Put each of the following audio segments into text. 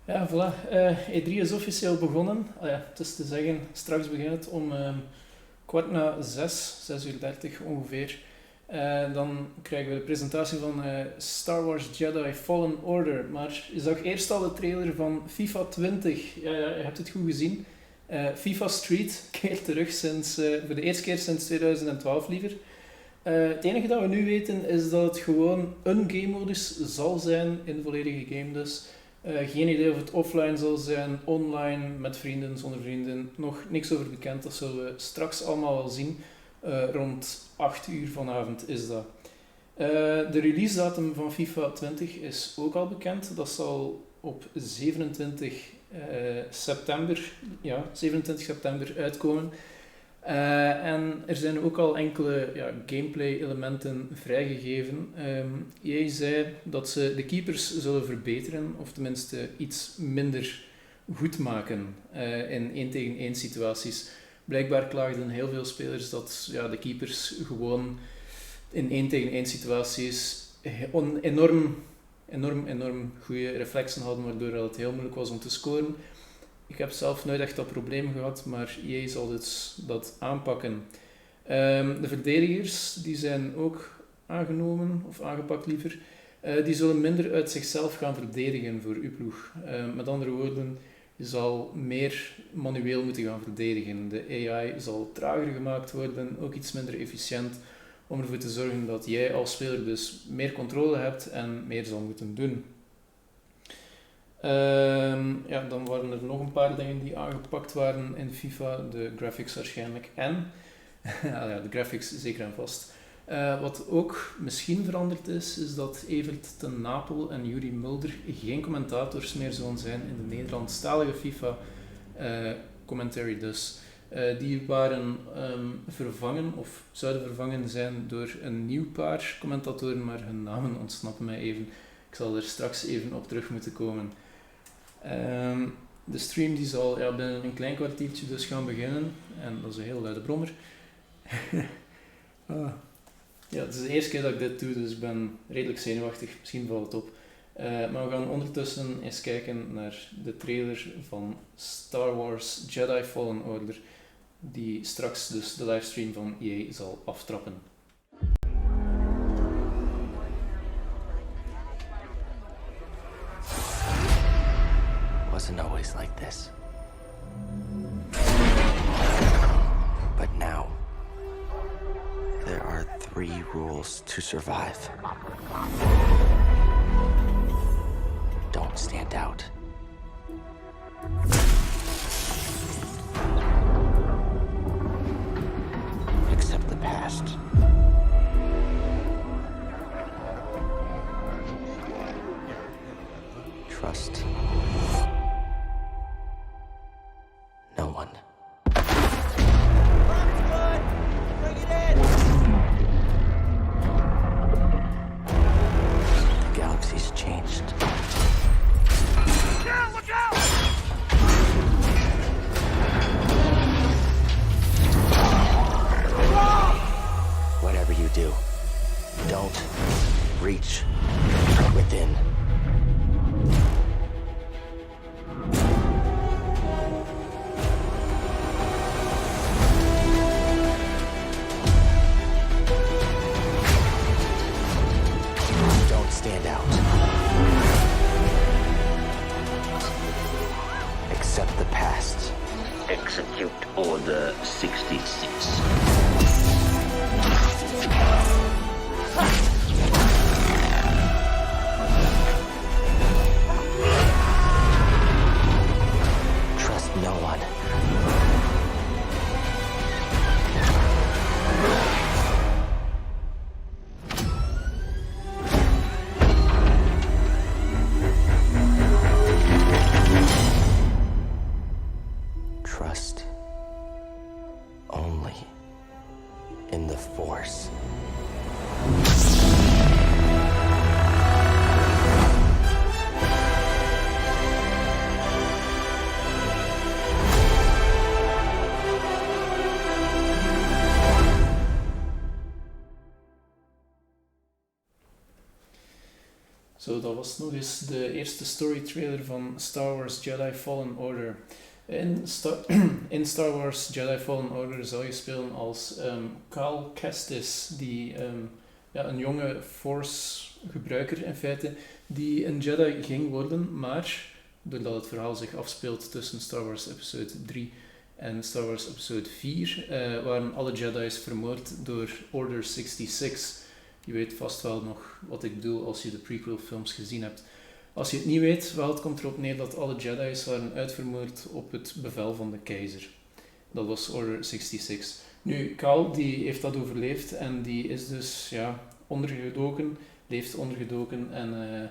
Ja, voilà. E3 is officieel begonnen. Het is te zeggen, straks begint het om 6:30 ongeveer. Dan krijgen we de presentatie van Star Wars Jedi Fallen Order. Maar je zag eerst al de trailer van FIFA 20. Ja, je hebt het goed gezien. FIFA Street keert terug voor de eerste keer sinds 2012 liever. Het enige dat we nu weten is dat het gewoon een game modus zal zijn in de volledige game dus. Geen idee of het offline zal zijn, online, met vrienden, zonder vrienden. Nog niks over bekend, dat zullen we straks allemaal wel zien. Rond 8 uur vanavond is dat. De release datum van FIFA 20 is ook al bekend. Dat zal op 27 september uitkomen. En er zijn ook al enkele gameplay elementen vrijgegeven. Jij zei dat ze de keepers zullen verbeteren, of tenminste iets minder goed maken in 1-tegen-1 situaties. Blijkbaar klaagden heel veel spelers dat de keepers gewoon in 1-tegen-1 situaties enorm goede reflexen hadden, waardoor het heel moeilijk was om te scoren. Ik heb zelf nooit echt dat probleem gehad, maar EA zal dat aanpakken. De verdedigers die zijn ook aangenomen, of aangepakt liever. Die zullen minder uit zichzelf gaan verdedigen voor uw ploeg. Met andere woorden, je zal meer manueel moeten gaan verdedigen. De AI zal trager gemaakt worden, ook iets minder efficiënt, om ervoor te zorgen dat jij als speler dus meer controle hebt en meer zal moeten doen. Dan waren er nog een paar dingen die aangepakt waren in FIFA, de graphics waarschijnlijk en de graphics zeker en vast. Wat ook misschien veranderd is dat Evert ten Napel en Yuri Mulder geen commentators meer zullen zijn in de Nederlandstalige FIFA commentary dus. Die waren vervangen of zouden vervangen zijn door een nieuw paar commentatoren, maar hun namen ontsnappen mij even. Ik zal er straks even op terug moeten komen. De stream die zal binnen een klein kwartiertje dus gaan beginnen. En dat is een heel luide brommer. Het is de eerste keer dat ik dit doe, dus ik ben redelijk zenuwachtig. Misschien valt het op. Maar we gaan ondertussen eens kijken naar de trailer van Star Wars Jedi Fallen Order, die straks dus de livestream van EA zal aftrappen. Wasn't always like this. But now, there are 3 rules to survive. Don't stand out. Accept the past. Trust no one. The galaxy's changed. Yeah, look out! Whatever you do, reach from within. Don't stand out. Accept the past. Execute Order 66. Trust no one. Trust only in the Force. Zo, dat was nog eens de eerste story trailer van Star Wars Jedi Fallen Order. In Star Wars Jedi Fallen Order zal je spelen als Cal Kestis, die een jonge Force-gebruiker in feite, die een Jedi ging worden, maar doordat het verhaal zich afspeelt tussen Star Wars Episode 3 en Star Wars Episode 4, waren alle Jedi's vermoord door Order 66. Je weet vast wel nog wat ik bedoel als je de prequel-films gezien hebt. Als je het niet weet, wel, het komt erop neer dat alle Jedi's waren uitvermoord op het bevel van de keizer. Dat was Order 66. Nu, Cal die heeft dat overleefd en die is dus ondergedoken, leeft ondergedoken en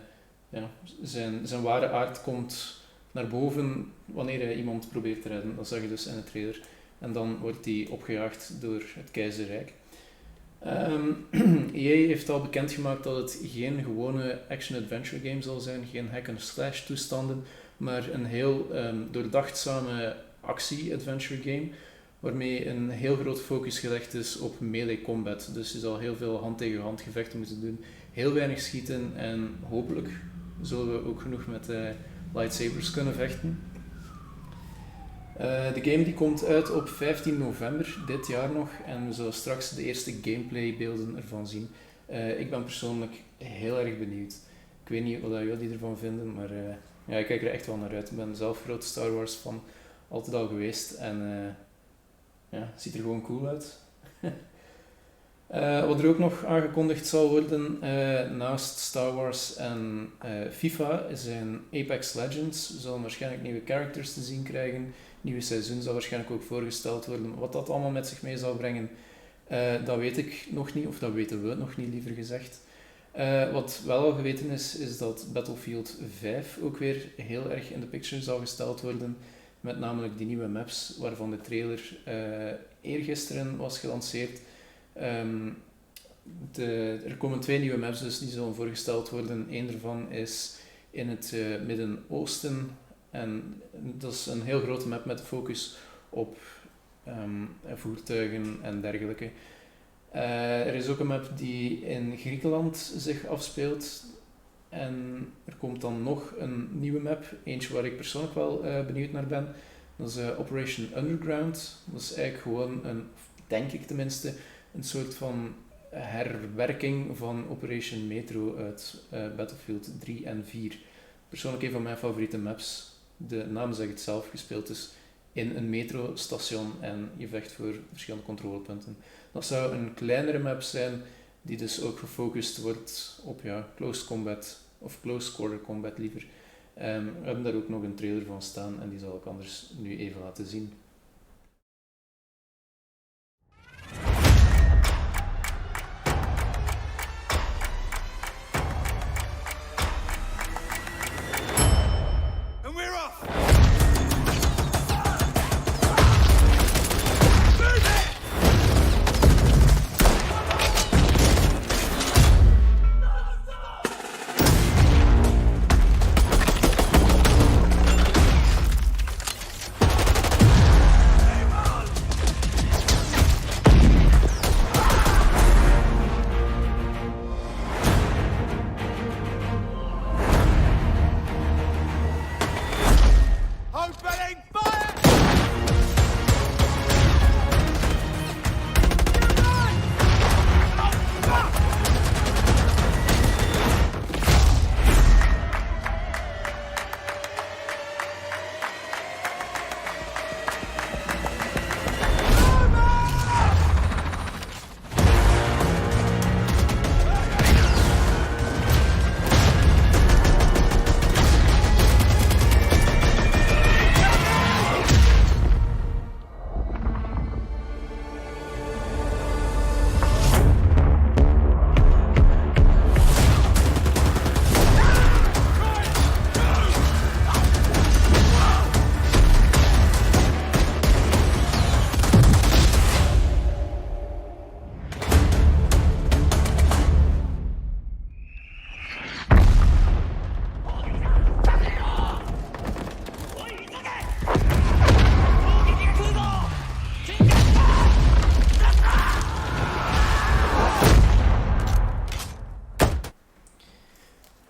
zijn ware aard komt naar boven wanneer hij iemand probeert te redden. Dat zag je dus in de trailer. En dan wordt hij opgejaagd door het keizerrijk. EA heeft al bekendgemaakt dat het geen gewone action-adventure game zal zijn, geen hack-and-slash toestanden, maar een heel doordachtzame actie-adventure game, waarmee een heel groot focus gelegd is op melee combat. Dus je zal heel veel hand-tegen-hand gevechten moeten doen, heel weinig schieten en hopelijk zullen we ook genoeg met lightsabers kunnen vechten. De game die komt uit op 15 november dit jaar nog en we zullen straks de eerste gameplaybeelden ervan zien. Ik ben persoonlijk heel erg benieuwd. Ik weet niet wat jullie ervan vinden, maar ik kijk er echt wel naar uit. Ik ben zelf groot Star Wars fan, altijd al geweest en het ziet er gewoon cool uit. Wat er ook nog aangekondigd zal worden, naast Star Wars en FIFA, zijn Apex Legends. We zullen waarschijnlijk nieuwe characters te zien krijgen. Nieuwe seizoen zal waarschijnlijk ook voorgesteld worden. Wat dat allemaal met zich mee zal brengen, dat weet ik nog niet, of dat weten we nog niet, liever gezegd. Wat wel al geweten is dat Battlefield 5 ook weer heel erg in de picture zal gesteld worden. Met namelijk die nieuwe maps, waarvan de trailer eergisteren was gelanceerd. Er komen 2 nieuwe maps dus die zullen voorgesteld worden. Eén daarvan is in het Midden-Oosten. En dat is een heel grote map met focus op voertuigen en dergelijke. Er is ook een map die in Griekenland zich afspeelt. En er komt dan nog een nieuwe map, eentje waar ik persoonlijk wel benieuwd naar ben. Dat is Operation Underground. Dat is eigenlijk gewoon denk ik tenminste, een soort van herwerking van Operation Metro uit Battlefield 3 en 4. Persoonlijk een van mijn favoriete maps. De naam zegt het zelf, gespeeld is in een metrostation en je vecht voor verschillende controlepunten. Dat zou een kleinere map zijn, die dus ook gefocust wordt op close combat, of close quarter combat liever. We hebben daar ook nog een trailer van staan en die zal ik anders nu even laten zien.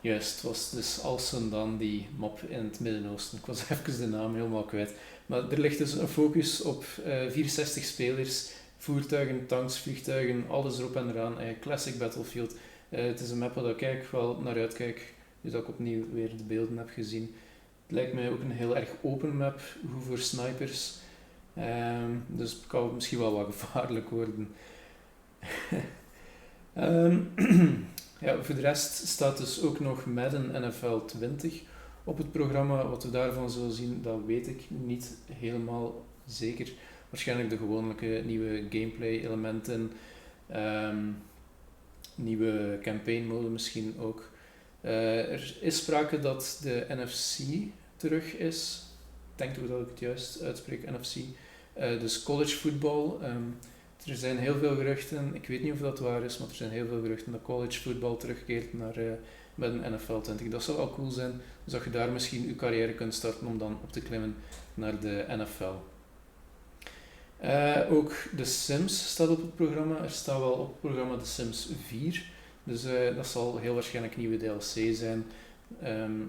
Juist, het was dus als en dan die map in het Midden-Oosten. Ik was even de naam helemaal kwijt. Maar er ligt dus een focus op 64 spelers, voertuigen, tanks, vliegtuigen, alles erop en eraan. Classic Battlefield. Het is een map waar ik wel naar uitkijk, dus dat ik opnieuw weer de beelden heb gezien. Het lijkt mij ook een heel erg open map, goed voor snipers. Dus het kan misschien wel wat gevaarlijk worden. Ja, voor de rest staat dus ook nog Madden NFL 20 op het programma. Wat we daarvan zullen zien, dat weet ik niet helemaal zeker. Waarschijnlijk de gewone nieuwe gameplay elementen, nieuwe campaign mode misschien ook. Er is sprake dat de NFC terug is. Ik denk toch dat ik het juist uitspreek, NFC. Dus college football. Er zijn heel veel geruchten, ik weet niet of dat waar is, maar er zijn heel veel geruchten dat college football terugkeert met een NFL 20. Dat zou wel cool zijn, dus dat je daar misschien je carrière kunt starten om dan op te klimmen naar de NFL. Ook The Sims staat op het programma. Er staat wel op het programma The Sims 4, dus dat zal heel waarschijnlijk nieuwe DLC zijn.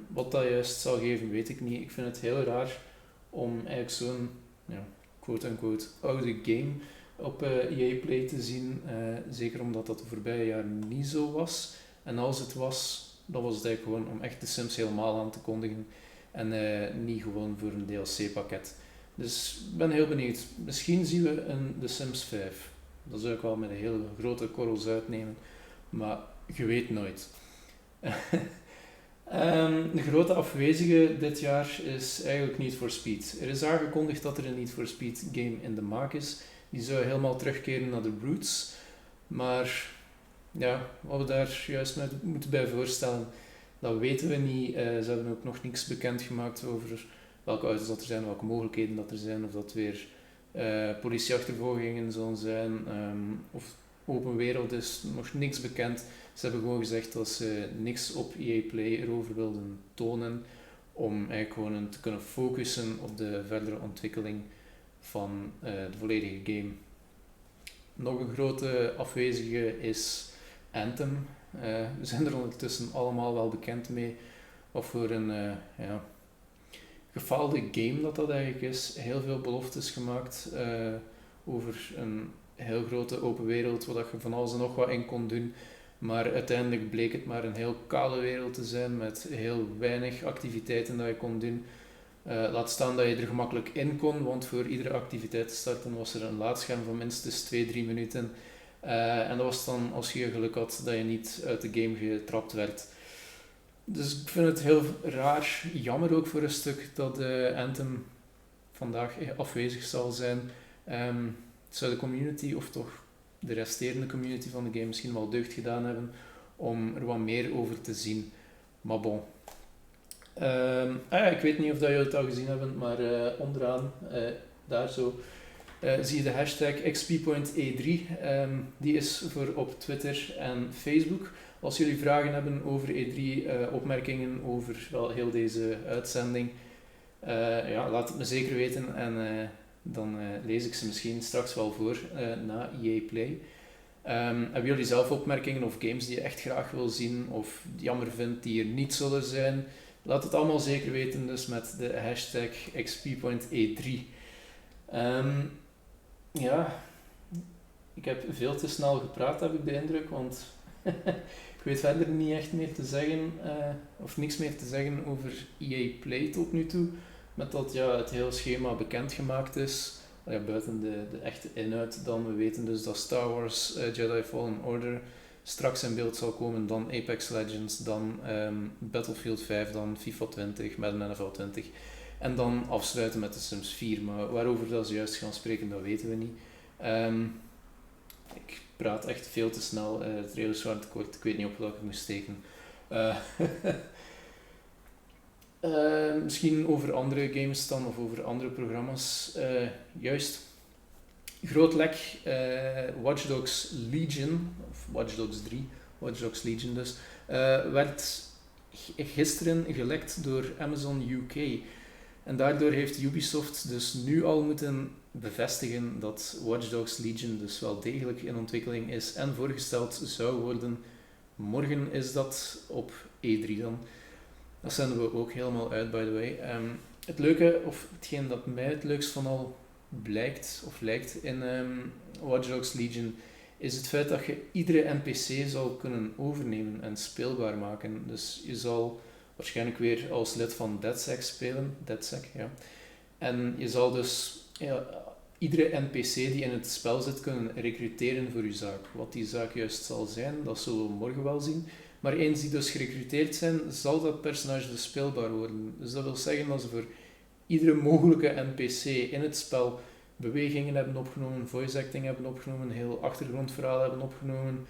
Wat dat juist zal geven, weet ik niet. Ik vind het heel raar om eigenlijk zo'n quote-unquote oude game op EA Play te zien, zeker omdat dat de voorbije jaren niet zo was. En als het was, dan was het eigenlijk gewoon om echt de Sims helemaal aan te kondigen en niet gewoon voor een DLC-pakket. Dus ik ben heel benieuwd. Misschien zien we een The Sims 5. Dat zou ik wel met een hele grote korrels uitnemen, maar je weet nooit. De grote afwezige dit jaar is eigenlijk Need for Speed. Er is aangekondigd dat er een Need for Speed game in de maak is. Die zou helemaal terugkeren naar de roots. Maar ja, wat we daar juist met moeten bij voorstellen, dat weten we niet. Ze hebben ook nog niks bekendgemaakt over welke auto's dat er zijn, welke mogelijkheden dat er zijn, of dat weer politieachtervolgingen zullen zijn, of open wereld is, nog niks bekend. Ze hebben gewoon gezegd dat ze niks op EA Play erover wilden tonen, om eigenlijk gewoon te kunnen focussen op de verdere ontwikkeling van de volledige game. Nog een grote afwezige is Anthem. We zijn er ondertussen allemaal wel bekend mee wat voor een gefaalde game dat eigenlijk is. Heel veel beloftes gemaakt over een heel grote open wereld waar je van alles en nog wat in kon doen. Maar uiteindelijk bleek het maar een heel kale wereld te zijn met heel weinig activiteiten dat je kon doen. Laat staan dat je er gemakkelijk in kon, want voor iedere activiteit te starten was er een laadscherm van minstens 2-3 minuten. En dat was dan als je geluk had dat je niet uit de game getrapt werd. Dus ik vind het heel raar, jammer ook voor een stuk, dat Anthem vandaag afwezig zal zijn. Zou de community, of toch de resterende community van de game, misschien wel deugd gedaan hebben om er wat meer over te zien. Maar bon. Ik weet niet of dat jullie het al gezien hebben, maar onderaan, daar zo, zie je de hashtag XPpoint E3. Die is voor op Twitter en Facebook. Als jullie vragen hebben over E3, opmerkingen over heel deze uitzending, laat het me zeker weten en dan lees ik ze misschien straks wel voor na EA Play. Hebben jullie zelf opmerkingen of games die je echt graag wil zien of jammer vindt die er niet zullen zijn? Laat het allemaal zeker weten dus met de hashtag XPpoint E3. Ja, ik heb veel te snel gepraat, heb ik de indruk, want ik weet verder niet echt meer te zeggen, of niks meer te zeggen over EA Play tot nu toe. Met dat het hele schema bekendgemaakt is, buiten de echte inhoud dan. We weten dus dat Star Wars Jedi Fallen Order straks in beeld zal komen, dan Apex Legends, dan Battlefield 5, dan FIFA 20, Madden NFL 20 en dan afsluiten met de Sims 4. Maar waarover dat ze juist gaan spreken, dat weten we niet. Ik praat echt veel te snel, de trailers waren te kort, ik weet niet op welke ik moest steken. Misschien over andere games dan, of over andere programma's. Juist, groot lek, Watch Dogs Legion, of Watch Dogs 3, Watch Dogs Legion dus, werd gisteren gelekt door Amazon UK. En daardoor heeft Ubisoft dus nu al moeten bevestigen dat Watch Dogs Legion dus wel degelijk in ontwikkeling is en voorgesteld zou worden. Morgen is dat op E3 dan. Dat zenden we ook helemaal uit, by the way. Het leuke, of hetgeen dat mij het leukst van al blijkt, of lijkt in Watch Dogs Legion, is het feit dat je iedere NPC zal kunnen overnemen en speelbaar maken. Dus je zal waarschijnlijk weer als lid van DedSec spelen. DedSec, ja. En je zal dus iedere NPC die in het spel zit kunnen recruteren voor je zaak. Wat die zaak juist zal zijn, dat zullen we morgen wel zien. Maar eens die dus gerecruiteerd zijn, zal dat personage dus speelbaar worden. Dus dat wil zeggen dat ze voor iedere mogelijke NPC in het spel bewegingen hebben opgenomen, voice acting hebben opgenomen, een heel achtergrondverhaal hebben opgenomen.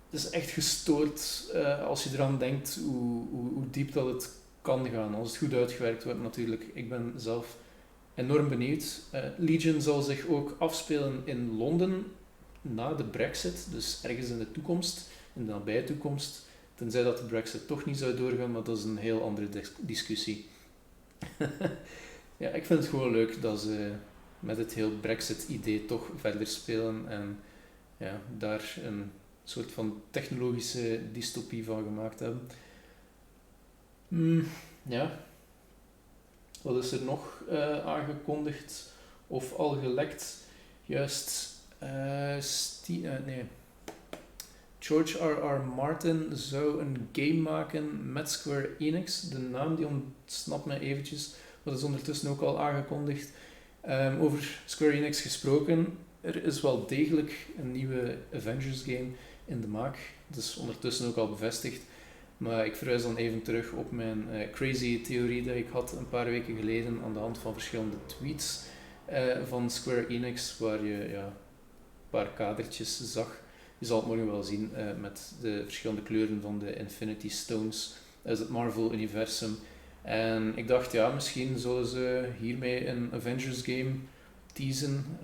Het is echt gestoord als je eraan denkt hoe diep dat het kan gaan. Als het goed uitgewerkt wordt natuurlijk. Ik ben zelf enorm benieuwd. Legion zal zich ook afspelen in Londen na de Brexit, dus ergens in de toekomst, in de nabije toekomst. Tenzij dat de Brexit toch niet zou doorgaan, maar dat is een heel andere discussie. Ja, ik vind het gewoon leuk dat ze met het heel Brexit-idee toch verder spelen en ja, daar een soort van technologische dystopie van gemaakt hebben. Ja. Wat is er nog aangekondigd of al gelekt? Juist, George R.R. Martin zou een game maken met Square Enix. De naam die ontsnapt me eventjes, dat is ondertussen ook al aangekondigd. Over Square Enix gesproken, er is wel degelijk een nieuwe Avengers game in de maak. Dat is ondertussen ook al bevestigd. Maar ik verwijs dan even terug op mijn crazy theorie dat ik had een paar weken geleden aan de hand van verschillende tweets van Square Enix, waar je een paar kadertjes zag. Je zal het morgen wel zien met de verschillende kleuren van de Infinity Stones uit het Marvel-universum. En ik dacht, misschien zullen ze hiermee een Avengers game teasen.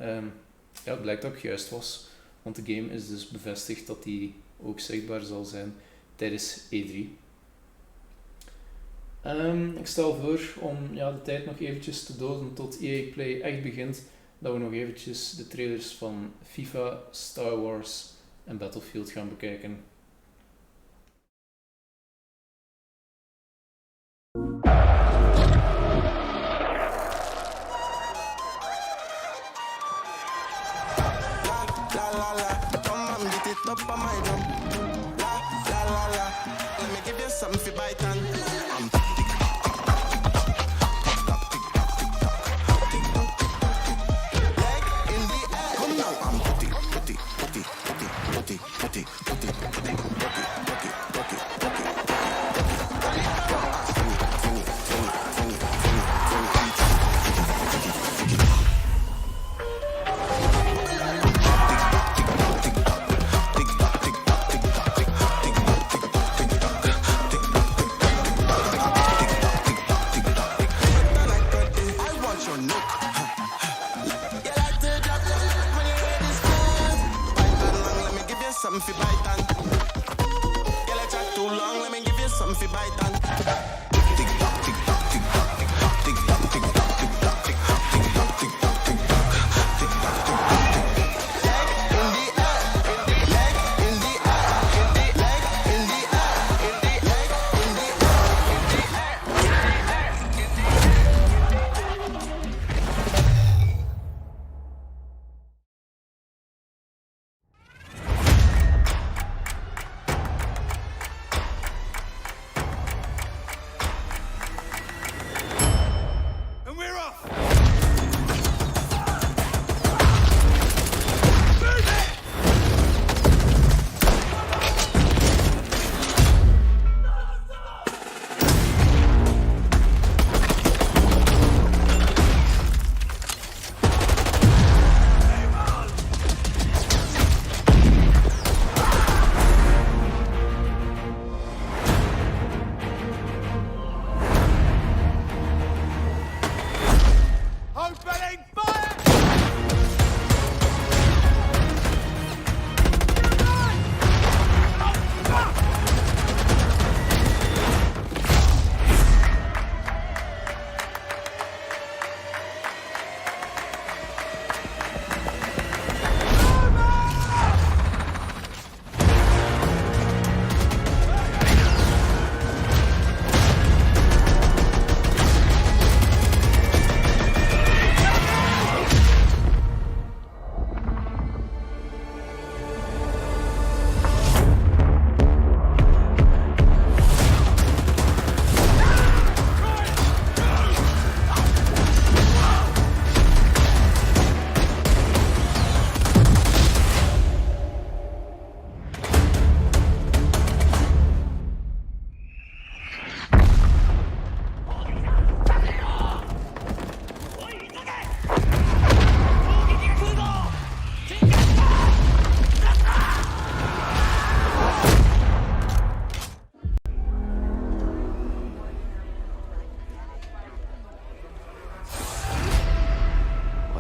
Het blijkt dat ik juist was, want de game is dus bevestigd dat die ook zichtbaar zal zijn tijdens E3. Ik stel voor om de tijd nog eventjes te doden tot EA Play echt begint, dat we nog eventjes de trailers van FIFA, Star Wars en Battlefield gaan bekijken.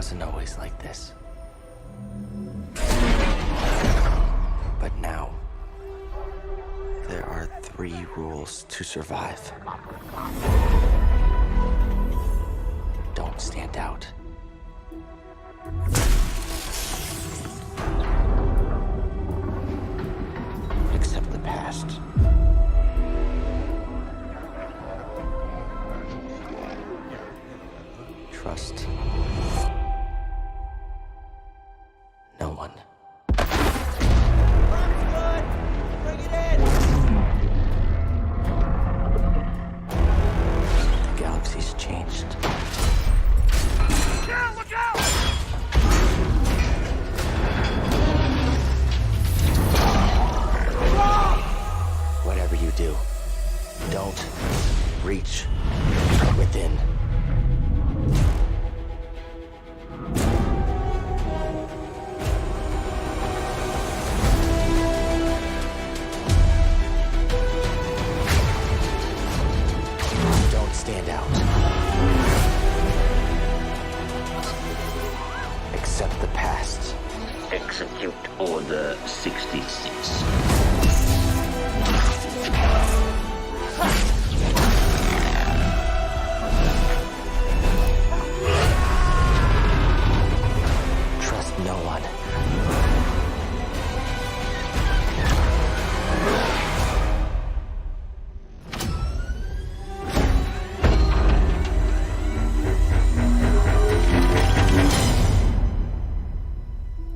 wasn't always like this. But now, there are 3 rules to survive. Don't stand out. Accept the past. Trust no one. The galaxy's changed. Yeah, look out! Whatever you do, don't reach within. Don't stand out. Accept the past. Execute Order 66. Trust no one.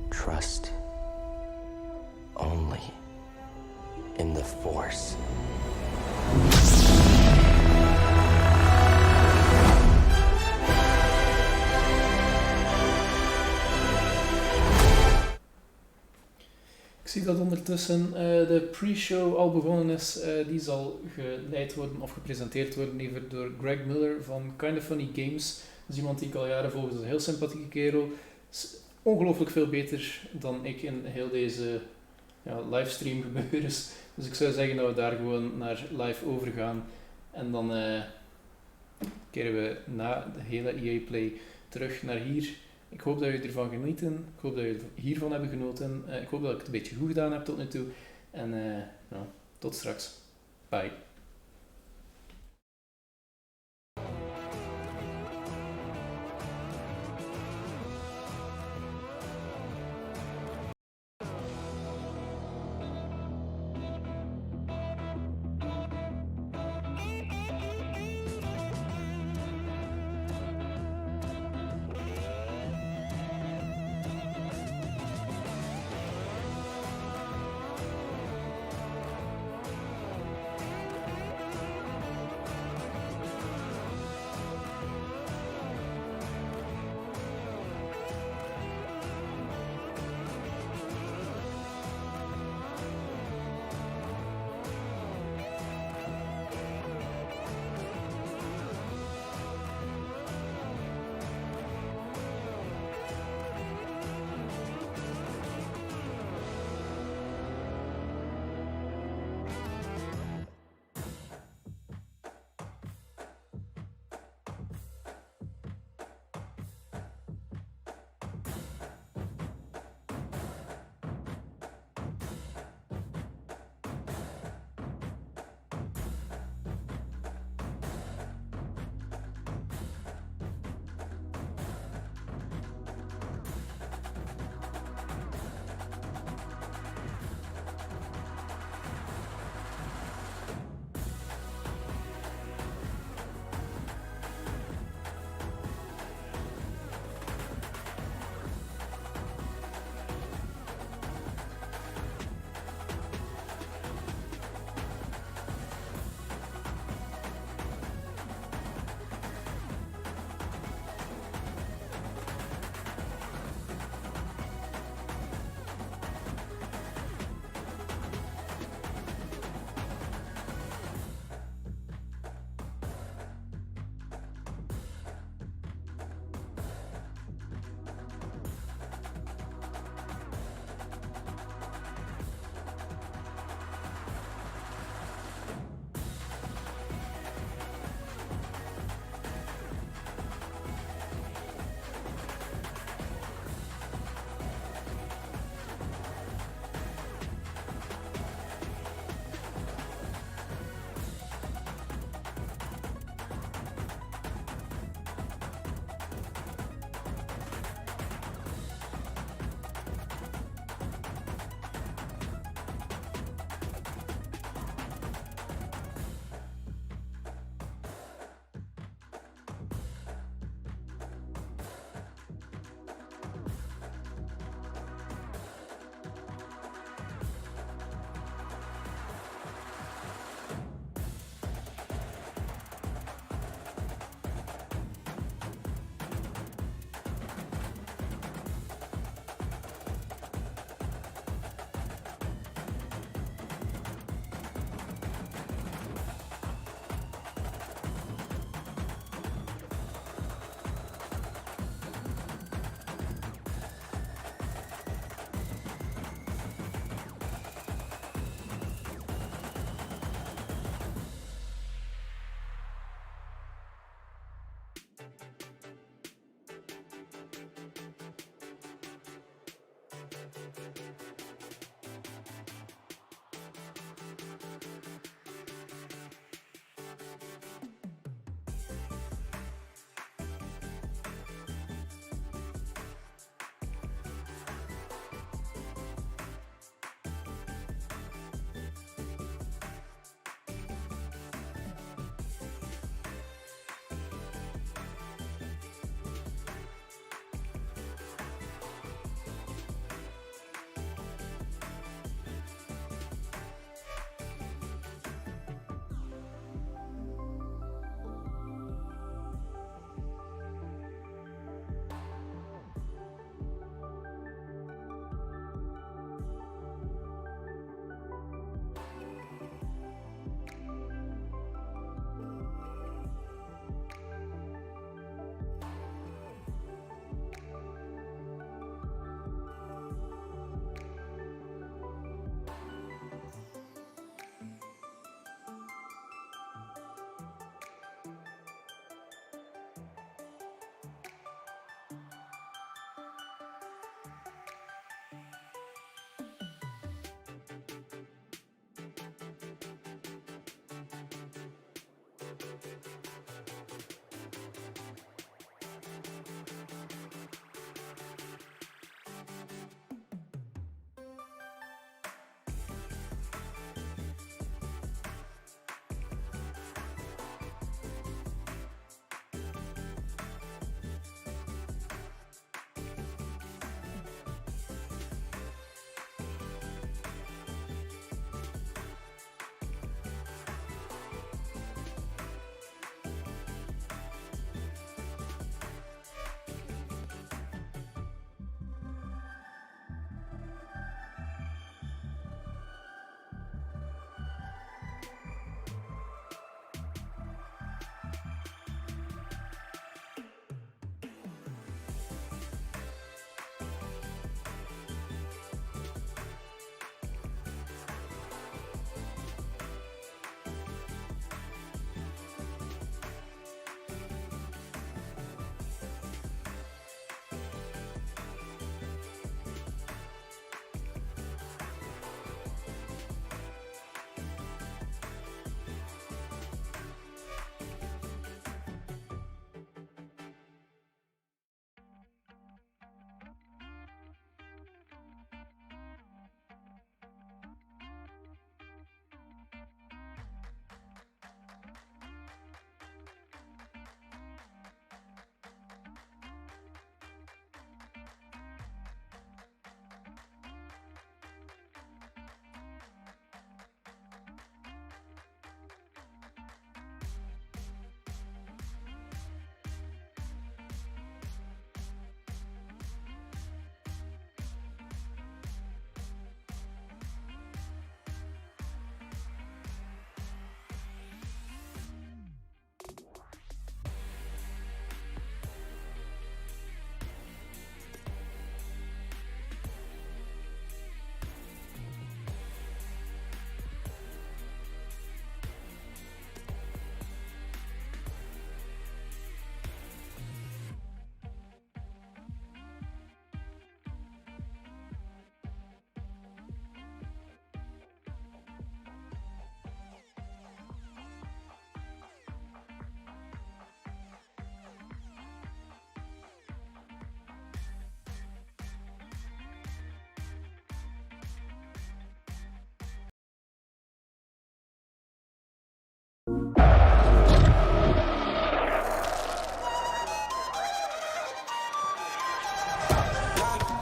Trust only in the Force. Ik zie dat ondertussen de pre-show al begonnen is. Die zal geleid worden of gepresenteerd worden liever door Greg Miller van Kinda Funny Games. Dat is iemand die ik al jaren volg. Dat is een heel sympathieke kerel. Is ongelooflijk veel beter dan ik in heel deze livestream gebeurens. Dus ik zou zeggen dat we daar gewoon naar live overgaan. En dan keren we na de hele EA Play terug naar hier. Ik hoop dat jullie ervan genieten. Ik hoop dat jullie hiervan hebben genoten. Ik hoop dat ik het een beetje goed gedaan heb tot nu toe. En tot straks. Bye.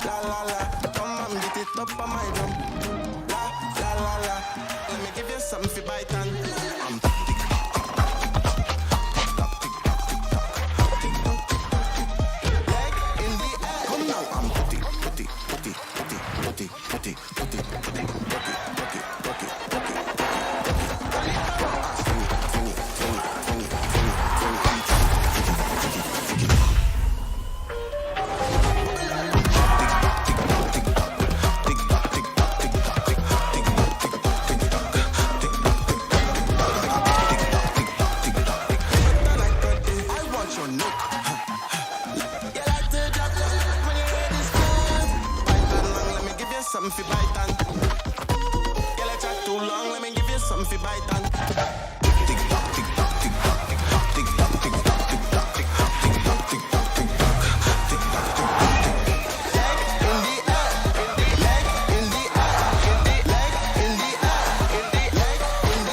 La la la, come and beat it up on my drum. La la la la, let me give you something for bite and I'm tick tick tock, tick tock, tick tock, tick tock, tick tock, tick tock. Leg in the air, come now. I'm putty, putty, putty, putty, putty, putty, putty, putty, putty, putty, putty, putty. Something for bite and yeah, let's chat too long. Let me give you something for bite and tick tock, tick tock, tick tock, tick tock, tick tock, tick tock, tick tock, tick tock, tick tock, tick tock, tick tock, tick tock, tick tock. Leg in the air, leg in the air, leg in the air, leg in the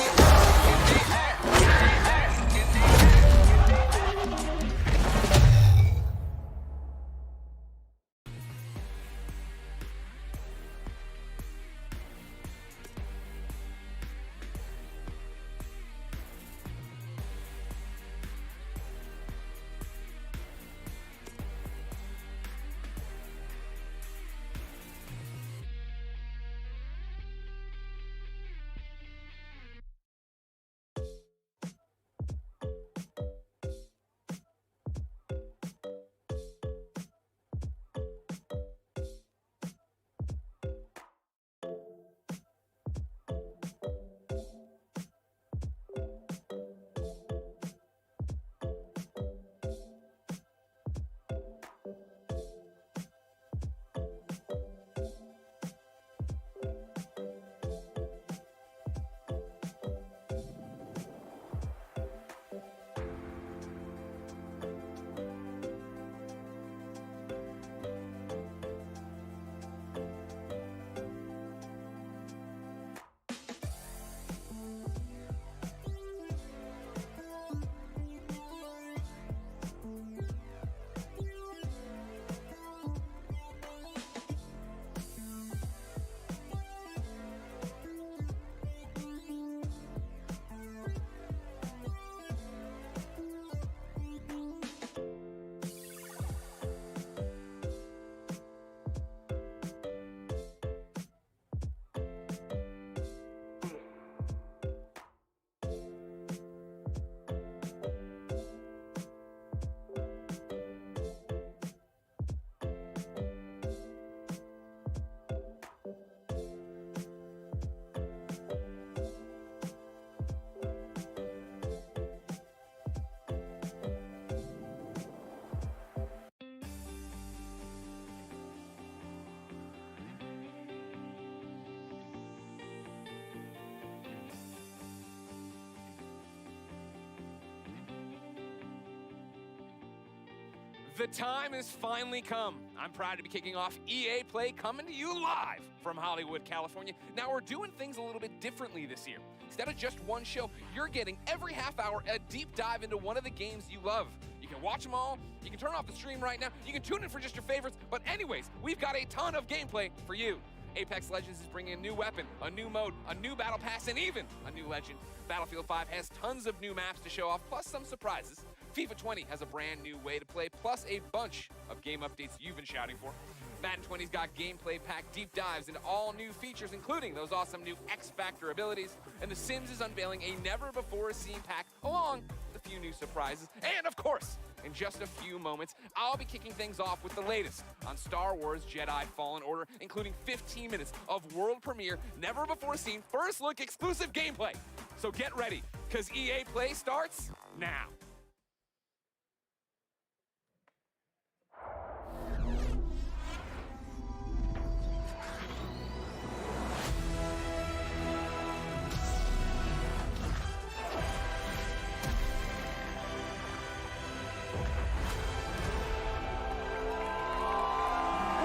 The time has finally come. I'm proud to be kicking off EA Play, coming to you live from Hollywood, California. Now, we're doing things a little bit differently this year. Instead of just one show, you're getting every half hour a deep dive into one of the games you love. You can watch them all, you can turn off the stream right now, you can tune in for just your favorites, but anyways, we've got a ton of gameplay for you. Apex Legends is bringing a new weapon, a new mode, a new battle pass, and even a new legend. Battlefield 5 has tons of new maps to show off, plus some surprises. FIFA 20 has a brand new way to play, plus a bunch of game updates you've been shouting for. Madden 20's got gameplay packed deep dives into all new features, including those awesome new X Factor abilities. And The Sims is unveiling a never-before-seen pack, along with a few new surprises. And of course, in just a few moments, I'll be kicking things off with the latest on Star Wars Jedi Fallen Order, including 15 minutes of world premiere, never-before-seen, first-look exclusive gameplay. So get ready, because EA Play starts now.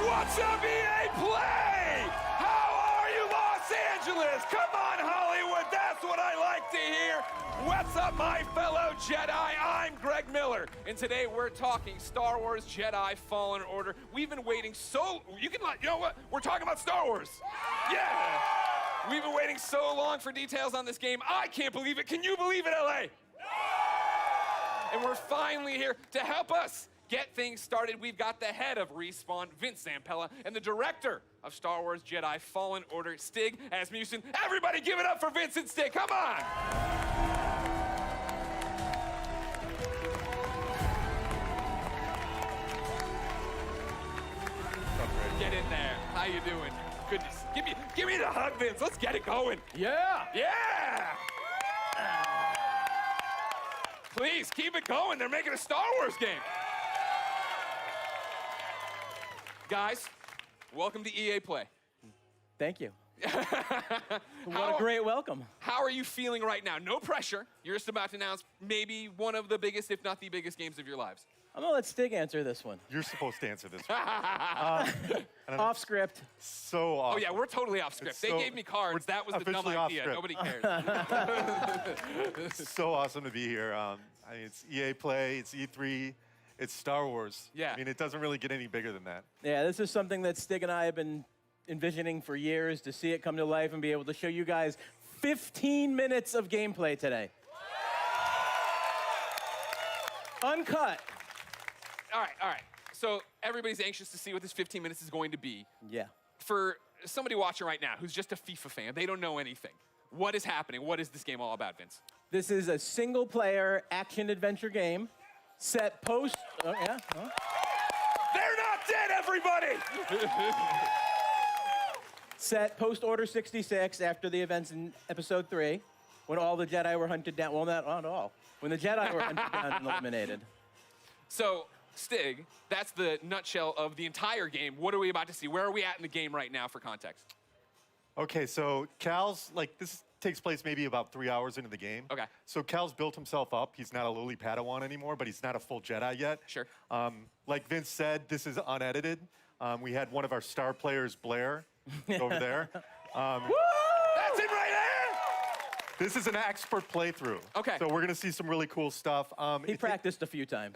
What's up, EA Play? How are you, Los Angeles! Come on, Hollywood! That's what I like to hear! What's up, my fellow Jedi? I'm Greg Miller, and today we're talking Star Wars Jedi Fallen Order. We've been waiting you know what? We're talking about Star Wars! Yeah! We've been waiting so long for details on this game. I can't believe it. Can you believe it, LA? And we're finally here to help us get things started. We've got the head of Respawn, Vince Zampella, and the director of Star Wars Jedi Fallen Order, Stig Asmussen. Everybody give it up for Vince and Stig, come on! Get in there, how you doing? Goodness, give me the hug, Vince, let's get it going. Yeah! Yeah! Please, keep it going, they're making a Star Wars game. Guys, welcome to EA Play. Thank you. What a great welcome. How are you feeling right now? No pressure. You're just about to announce maybe one of the biggest, if not the biggest, games of your lives. I'm gonna let Stig answer this one. You're supposed to answer this one. Off script. So awesome. Oh yeah, we're totally off script. They gave me cards. That was the dumb officially off idea. script. Nobody cares. It's so awesome to be here. I mean, it's EA Play, it's E3, it's Star Wars. Yeah. I mean, it doesn't really get any bigger than that. Yeah, this is something that Stig and I have been envisioning for years, to see it come to life and be able to show you guys 15 minutes of gameplay today. Uncut. All right. So everybody's anxious to see what this 15 minutes is going to be. Yeah. For somebody watching right now who's just a FIFA fan, they don't know anything. What is happening? What is this game all about, Vince? This is a single-player action-adventure game set post... Oh, yeah? Oh. They're not dead, everybody! Set post-Order 66 after the events in Episode 3, when all the Jedi were hunted down. Well, not all. When the Jedi were hunted down and eliminated. So, Stig, that's the nutshell of the entire game. What are we about to see? Where are we at in the game right now for context? Okay, so Cal's, this takes place maybe about 3 hours into the game. Okay. So Cal's built himself up. He's not a lowly Padawan anymore, but he's not a full Jedi yet. Sure. Like Vince said, this is unedited. We had one of our star players, Blair, over there. That's it right there! This is an expert playthrough. Okay. So we're going to see some really cool stuff. He practiced a few times.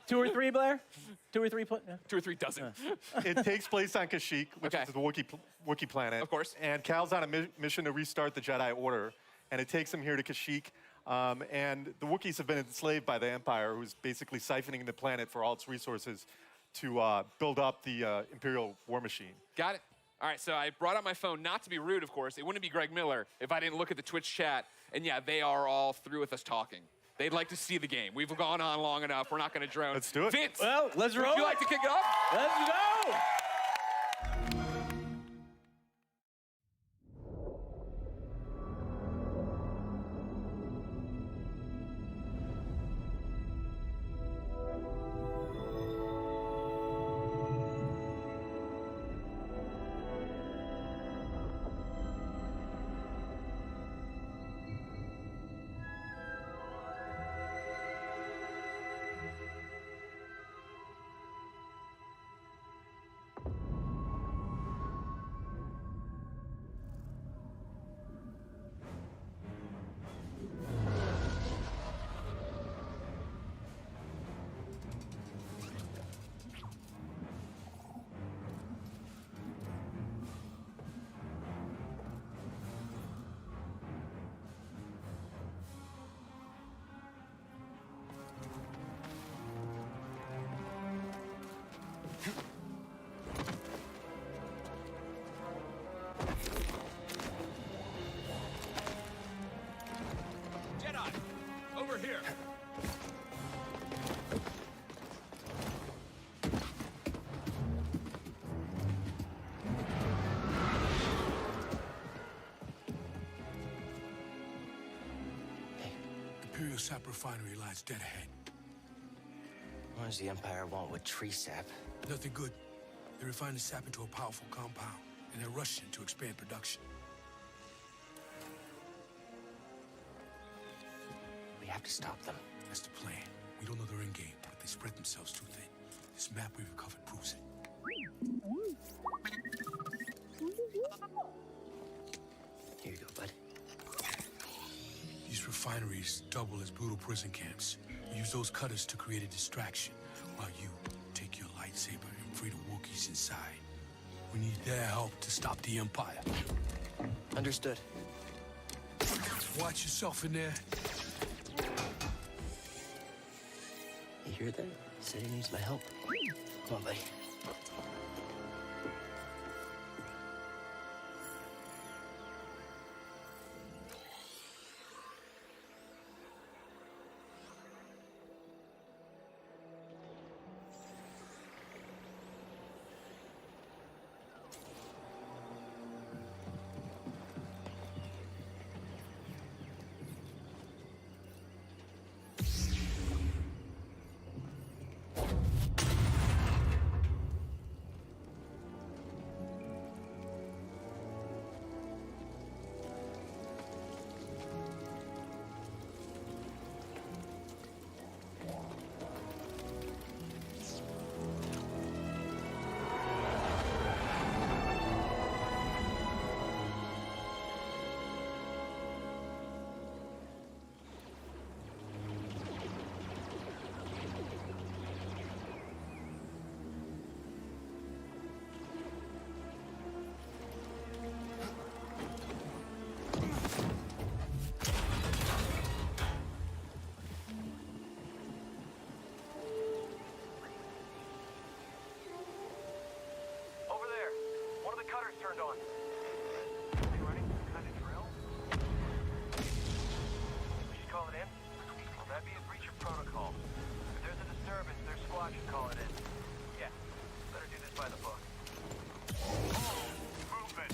2 or 3, Blair? 2 or 3? Yeah. 2 or 3 dozen. It takes place on Kashyyyk, which Okay. is the Wookiee planet. Of course. And Cal's on a mission to restart the Jedi Order, and it takes him here to Kashyyyk. And the Wookiees have been enslaved by the Empire, who's basically siphoning the planet for all its resources to build up the Imperial war machine. Got it. All right, so I brought up my phone, not to be rude, of course. It wouldn't be Greg Miller if I didn't look at the Twitch chat. And yeah, they are all through with us talking. They'd like to see the game. We've gone on long enough. We're not going to drone. Let's do it. Vince, Well, let's roll. would you like to kick it off? Let's go! Jedi, over here. Imperial sap refinery lies dead ahead. What does the Empire want with tree sap? Nothing good. They refine the sap into a powerful compound, and they're rushing to expand production. We have to stop them. That's the plan. We don't know their end game, but they spread themselves too thin. This map we've recovered proves it. refineries double as brutal prison camps. We use those cutters to create a distraction, while you take your lightsaber and free the Wookiees inside. We need their help to stop the Empire. Understood. Watch yourself in there. You hear that? He said he needs my help. Come on, buddy. Turned on. You running some kind of drill? We should call it in? Well, that'd be a breach of protocol. If there's a disturbance, their squad should call it in. Yeah, better do this by the book. Movement!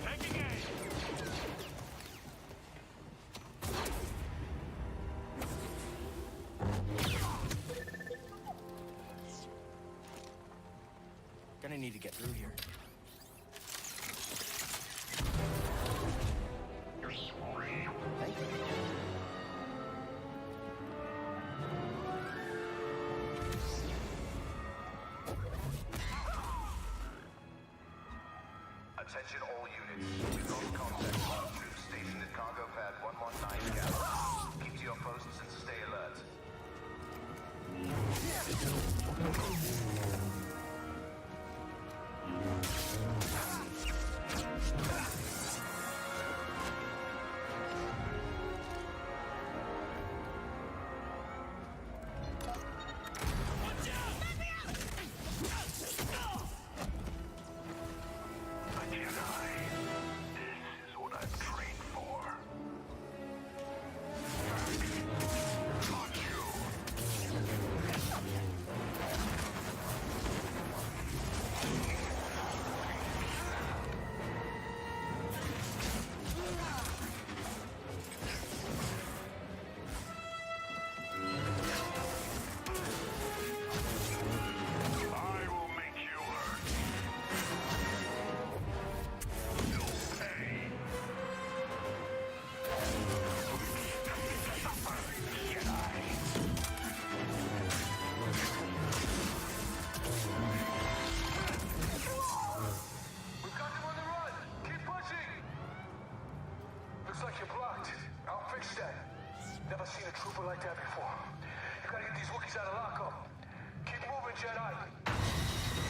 Taking aim! Gonna need to get through here. Thank you. Attention all units. We've got contact with our troops stationed at cargo pad 119 Gallon. Keep to your posts and stay alert. Never seen a trooper like that before. You gotta get these Wookiees out of lockup. Keep moving, Jedi.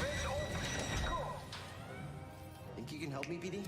Base open. Go. Think you can help me, BD?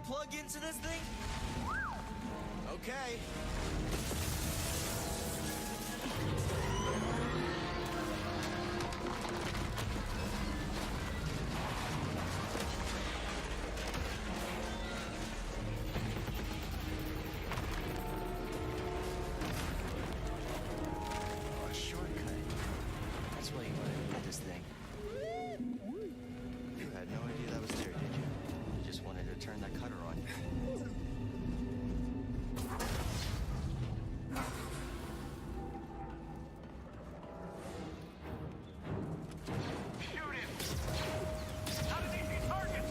plug into this thing? Okay. A shortcut. That's why you wanted to put this thing. You had no idea that was there, did you? You just wanted to turn that cutter on. Shoot him! Not an easy target!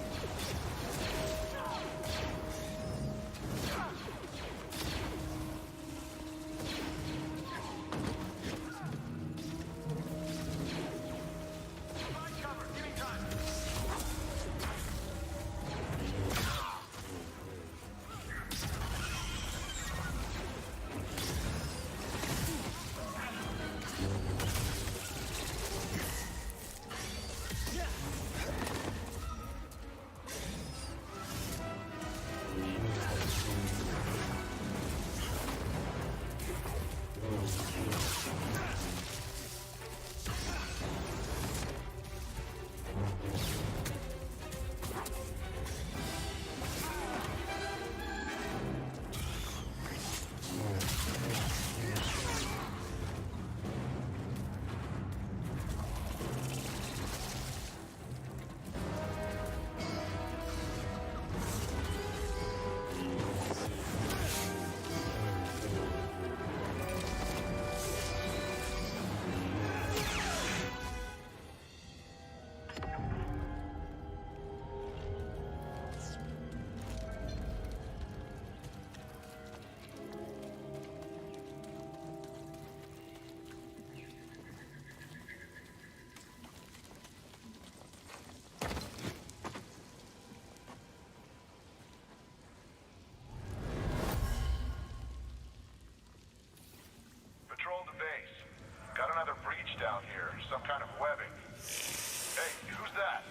Find cover, give me time! Patrol the base. Got another breach down here. Some kind of webbing. Hey, who's that?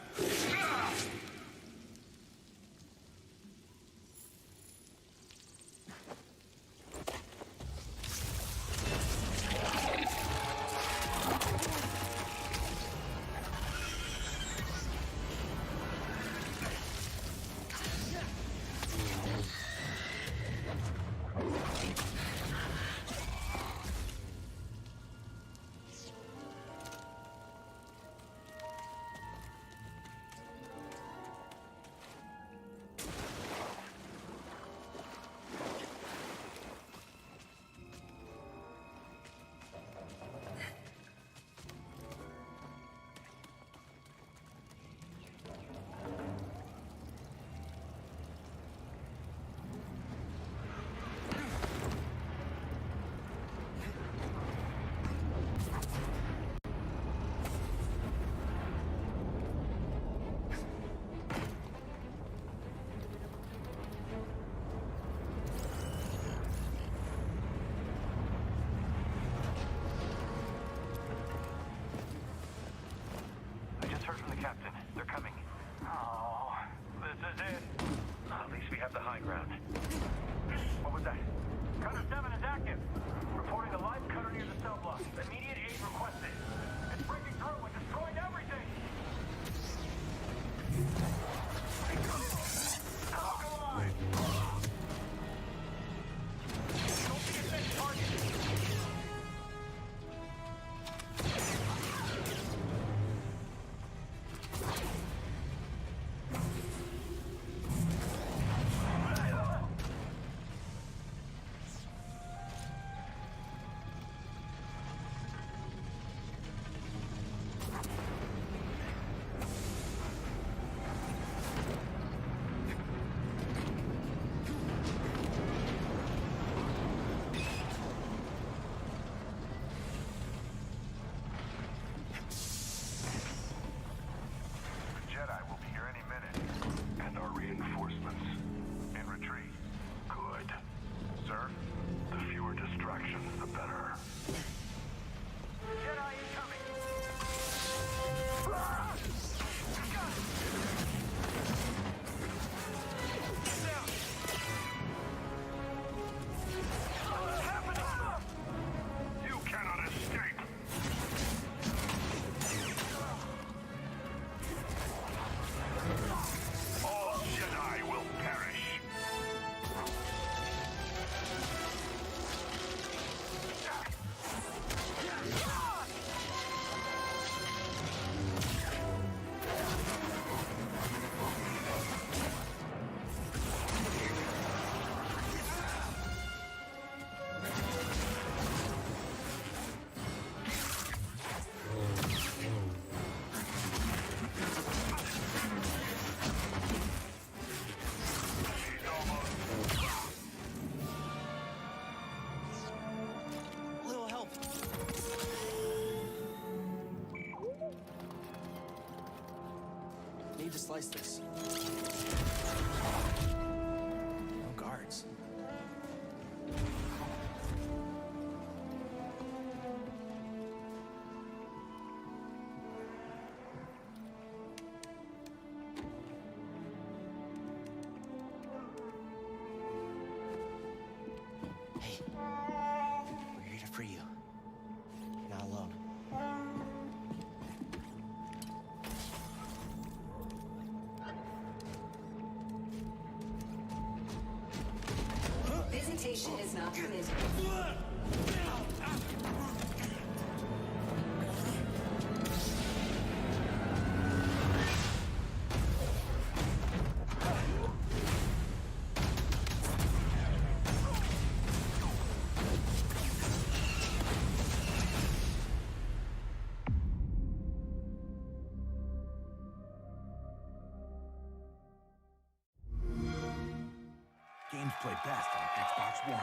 I just heard from the captain. They're coming. Oh, this is it. At least we have the high ground. What was that? Cutter 7 is active. Reporting a live cutter near the cell block. Immediate aid requested. It's breaking through and destroying everything. Oh, come on. Don't be a next target. Down! need to slice this. No guards. Hey, we're here to free you. You're not alone. Visitation is not permitted. Games play best on Xbox One.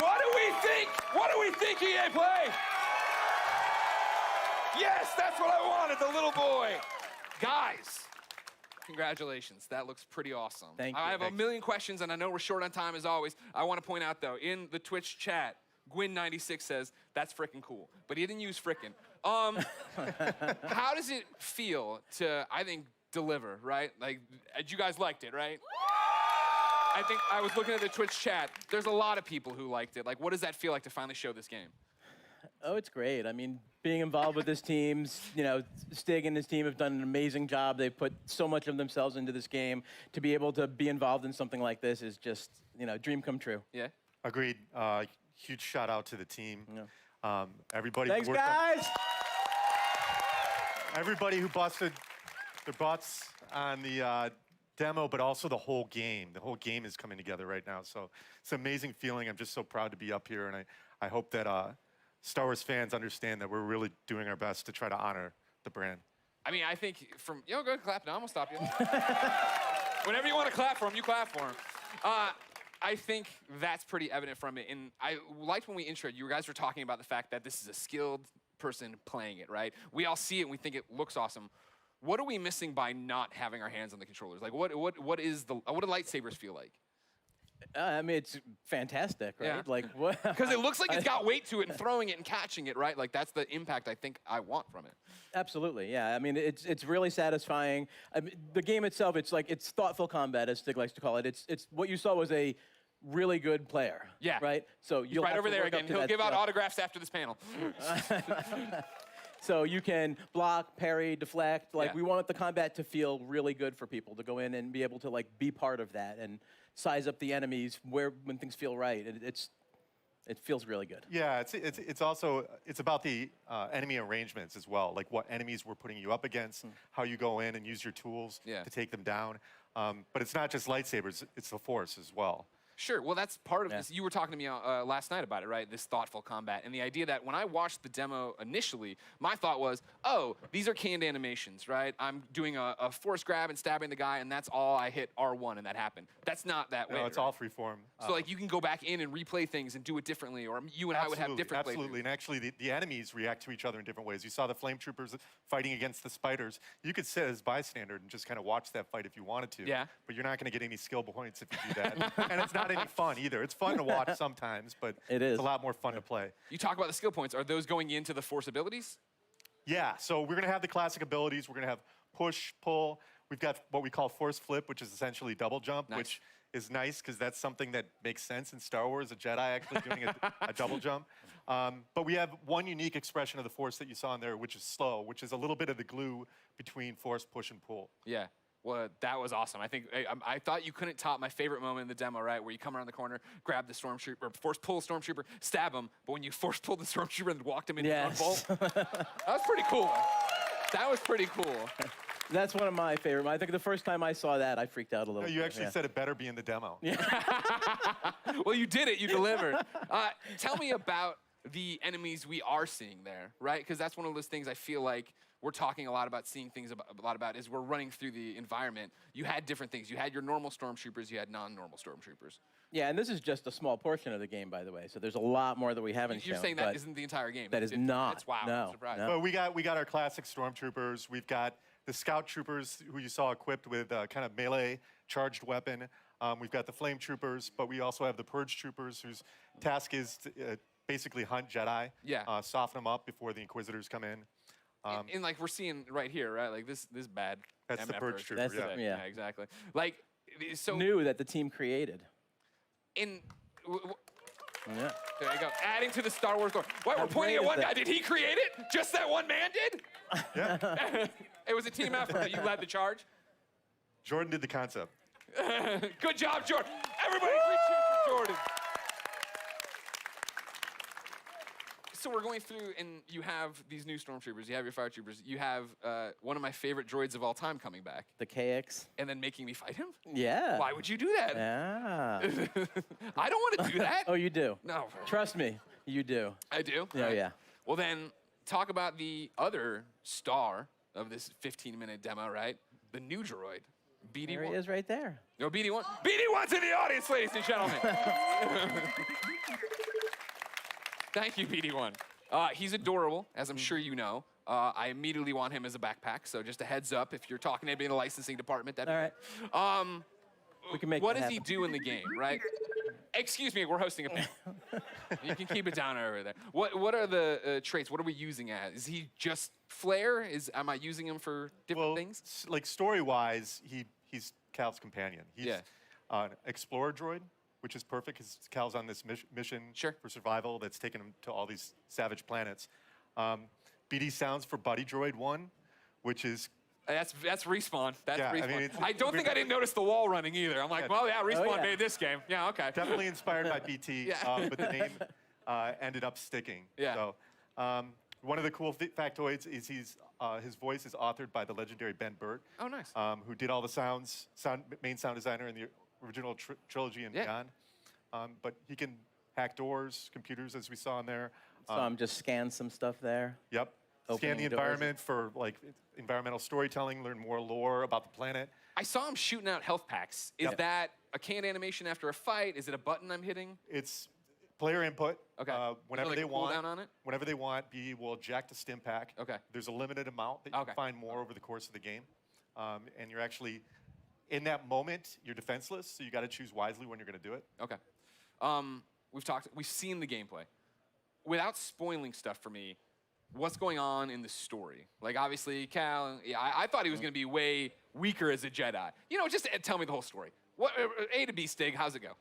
What do we think? What do we think, EA Play? Yes, that's what I wanted, the little boy. Guys, congratulations. That looks pretty awesome. Thank you. I have a million questions, and I know we're short on time as always. I want to point out, though, in the Twitch chat, Gwyn96 says, that's frickin' cool. But he didn't use frickin'. How does it feel to, I think, deliver, right? Like, you guys liked it, right? I think I was looking at the Twitch chat. There's a lot of people who liked it. Like, what does that feel like to finally show this game? Oh, it's great. I mean, being involved with this team, you know, Stig and his team have done an amazing job. They've put so much of themselves into this game. To be able to be involved in something like this is just, you know, dream come true. Yeah? Agreed. Huge shout out to the team. Yeah. Everybody. Thanks, who worked guys! everybody who busted their butts on the demo, but also the whole game. The whole game is coming together right now. So it's an amazing feeling. I'm just so proud to be up here, and I hope that Star Wars fans understand that we're really doing our best to try to honor the brand. I mean, I think from, go ahead, clap now, I'm gonna stop you. Whenever you want to clap for him, you clap for him. I think that's pretty evident from it. And I liked when we introed, you guys were talking about the fact that this is a skilled person playing it, right? We all see it and we think it looks awesome. What are we missing by not having our hands on the controllers? Like, what do lightsabers feel like? I mean, it's fantastic, right? Yeah. Like, what? Because it looks like it's got weight to it and throwing it and catching it, right? Like, that's the impact I think I want from it. Absolutely, yeah. I mean, it's really satisfying. I mean, the game itself, it's thoughtful combat, as Stig likes to call it. It's what you saw was a really good player. Yeah. Right? So He's you'll right have over to there work up again. to He'll that give out stuff. autographs after this panel. So you can block, parry, deflect. Like, Yeah. we want the combat to feel really good for people, to go in and be able to, like, be part of that and size up the enemies when things feel right. It feels really good. Yeah, it's also about the enemy arrangements as well, like what enemies we're putting you up against, how you go in and use your tools to take them down. But it's not just lightsabers; it's the Force as well. Sure. Well, that's part of this. You were talking to me last night about it, right? This thoughtful combat. And the idea that when I watched the demo initially, my thought was, oh, these are canned animations, right? I'm doing a force grab and stabbing the guy, and that's all. I hit R1 and that happened. That's not that way. No, it's all freeform. So, like, you can go back in and replay things and do it differently, or you and I would have different playthroughs. Absolutely. And actually, the enemies react to each other in different ways. You saw the flame troopers fighting against the spiders. You could sit as bystander and just kind of watch that fight if you wanted to. Yeah. But you're not going to get any skill points if you do that. And it's not any fun either. It's fun to watch sometimes, but it's a lot more fun to play. You talk about the skill points. Are those going into the Force abilities? Yeah, so we're going to have the classic abilities. We're going to have push, pull. We've got what we call force flip, which is essentially double jump, which is nice because that's something that makes sense in Star Wars, a Jedi actually doing a double jump. But we have one unique expression of the Force that you saw in there, which is slow, which is a little bit of the glue between force, push, and pull. Yeah. Well, that was awesome. I think I thought you couldn't top my favorite moment in the demo, right? Where you come around the corner, grab the stormtrooper, force pull the stormtrooper, stab him, but when you force pulled the stormtrooper and walked him into a bolt, that was pretty cool. That was pretty cool. That's one of my favorite. I think the first time I saw that, I freaked out a little. No, you actually said it better be in the demo. Yeah. Well, you did it. You delivered. Tell me about the enemies we are seeing there, right? Because that's one of those things I feel like we're talking a lot about seeing things a lot about is we're running through the environment. You had different things. You had your normal stormtroopers. You had non-normal stormtroopers. Yeah, and this is just a small portion of the game, by the way. So there's a lot more that we haven't shown. You're saying that isn't the entire game? That is not. That's wow. No, I'm surprised. no. But we got our classic stormtroopers. We've got the scout troopers who you saw equipped with kind of melee charged weapon. We've got the flame troopers, but we also have the purge troopers whose task is to basically hunt Jedi. Yeah. Soften them up before the Inquisitors come in. And like we're seeing right here, right? Like this bad. That's the MF purge version. trooper. That's yeah. the- Yeah, exactly. Like so. New that the team created. In. Yeah. There you go. Adding to the Star Wars lore. Why How we're pointing great at is one that? guy? Did he create it? Just that one man did? Yeah. It was a team effort. You led the charge. Jordan did the concept. Good job, Jordan. Everybody, great cheers for Jordan. So we're going through, and you have these new stormtroopers. You have your fire troopers. You have one of my favorite droids of all time coming back, The KX. and then making me fight him. Yeah. Why would you do that? Yeah. I don't want to do that. Oh, you do. No, Trust me, you do. I do. Yeah, Right. yeah. Well, then talk about the other star of this 15-minute demo, right? The new droid, BD1. There he is right there. No, BD1. BD1's in the audience, ladies and gentlemen. Thank you, BD1. He's adorable, as I'm sure you know. I immediately want him as a backpack, so just a heads up if you're talking to anybody in the licensing department. That'd be All great. right. We can make What that does he happen. do in the game, right? Excuse me, we're hosting a panel. You can keep it down over there. What are the traits? What are we using as? Is he just flair? Am I using him for different things? Like story-wise, he's Cal's companion. He's Yeah. an explorer droid, which is perfect because Cal's on this mission Sure. for survival that's taken him to all these savage planets. BD sounds for Buddy Droid 1, which is That's respawn. That's Yeah, I respawn. mean, I, it's- don't think I didn't notice the wall running either. I'm like, Yeah. well, yeah, respawn yeah. made this game. Yeah, okay. definitely inspired by BT, Yeah. but the name ended up sticking. Yeah. So one of the cool factoids is his voice is authored by the legendary Ben Burt, Oh, nice. who did all the main sound designer in the original trilogy and Yeah. beyond. But he can hack doors, computers, as we saw in there. So I'm just scan some stuff there. Yep. Scan Opening the doors. environment for like environmental storytelling, learn more lore about the planet. I saw him shooting out health packs. Is Yep. that a canned animation after a fight? Is it a button I'm hitting? It's player input. Okay. Whenever like they a want, cooldown on it? whenever they want, BD will eject a stim pack. Okay. There's a limited amount that you Okay. can find more over the course of the game, and you're actually in that moment you're defenseless, so you got to choose wisely when you're going to do it. Okay. We've seen the gameplay. Without spoiling stuff for me, what's going on in the story? Like, obviously, Cal, yeah, I thought he was going to be way weaker as a Jedi. You know, just tell me the whole story. What A to B, Stig, how's it go?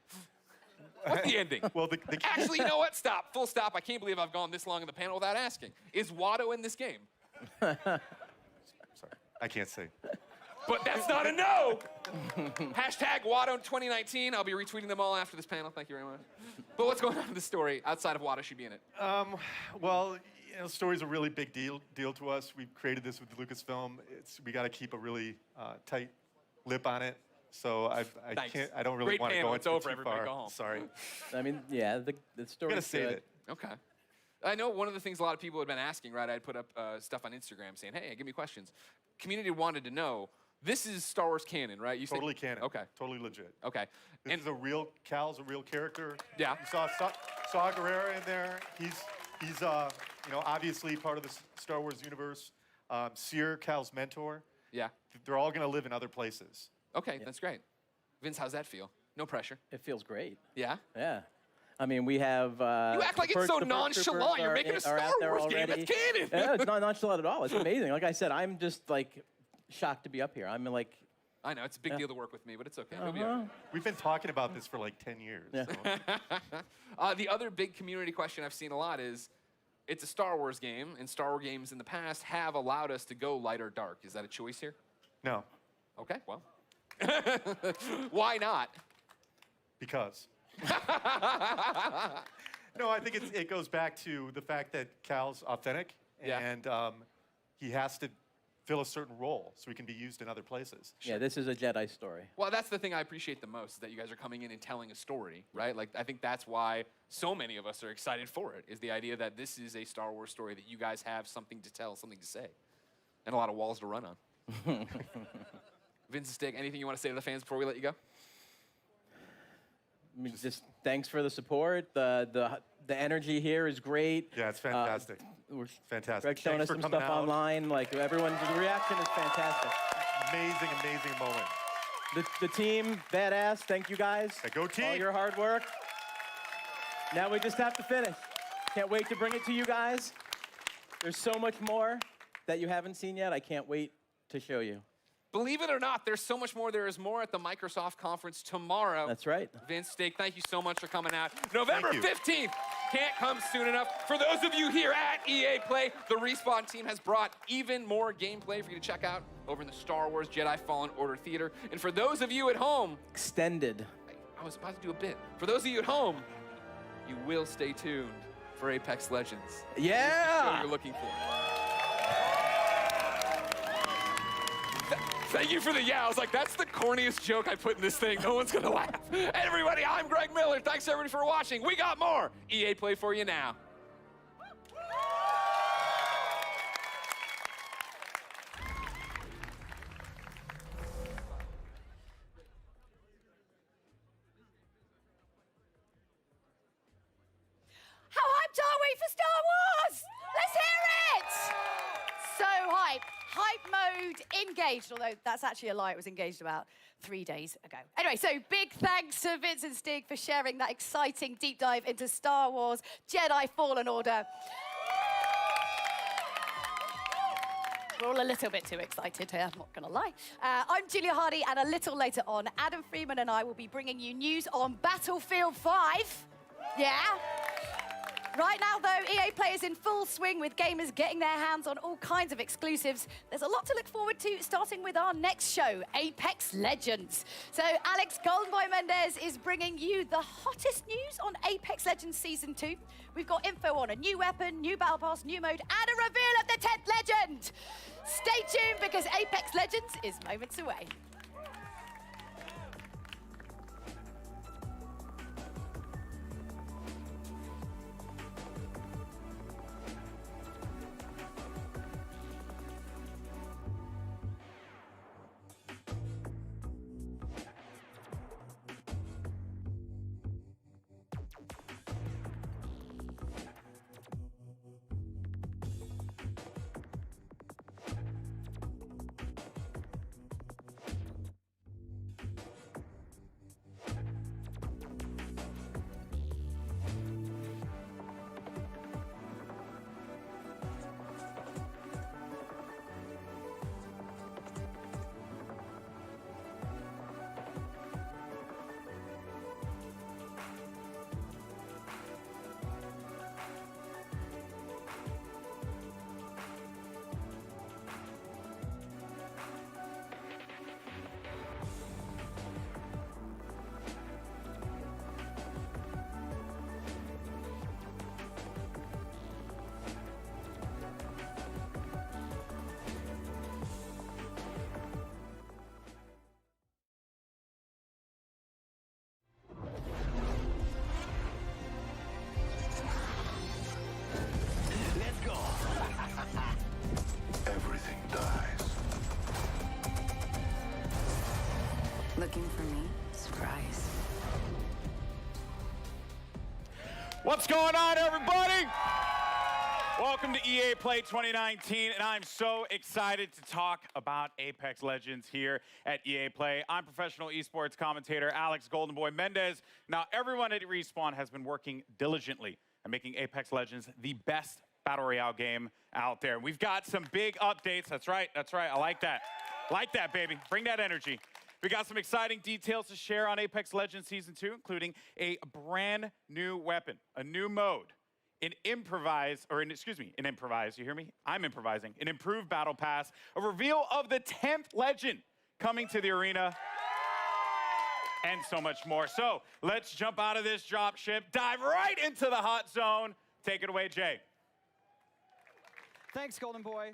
What's the ending? Well, the Actually, you know what? Stop. Full stop. I can't believe I've gone this long in the panel without asking. Is Watto in this game? sorry, I can't say. But that's not a no. Hashtag Watto 2019. I'll be retweeting them all after this panel. Thank you very much. But what's going on in the story outside of Watto should be in it? Well, you know, story's a really big deal to us. We've created this with Lucasfilm. We got to keep a really tight lip on it. So Thanks. I don't really Great want to panel. go It's into it over. too Everybody far. go home. Sorry. I mean, yeah, the story's Gotta save good. it. Okay. I know one of the things a lot of people had been asking, right? I'd put up stuff on Instagram saying, hey, give me questions. Community wanted to know, this is Star Wars canon, right? You said- Totally canon. Okay. Totally legit. Okay. This is a real Cal's a real character. Yeah. You saw Guerrera in there. He's you know, obviously part of the Star Wars universe. Seer, Cal's mentor. Yeah. They're all gonna live in other places. Okay, that's great. Vince, how's that feel? No pressure. It feels great. Yeah? Yeah. I mean, we have. You act like it's so nonchalant. You're making a Star Wars game. It's canon. Yeah, it's not nonchalant at all. It's amazing. Like I said, I'm just like shocked to be up here. I'm like. I know, it's a big deal to work with me, but it's okay. He'll be Uh-huh. all right. We've been talking about this for like 10 years. Yeah. So. The other big community question I've seen a lot is, it's a Star Wars game, and Star Wars games in the past have allowed us to go light or dark. Is that a choice here? No, Okay, well. Why not? because. No, I think it goes back to the fact that Cal's authentic, Yeah. and he has to fill a certain role so he can be used in other places. Yeah, this is a Jedi story. Well, that's the thing I appreciate the most, is that you guys are coming in and telling a story, right? Like, I think that's why so many of us are excited for it, is the idea that this is a Star Wars story, that you guys have something to tell, something to say. And a lot of walls to run on. Vince and Stig, anything you want to say to the fans before we let you go? I mean, just thanks for the support. The energy here is great. Yeah, it's fantastic. We're fantastic. Greg's showing us Thanks for some coming stuff out. online. Like everyone, the reaction is fantastic. Amazing, amazing moment. The team, badass. Thank you guys. Hey, go team. All your hard work. Now we just have to finish. Can't wait to bring it to you guys. There's so much more that you haven't seen yet. I can't wait to show you. Believe it or not, there's so much more. There is more at the Microsoft conference tomorrow. That's right. Vince, Stig, thank you so much for coming out. November Thank you. 15th. Can't come soon enough. For those of you here at EA Play, the Respawn team has brought even more gameplay for you to check out over in the Star Wars Jedi Fallen Order Theater. And for those of you at home, Extended. I was about to do a bit. For those of you at home, you will stay tuned for Apex Legends. Yeah! What you're looking for. Thank you for the yeah. I was like, that's the corniest joke I put in this thing. No one's gonna laugh. Everybody, I'm Greg Miller. Thanks everybody for watching. We got more EA Play for you now. How hyped are we for Star Wars? Let's hear it! So hype. Hype mode engaged, although that's actually a lie. It was engaged about 3 days ago. Anyway, so big thanks to Vince and Stig for sharing that exciting deep dive into Star Wars Jedi Fallen Order. We're all a little bit too excited here, I'm not gonna lie. I'm Julia Hardy, and a little later on, Adam Freeman and I will be bringing you news on Battlefield 5. Yeah? Right now, though, EA Play is in full swing with gamers getting their hands on all kinds of exclusives. There's a lot to look forward to, starting with our next show, Apex Legends. So Alex Goldenboy Mendez is bringing you the hottest news on Apex Legends Season 2. We've got info on a new weapon, new battle pass, new mode, and a reveal of the 10th legend. Stay tuned, because Apex Legends is moments away. Let's go. Everything dies. Looking for me? Surprise. What's going on, everybody? Welcome to EA Play 2019, and I'm so excited to talk about Apex Legends here at EA Play. I'm professional esports commentator Alex Goldenboy Mendez. Now, everyone at Respawn has been working diligently at making Apex Legends the best Battle Royale game out there. We've got some big updates. That's right, I like that. Like that, baby. Bring that energy. We got some exciting details to share on Apex Legends Season 2, including a brand new weapon, a new mode, an improvise, you hear me? I'm improvising. An improved battle pass, a reveal of the 10th legend coming to the arena, and so much more. So let's jump out of this drop ship, dive right into the hot zone. Take it away, Jay. Thanks, Golden Boy.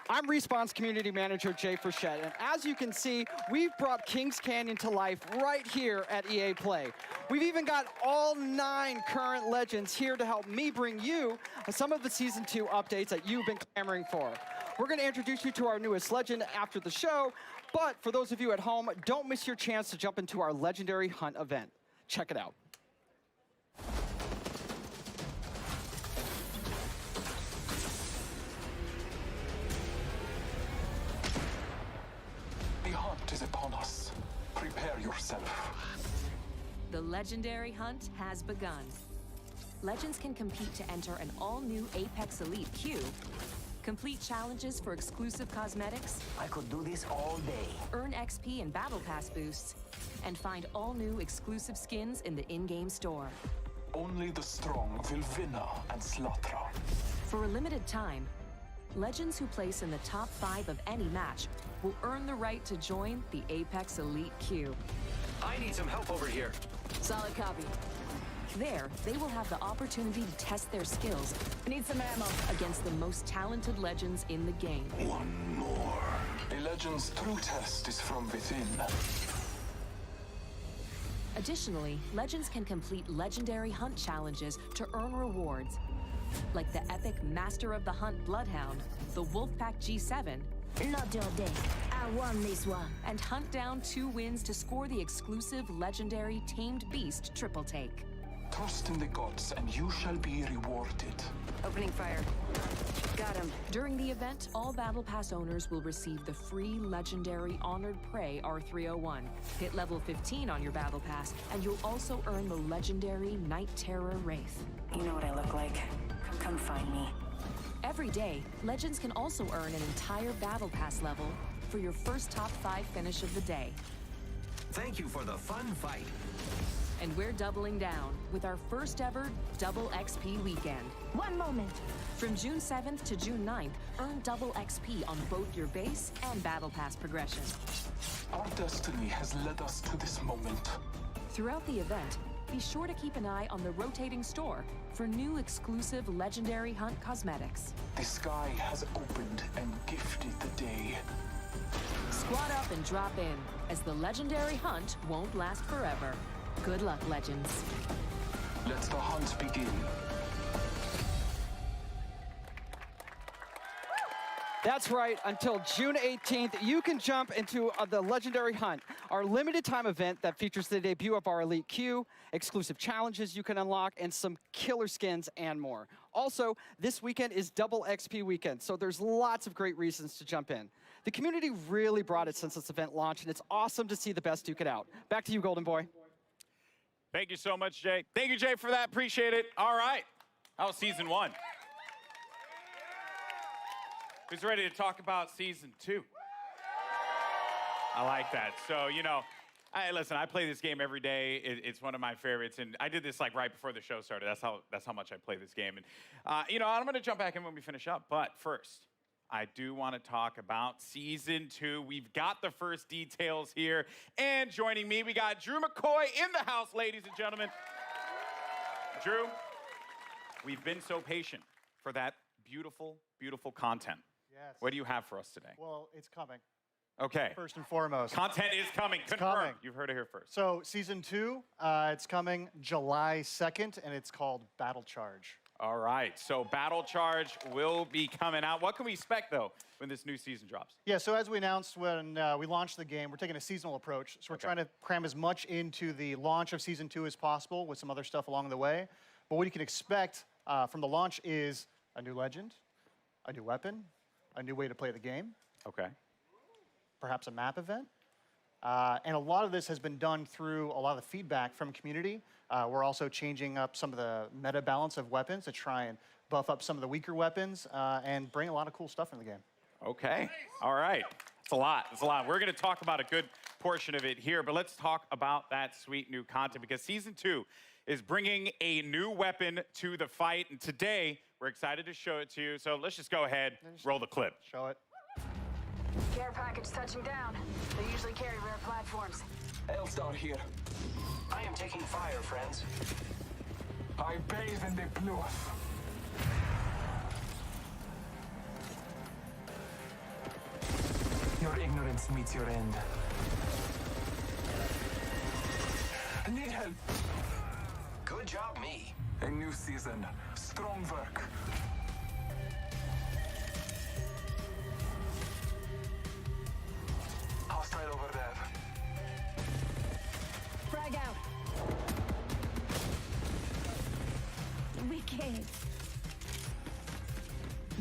I'm Respawn's community manager, Jay Frechette, and as you can see, we've brought Kings Canyon to life right here at EA Play. We've even got all 9 current legends here to help me bring you some of the Season 2 updates that you've been clamoring for. We're going to introduce you to our newest legend after the show, but for those of you at home, don't miss your chance to jump into our Legendary Hunt event. Check it out. The hunt is upon us. Prepare yourself. The Legendary Hunt has begun. Legends can compete to enter an all-new Apex Elite queue, complete challenges for exclusive cosmetics. I could do this all day. Earn XP and Battle Pass boosts, and find all-new exclusive skins in the in-game store. Only the strong will win and slaughter. For a limited time, Legends who place in the top 5 of any match will earn the right to join the Apex Elite queue. I need some help over here. Solid copy. There, they will have the opportunity to test their skills. Need some ammo against the most talented legends in the game. One more. A legend's true test is from within. Additionally, legends can complete legendary hunt challenges to earn rewards, like the epic Master of the Hunt Bloodhound, the Wolfpack G7, not all day. I won this one. and hunt down 2 wins to score the exclusive legendary Tamed Beast triple take. Trust in the gods, and you shall be rewarded. Opening fire. Got him. During the event, all Battle Pass owners will receive the free legendary Honored Prey R301. Hit level 15 on your Battle Pass, and you'll also earn the legendary Night Terror Wraith. You know what I look like. Come find me. Every day, Legends can also earn an entire Battle Pass level for your first top 5 finish of the day. Thank you for the fun fight. And we're doubling down with our first ever Double XP weekend. One moment. From June 7th to June 9th, earn double XP on both your base and Battle Pass progression. Our destiny has led us to this moment. Throughout the event, be sure to keep an eye on the rotating store for new exclusive Legendary Hunt cosmetics. The sky has opened and gifted the day. Squad up and drop in, as the Legendary Hunt won't last forever. Good luck, Legends. Let the hunt begin. That's right, until June 18th, you can jump into the Legendary Hunt, our limited time event that features the debut of our Elite Queue, exclusive challenges you can unlock, and some killer skins and more. Also, this weekend is Double XP weekend, so there's lots of great reasons to jump in. The community really brought it since this event launched, and it's awesome to see the best duke it out. Back to you, Golden Boy. Thank you so much, Jay. Thank you, Jay, for that. Appreciate it. All right. That was season 1. Who's ready to talk about season 2? I like that. So, you know, listen, I play this game every day. It's one of my favorites, and I did this like right before the show started. That's how much I play this game. And, you know, I'm going to jump back in when we finish up. But first, I do want to talk about season 2. We've got the first details here. And joining me, we got Drew McCoy in the house, ladies and gentlemen. Drew, we've been so patient for that beautiful, beautiful content. Yes. What do you have for us today? Well, it's coming. Okay. First and foremost. Content is coming. It's Confirmed. coming. You've heard it here first. So season 2, it's coming July 2nd, and it's called Battle Charge. All right. So Battle Charge will be coming out. What can we expect, though, when this new season drops? Yeah, so as we announced when we launched the game, we're taking a seasonal approach. So we're trying to cram as much into the launch of season 2 as possible with some other stuff along the way. But what you can expect from the launch is a new legend, a new weapon, a new way to play the game. Okay. Perhaps a map event. And a lot of this has been done through a lot of the feedback from community. We're also changing up some of the meta balance of weapons to try and buff up some of the weaker weapons and bring a lot of cool stuff in the game. Okay. All right. It's a lot. It's a lot. We're going to talk about a good portion of it here, but let's talk about that sweet new content because season 2 is bringing a new weapon to the fight, and today we're excited to show it to you. So let's just go ahead, roll the clip. Show it. Care package touching down. They usually carry rare platforms. Elstar here. I am taking fire, friends. I bathe in the blood. Your ignorance meets your end. Need help. Good job, me. A new season. Strong work.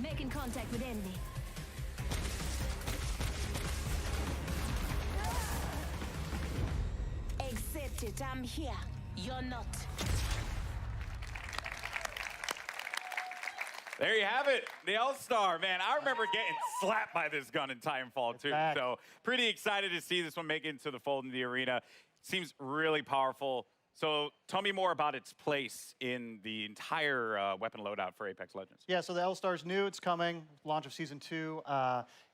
Making contact with enemy. Accept it, I'm here. You're not. There you have it, the L-Star, man. I remember getting slapped by this gun in Titanfall 2. So pretty excited to see this one make it into the fold in the arena. Seems really powerful. So tell me more about its place in the entire weapon loadout for Apex Legends. Yeah, so the L-Star's new, it's coming, launch of Season 2.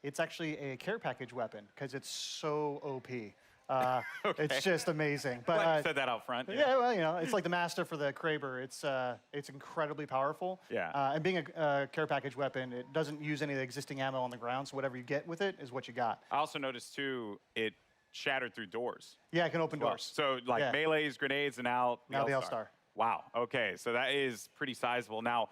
It's actually a care package weapon because it's so OP. Okay. It's just amazing. But Glad you said that out front. Yeah, well, you know, it's like the Master for the Kraber. It's incredibly powerful. Yeah. And being a care package weapon, it doesn't use any of the existing ammo on the ground, so whatever you get with it is what you got. I also noticed, too, it shattered through doors. Yeah, it can open doors. So, like, melees, grenades, and now the L-Star. Wow, okay, so that is pretty sizable. Now,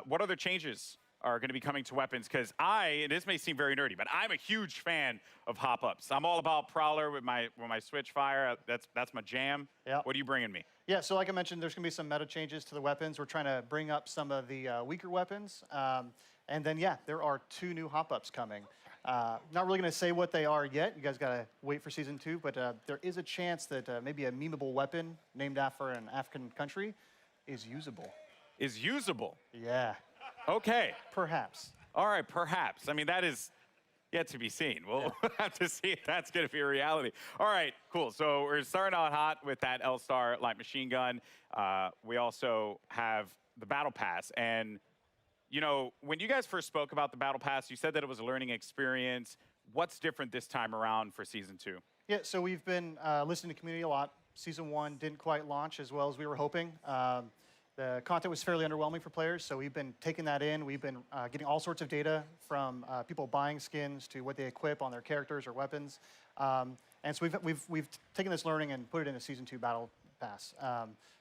what other changes are going to be coming to weapons? Because and this may seem very nerdy, but I'm a huge fan of hop-ups. I'm all about Prowler with my switch fire. That's my jam. Yeah. What are you bringing me? Yeah, so like I mentioned, there's going to be some meta changes to the weapons. We're trying to bring up some of the weaker weapons. And then, yeah, there are 2 new hop-ups coming. Not really going to say what they are yet. You guys got to wait for Season 2. But there is a chance that maybe a memeable weapon named after an African country is usable. Is usable? Yeah. Okay. Perhaps. All right, perhaps. I mean, that is yet to be seen. We'll have to see if that's going to be a reality. All right, cool. So we're starting out hot with that L-Star light machine gun. We also have the Battle Pass. And, you know, when you guys first spoke about the Battle Pass, you said that it was a learning experience. What's different this time around for Season 2? Yeah, so we've been listening to community a lot. Season 1 didn't quite launch as well as we were hoping. The content was fairly underwhelming for players, so we've been taking that in. We've been getting all sorts of data from people buying skins to what they equip on their characters or weapons. And so we've taken this learning and put it in a Season 2 Battle Pass.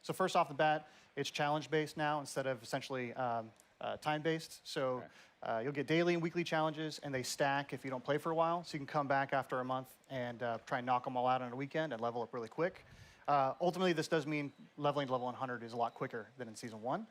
So first off the bat, it's challenge-based now instead of essentially time-based. So you'll get daily and weekly challenges, and they stack if you don't play for a while. So you can come back after a month and try and knock them all out on a weekend and level up really quick. Ultimately, this does mean leveling to level 100 is a lot quicker than in Season 1.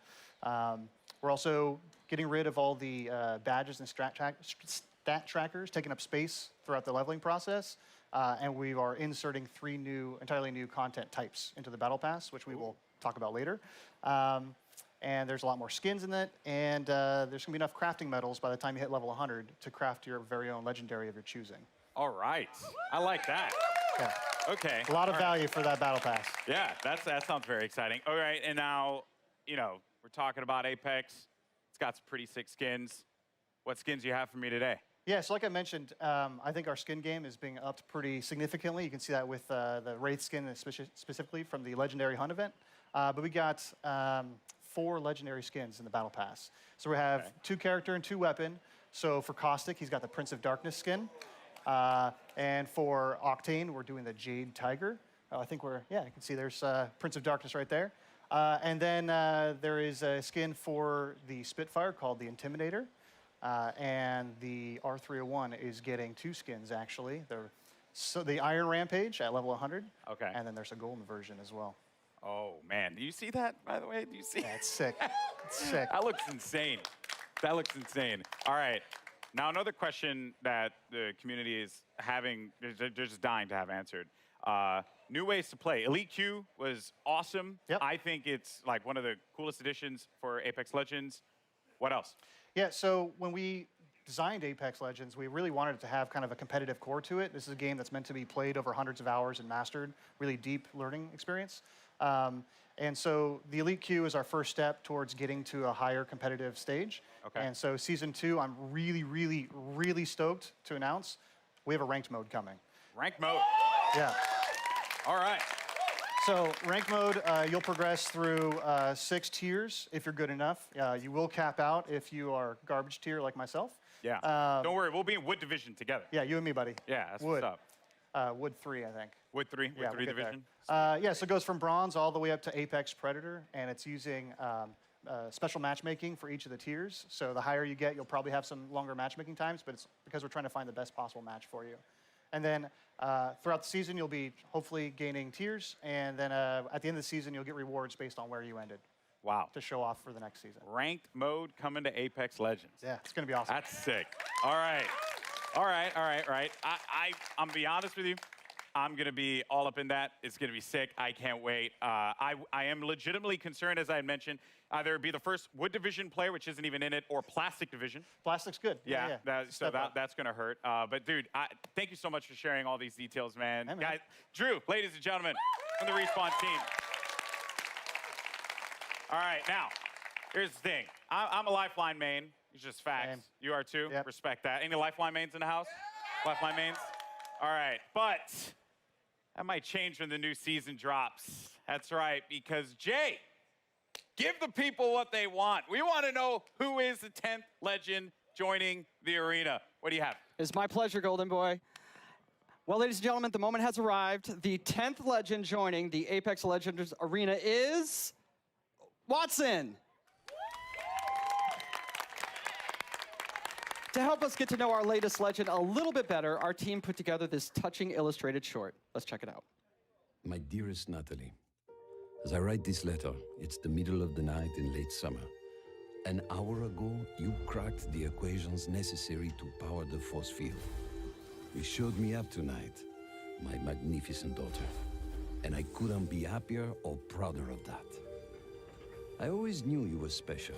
We're also getting rid of all the badges and stat trackers, taking up space throughout the leveling process. And we are inserting 3 entirely new content types into the Battle Pass, which we will talk about later. And there's a lot more skins in it, and there's going to be enough crafting metals by the time you hit level 100 to craft your very own legendary of your choosing. All right. I like that. Yeah. Okay. A lot of value for that Battle Pass. Yeah, that sounds very exciting. All right, and now, you know, we're talking about Apex. It's got some pretty sick skins. What skins do you have for me today? Yeah, so like I mentioned, I think our skin game is being upped pretty significantly. You can see that with the Wraith skin specifically from the Legendary Hunt event. But we got 4 legendary skins in the Battle Pass. So we have 2 character and 2 weapon. So for Caustic, he's got the Prince of Darkness skin. And for Octane, we're doing the Jade Tiger. I think you can see there's Prince of Darkness right there. And then there is a skin for the Spitfire called the Intimidator. And the R301 is getting 2 skins, actually. So the Iron Rampage at level 100. Okay. And then there's a golden version as well. Oh, man. Do you see that, by the way? Do you see? Yeah, it's sick. It's sick. That looks insane. That looks insane. All right. Now, another question that the community is having, they're just dying to have answered. New ways to play. Elite Q was awesome. Yep. I think it's like one of the coolest additions for Apex Legends. What else? Yeah, so when we designed Apex Legends, we really wanted it to have kind of a competitive core to it. This is a game that's meant to be played over hundreds of hours and mastered, really deep learning experience. And so the Elite Q is our first step towards getting to a higher competitive stage. Okay. And so Season 2, I'm really, really, really stoked to announce we have a ranked mode coming. Ranked mode? Yeah. All right. So ranked mode, you'll progress through 6 tiers if you're good enough. You will cap out if you are garbage tier like myself. Yeah. Don't worry, we'll be in Wood Division together. Yeah, you and me, buddy. Yeah, that's Wood. what's up. Wood 3, I think. Wood 3? Wood 3 we'll get Division? there. Yeah, so it goes from Bronze all the way up to Apex Predator, and it's using special matchmaking for each of the tiers. So the higher you get, you'll probably have some longer matchmaking times, but it's because we're trying to find the best possible match for you. And then throughout the season, you'll be hopefully gaining tiers, and then at the end of the season, you'll get rewards based on where you ended. Wow. to show off for the next season. Ranked mode coming to Apex Legends. Yeah, it's going to be awesome. That's sick. All right. All right. I'm going to be honest with you. I'm going to be all up in that. It's going to be sick. I can't wait. I am legitimately concerned, as I had mentioned, either be the first Wood Division player, which isn't even in it, or Plastic Division. Plastic's good. Yeah. That's going to hurt. But, dude, thank you so much for sharing all these details, man. Hey, man. Guys, Drew, ladies and gentlemen, from the Respawn team. All right, now, here's the thing. I'm a Lifeline main. It's just facts. Same. You are too? Yep. Respect that. Any Lifeline mains in the house? Lifeline mains? All right, but that might change when the new season drops. That's right, because Jay, give the people what they want. We want to know who is the 10th legend joining the arena. What do you have? It's my pleasure, Golden Boy. Well, ladies and gentlemen, the moment has arrived. The 10th legend joining the Apex Legends arena is Watson. To help us get to know our latest legend a little bit better, our team put together this touching illustrated short. Let's check it out. My dearest Natalie, as I write this letter, it's the middle of the night in late summer. An hour ago, you cracked the equations necessary to power the force field. You showed me up tonight, my magnificent daughter, and I couldn't be happier or prouder of that. I always knew you were special,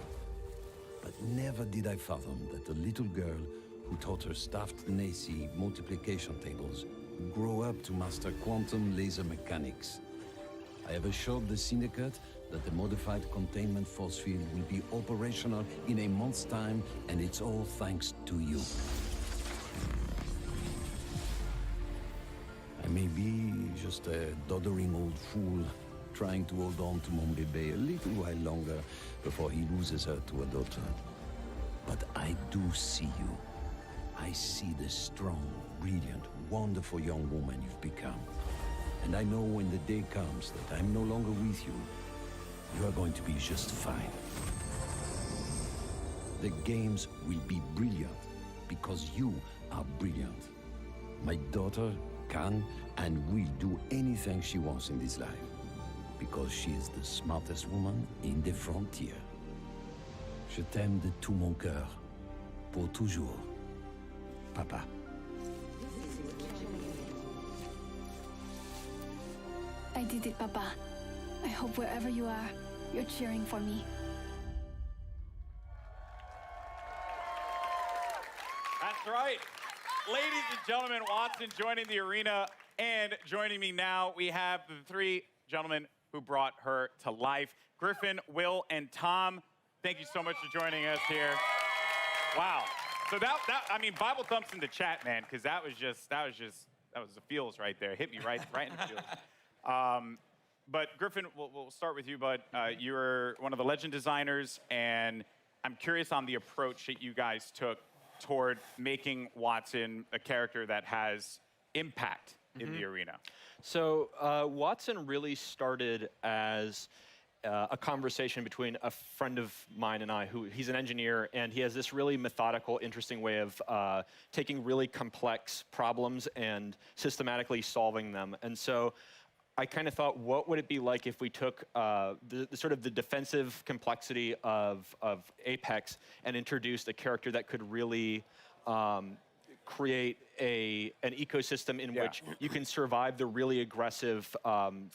but never did I fathom that the little girl who taught her staffed Nazi multiplication tables would grow up to master quantum laser mechanics. I have assured the Syndicate that the modified containment force field will be operational in a month's time, and it's all thanks to you. I may be just a doddering old fool trying to hold on to mon bébé a little while longer before he loses her to a daughter. But I do see you. I see the strong, brilliant, wonderful young woman you've become. And I know when the day comes that I'm no longer with you, you are going to be just fine. The games will be brilliant because you are brilliant. My daughter can and will do anything she wants in this life because she is the smartest woman in the frontier. Je t'aime de tout mon cœur, pour toujours, Papa. I did it, Papa. I hope wherever you are, you're cheering for me. That's right. Ladies and gentlemen, Watson joining the arena, and joining me now, we have the three gentlemen who brought her to life. Griffin, Will, and Tom, thank you so much for joining us here. Wow. So I mean, Bible thumps in the chat, man, because that was the feels right there. Hit me right in the feels. But Griffin, we'll start with you, bud. You're one of the legend designers, and I'm curious on the approach that you guys took toward making Watson a character that has impact in the arena. So Watson really started as a conversation between a friend of mine and I, he's an engineer, and he has this really methodical, interesting way of taking really complex problems and systematically solving them. And so I kind of thought, what would it be like if we took the sort of the defensive complexity of Apex and introduced a character that could really create an ecosystem in which you can survive the really aggressive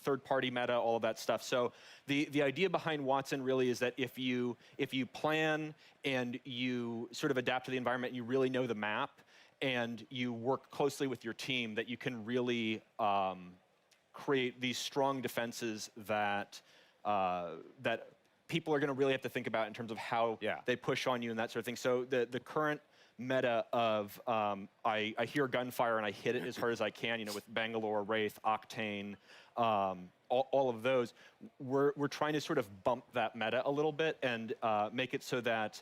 third-party meta, all of that stuff. So the idea behind Watson really is that if you plan and you sort of adapt to the environment, and you really know the map, and you work closely with your team, that you can really create these strong defenses that that people are going to really have to think about in terms of how they push on you and that sort of thing. So the current meta of I hear gunfire and I hit it as hard as I can, with Bangalore, Wraith, Octane, all of those, we're trying to sort of bump that meta a little bit and make it so that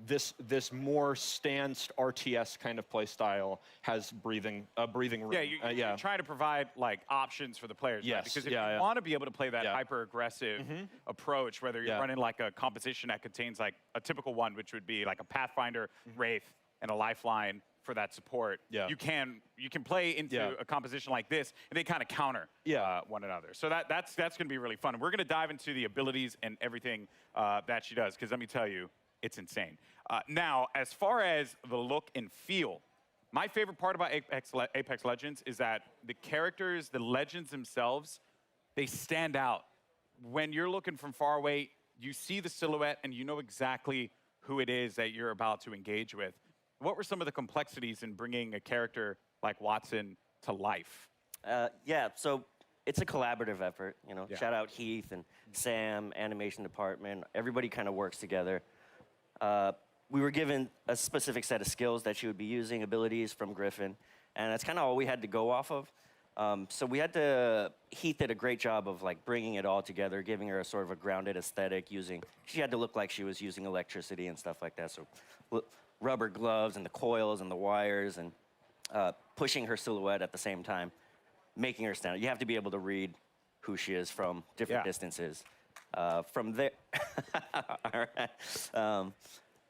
this more stanced RTS kind of play style has breathing room. Yeah, you're trying to provide like options for the players. Yes, right? Because if you want to be able to play that hyper aggressive approach, whether you're running like a composition that contains like a typical one, which would be like a Pathfinder, Wraith, and a Lifeline for that support. Yeah. You can play into a composition like this, and they kind of counter one another. So that's going to be really fun. And we're going to dive into the abilities and everything that she does, because let me tell you, it's insane. Now, as far as the look and feel, my favorite part about Apex Legends is that the characters, the legends themselves, they stand out. When you're looking from far away, you see the silhouette and you know exactly who it is that you're about to engage with. What were some of the complexities in bringing a character like Watson to life? Yeah, so it's a collaborative effort, you know. Shout out Heath and Sam, animation department. Everybody kind of works together. We were given a specific set of skills that she would be using, abilities from Griffin, and that's kind of all we had to go off of. So we had to, Heath did a great job of like bringing it all together, giving her a sort of a grounded aesthetic she had to look like she was using electricity and stuff like that. So rubber gloves and the coils and the wires and pushing her silhouette at the same time, making her stand out. You have to be able to read who she is from different distances. From there, all right.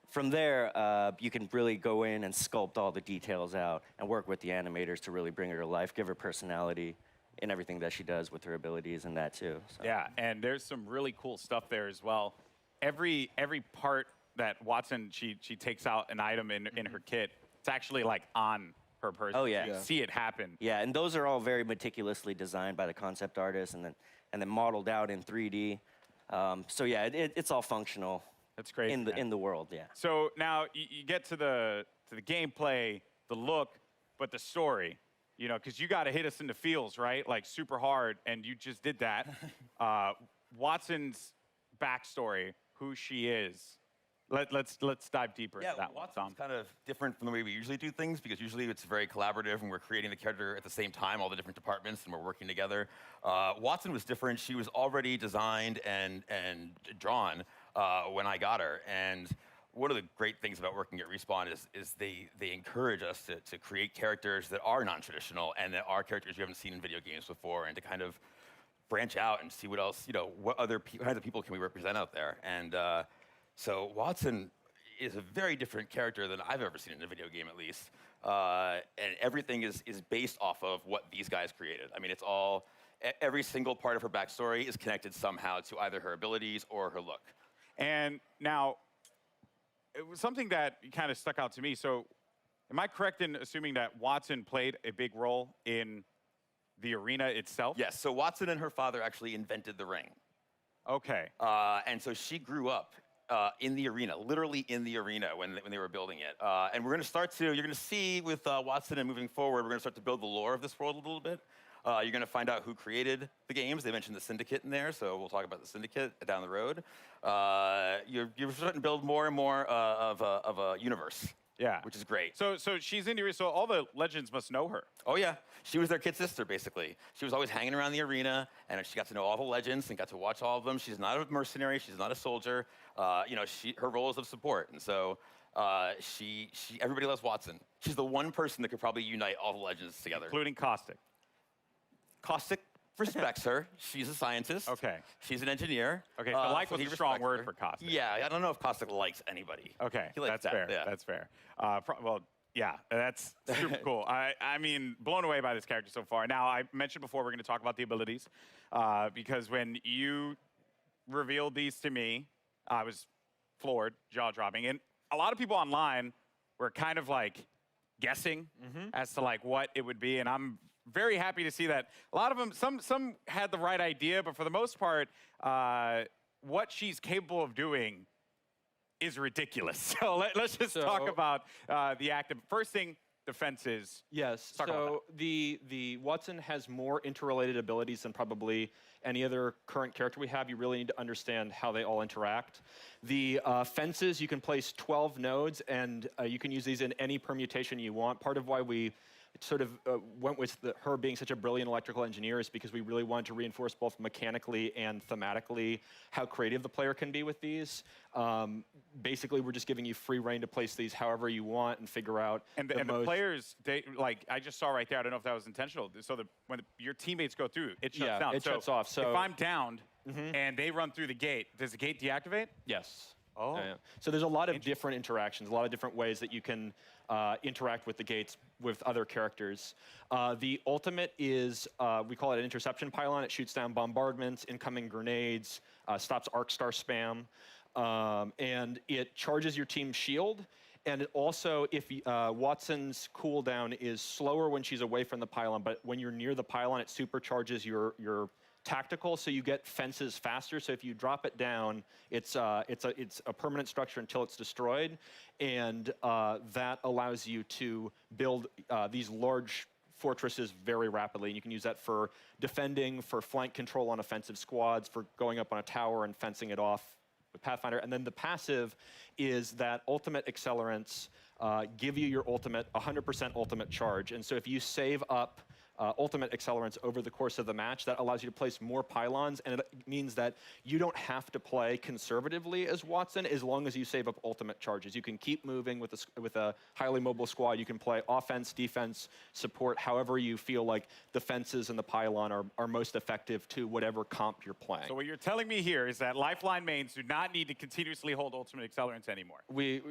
From there, you can really go in and sculpt all the details out and work with the animators to really bring her to life, give her personality in everything that she does with her abilities and that too. So. Yeah, and there's some really cool stuff there as well. Every part that Watson, she takes out an item in her kit, it's actually like on her person. Oh yeah. You see it happen. Yeah, and those are all very meticulously designed by the concept artist and then modeled out in 3D. So yeah, it's all functional. That's great. In the world, yeah. So now you get to the gameplay, the look, but the story, you know, because you got to hit us in the feels, right? Like super hard, and you just did that. Watson's backstory, who she is. Let's dive deeper into that one, Tom. Watson's kind of different from the way we usually do things, because usually it's very collaborative and we're creating the character at the same time, all the different departments, and we're working together. Watson was different. She was already designed and drawn when I got her. And one of the great things about working at Respawn is they encourage us to create characters that are non-traditional and that are characters you haven't seen in video games before, and to kind of branch out and see what else, you know, what other kinds of people can we represent out there. And so Watson is a very different character than I've ever seen in a video game, at least. And everything is based off of what these guys created. I mean, it's all, every single part of her backstory is connected somehow to either her abilities or her look. And now, it was something that kind of stuck out to me. So am I correct in assuming that Watson played a big role in the arena itself? Yes, so Watson and her father actually invented the ring. Okay. And so she grew up in the arena, literally in the arena when they were building it. And we're going to start to, you're going to see with Watson and moving forward, we're going to start to build the lore of this world a little bit. You're going to find out who created the games. They mentioned the Syndicate in there, so we'll talk about the Syndicate down the road. You're starting to build more and more of a universe. Yeah. Which is great. So she's in the arena, so all the legends must know her. Oh, yeah. She was their kid sister, basically. She was always hanging around the arena, and she got to know all the legends and got to watch all of them. She's not a mercenary. She's not a soldier. You know, her role is of support, and so everybody loves Watson. She's the one person that could probably unite all the legends together. Including Caustic. Caustic respects her. She's a scientist. Okay. She's an engineer. Okay, so like was a strong word for Caustic. Yeah, I don't know if Caustic likes anybody. Okay, He likes that's fair. Yeah. That's fair. Well, yeah, that's super cool. I mean, blown away by this character so far. Now, I mentioned before we're going to talk about the abilities, because when you revealed these to me, I was floored, jaw-dropping. And a lot of people online were kind of like guessing as to like what it would be, and I'm very happy to see that a lot of them, some had the right idea, but for the most part, what she's capable of doing is ridiculous. So let's just talk about the active. First thing, defenses. Yes, so the Watson has more interrelated abilities than probably any other current character we have. You really need to understand how they all interact. The fences, you can place 12 nodes, and you can use these in any permutation you want. Part of why we sort of went with her being such a brilliant electrical engineer is because we really wanted to reinforce both mechanically and thematically how creative the player can be with these. Basically, we're just giving you free reign to place these however you want and figure out the players, like I just saw right there, I don't know if that was intentional, so when your teammates go through, it shuts down. It shuts off. So if I'm downed and they run through the gate, does the gate deactivate? Yes. Oh. So there's a lot of different interactions, a lot of different ways that you can interact with the gates with other characters. The ultimate is, we call it an interception pylon. It shoots down bombardments, incoming grenades, stops arc star spam, and it charges your team's shield. And it also, if Watson's cooldown is slower when she's away from the pylon, but when you're near the pylon, it supercharges your tactical, so you get fences faster. So if you drop it down, it's a permanent structure until it's destroyed, and that allows you to build these large fortresses very rapidly. And you can use that for defending, for flank control on offensive squads, for going up on a tower and fencing it off with Pathfinder. And then the passive is that ultimate accelerants give you your ultimate, 100% ultimate charge. And so if you save up ultimate accelerants over the course of the match, that allows you to place more pylons, and it means that you don't have to play conservatively as Watson as long as you save up ultimate charges. You can keep moving with a highly mobile squad. You can play offense, defense, support, however you feel like the fences and the pylon are most effective to whatever comp you're playing. So what you're telling me here is that Lifeline mains do not need to continuously hold ultimate accelerants anymore. We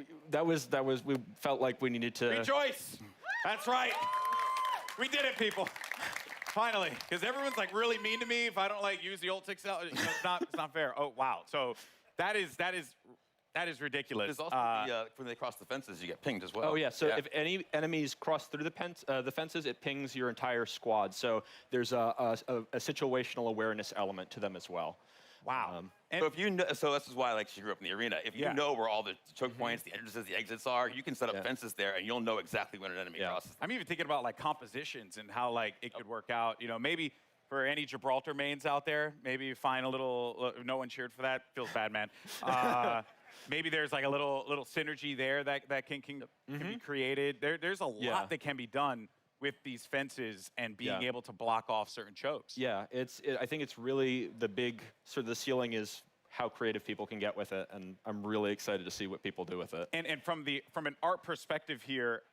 felt like we needed to rejoice. That's right. We did it, people. Finally, because everyone's like really mean to me if I don't like use the ult accelerant. It's not fair. Oh wow. So that is ridiculous. There's also when they cross the fences, you get pinged as well. Oh yeah. So if any enemies cross through the fences, it pings your entire squad. So there's a situational awareness element to them as well. Wow. So if you know, so this is why like she grew up in the arena. If you know where all the choke points, the entrances, the exits are, you can set up fences there, and you'll know exactly when an enemy crosses. I'm even thinking about like compositions and how like it could work out. You know, maybe for any Gibraltar mains out there, maybe find a little. No one cheered for that. Feels bad, man. Maybe there's like a little synergy there that can be created. There's a lot that can be done with these fences and being able to block off certain chokes. Yeah, I think it's really the big, sort of the ceiling is how creative people can get with it, and I'm really excited to see what people do with it. And from an art perspective here,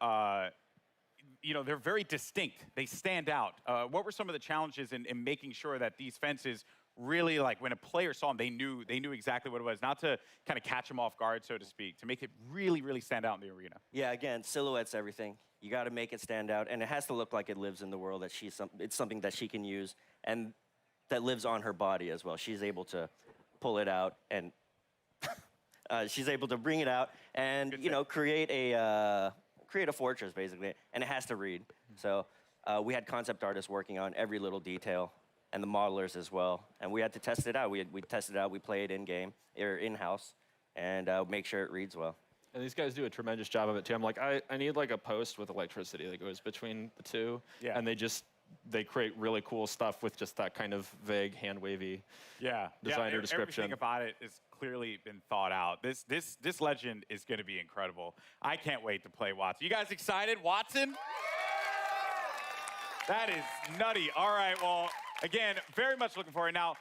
you know, they're very distinct. They stand out. What were some of the challenges in making sure that these fences really, like, when a player saw them, they knew exactly what it was, not to kind of catch them off guard, so to speak, to make it really, really stand out in the arena? Yeah, again, silhouette's everything. You got to make it stand out, and it has to look like it lives in the world, that it's something that she can use, and that lives on her body as well. She's able to pull it out, and she's able to bring it out and, you know, create a fortress, basically, and it has to read. So we had concept artists working on every little detail, and the modelers as well, and we had to test it out. We tested it out, we play it in-game, or in-house, and make sure it reads well. And these guys do a tremendous job of it too. I'm like, I need like a post with electricity that goes between the two. Yeah. And they create really cool stuff with just that kind of vague, hand-wavy designer description. Everything about it has clearly been thought out. This legend is going to be incredible. I can't wait to play Watson. You guys excited? Watson? That is nutty. All right, well, again, very much looking forward. Now,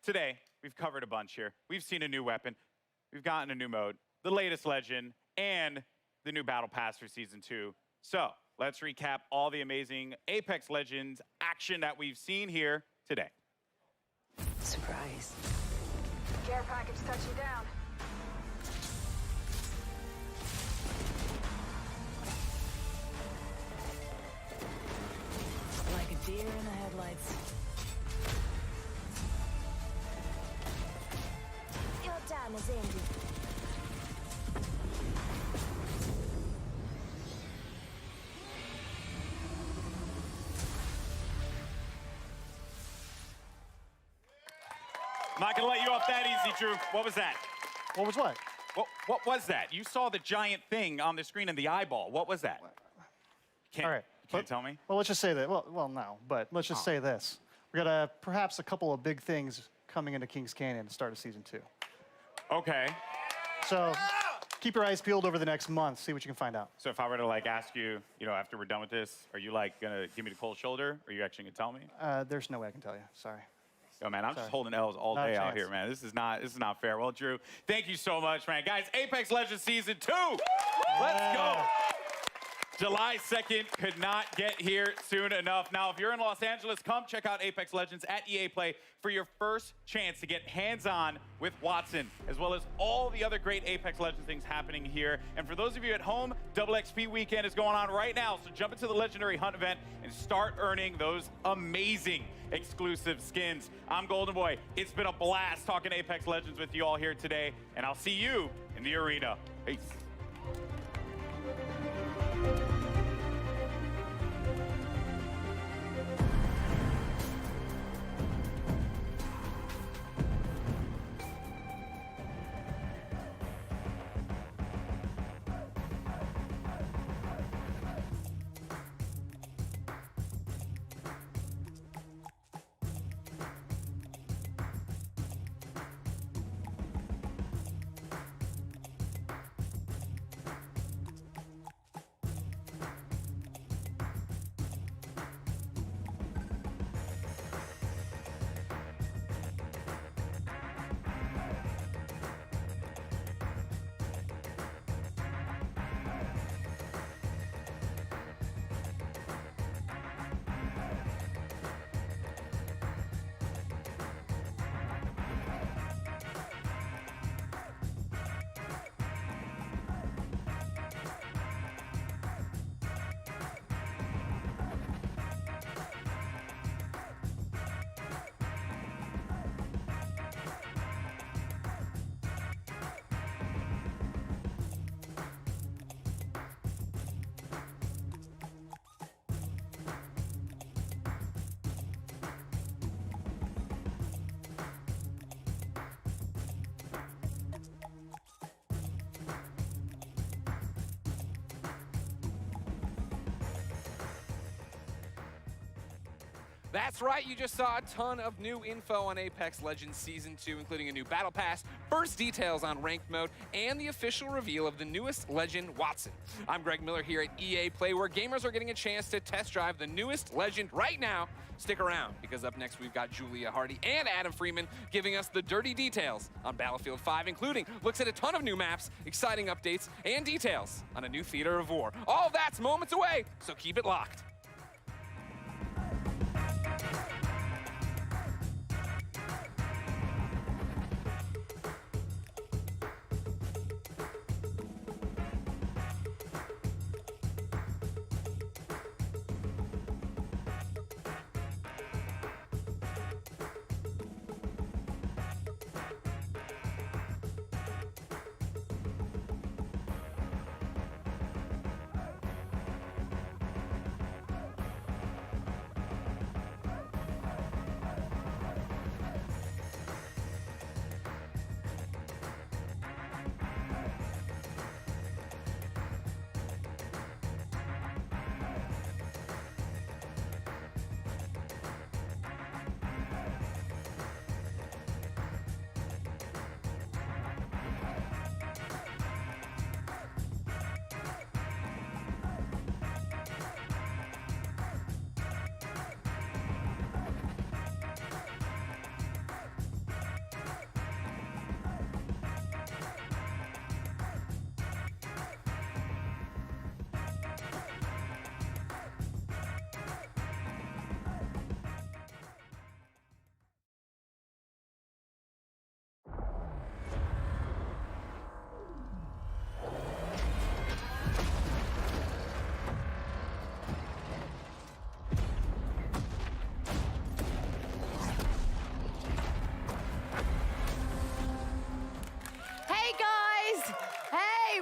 today, we've covered a bunch here. We've seen a new weapon. We've gotten a new mode, the latest legend, and the new Battle Pass for Season 2. So, let's recap all the amazing Apex Legends action that we've seen here today. Surprise. Care package touching down. Like a deer in the headlights. Your time is ended. I'm not going to let you off that easy, Drew. What was that? What was what? What was that? You saw the giant thing on the screen in the eyeball. What was that? All right. You can't tell me? Well, let's just say that. Well, no, but let's just say this. We got perhaps a couple of big things coming into Kings Canyon at the start of Season 2. Okay. So keep your eyes peeled over the next month. See what you can find out. So if I were to like ask you, you know, after we're done with this, are you like gonna give me the cold shoulder? Or are you actually gonna tell me? There's no way I can tell you. Sorry. Oh man, I'm just holding L's all day out here, man. This is not fair. Well, Drew, thank you so much, man. Guys, Apex Legends Season 2. Let's go. July 2nd could not get here soon enough. Now, if you're in Los Angeles, come check out Apex Legends at EA Play for your first chance to get hands-on with Wattson, as well as all the other great Apex Legends things happening here. And for those of you at home, Double XP Weekend is going on right now, so jump into the Legendary Hunt event and start earning those amazing exclusive skins. I'm Golden Boy. It's been a blast talking Apex Legends with you all here today, and I'll see you in the arena. Peace. That's right, you just saw a ton of new info on Apex Legends Season 2, including a new Battle Pass, first details on Ranked Mode, and the official reveal of the newest Legend, Wattson. I'm Greg Miller here at EA Play, where gamers are getting a chance to test drive the newest Legend right now. Stick around, because up next we've got Julia Hardy and Adam Freeman giving us the dirty details on Battlefield 5, including looks at a ton of new maps, exciting updates, and details on a new theater of war. All that's moments away, so keep it locked.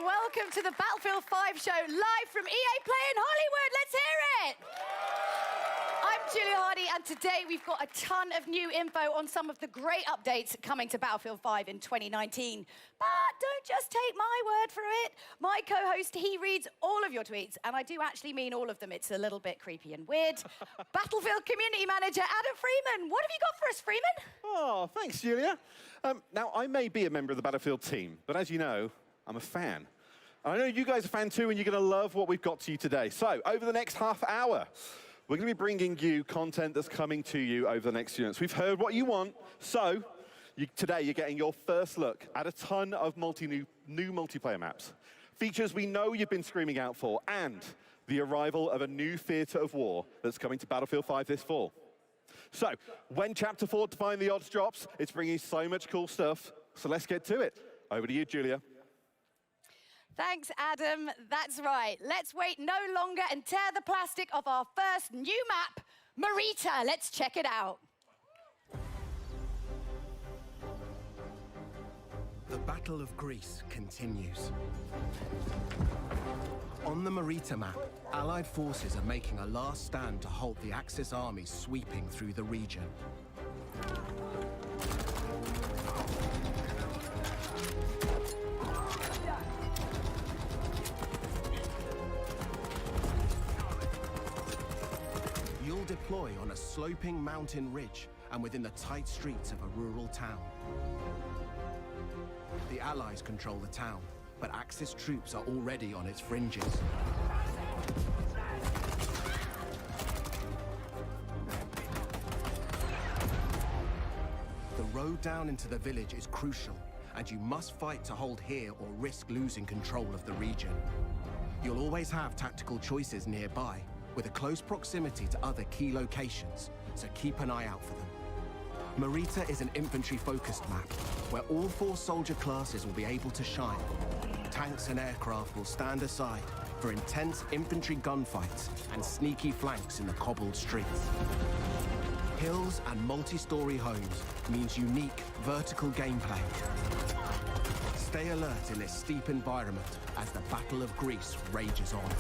Welcome to the Battlefield 5 show, live from EA Play in Hollywood. Let's hear it. I'm Julia Hardy, and today we've got a ton of new info on some of the great updates coming to Battlefield 5 in 2019. But don't just take my word for it. My co-host, he reads all of your tweets, and I do actually mean all of them. It's a little bit creepy and weird. Battlefield Community Manager Adam Freeman. What have you got for us, Freeman? Oh, thanks, Julia. Now, I may be a member of the Battlefield team, but as you know, I'm a fan. I know you guys are a fan too, and you're going to love what we've got to you today. So, over the next half hour, we're going to be bringing you content that's coming to you over the next few months. We've heard what you want, so today you're getting your first look at a ton of new multiplayer maps. Features we know you've been screaming out for, and the arrival of a new theatre of war that's coming to Battlefield 5 this fall. So, when Chapter 4 Define the Odds drops, it's bringing so much cool stuff. So let's get to it. Over to you, Julia. Thanks, Adam. That's right. Let's wait no longer and tear the plastic off our first new map, Marita. Let's check it out. The Battle of Greece continues. On the Marita map, Allied forces are making a last stand to halt the Axis armies sweeping through the region. You'll deploy on a sloping mountain ridge and within the tight streets of a rural town. The Allies control the town, but Axis troops are already on its fringes. The road down into the village is crucial, and you must fight to hold here or risk losing control of the region. You'll always have tactical choices nearby, with a close proximity to other key locations, so keep an eye out for them. Marita is an infantry-focused map, where all 4 soldier classes will be able to shine. Tanks and aircraft will stand aside for intense infantry gunfights and sneaky flanks in the cobbled streets. Hills and multi-story homes means unique vertical gameplay. Stay alert in this steep environment as the Battle of Greece rages on.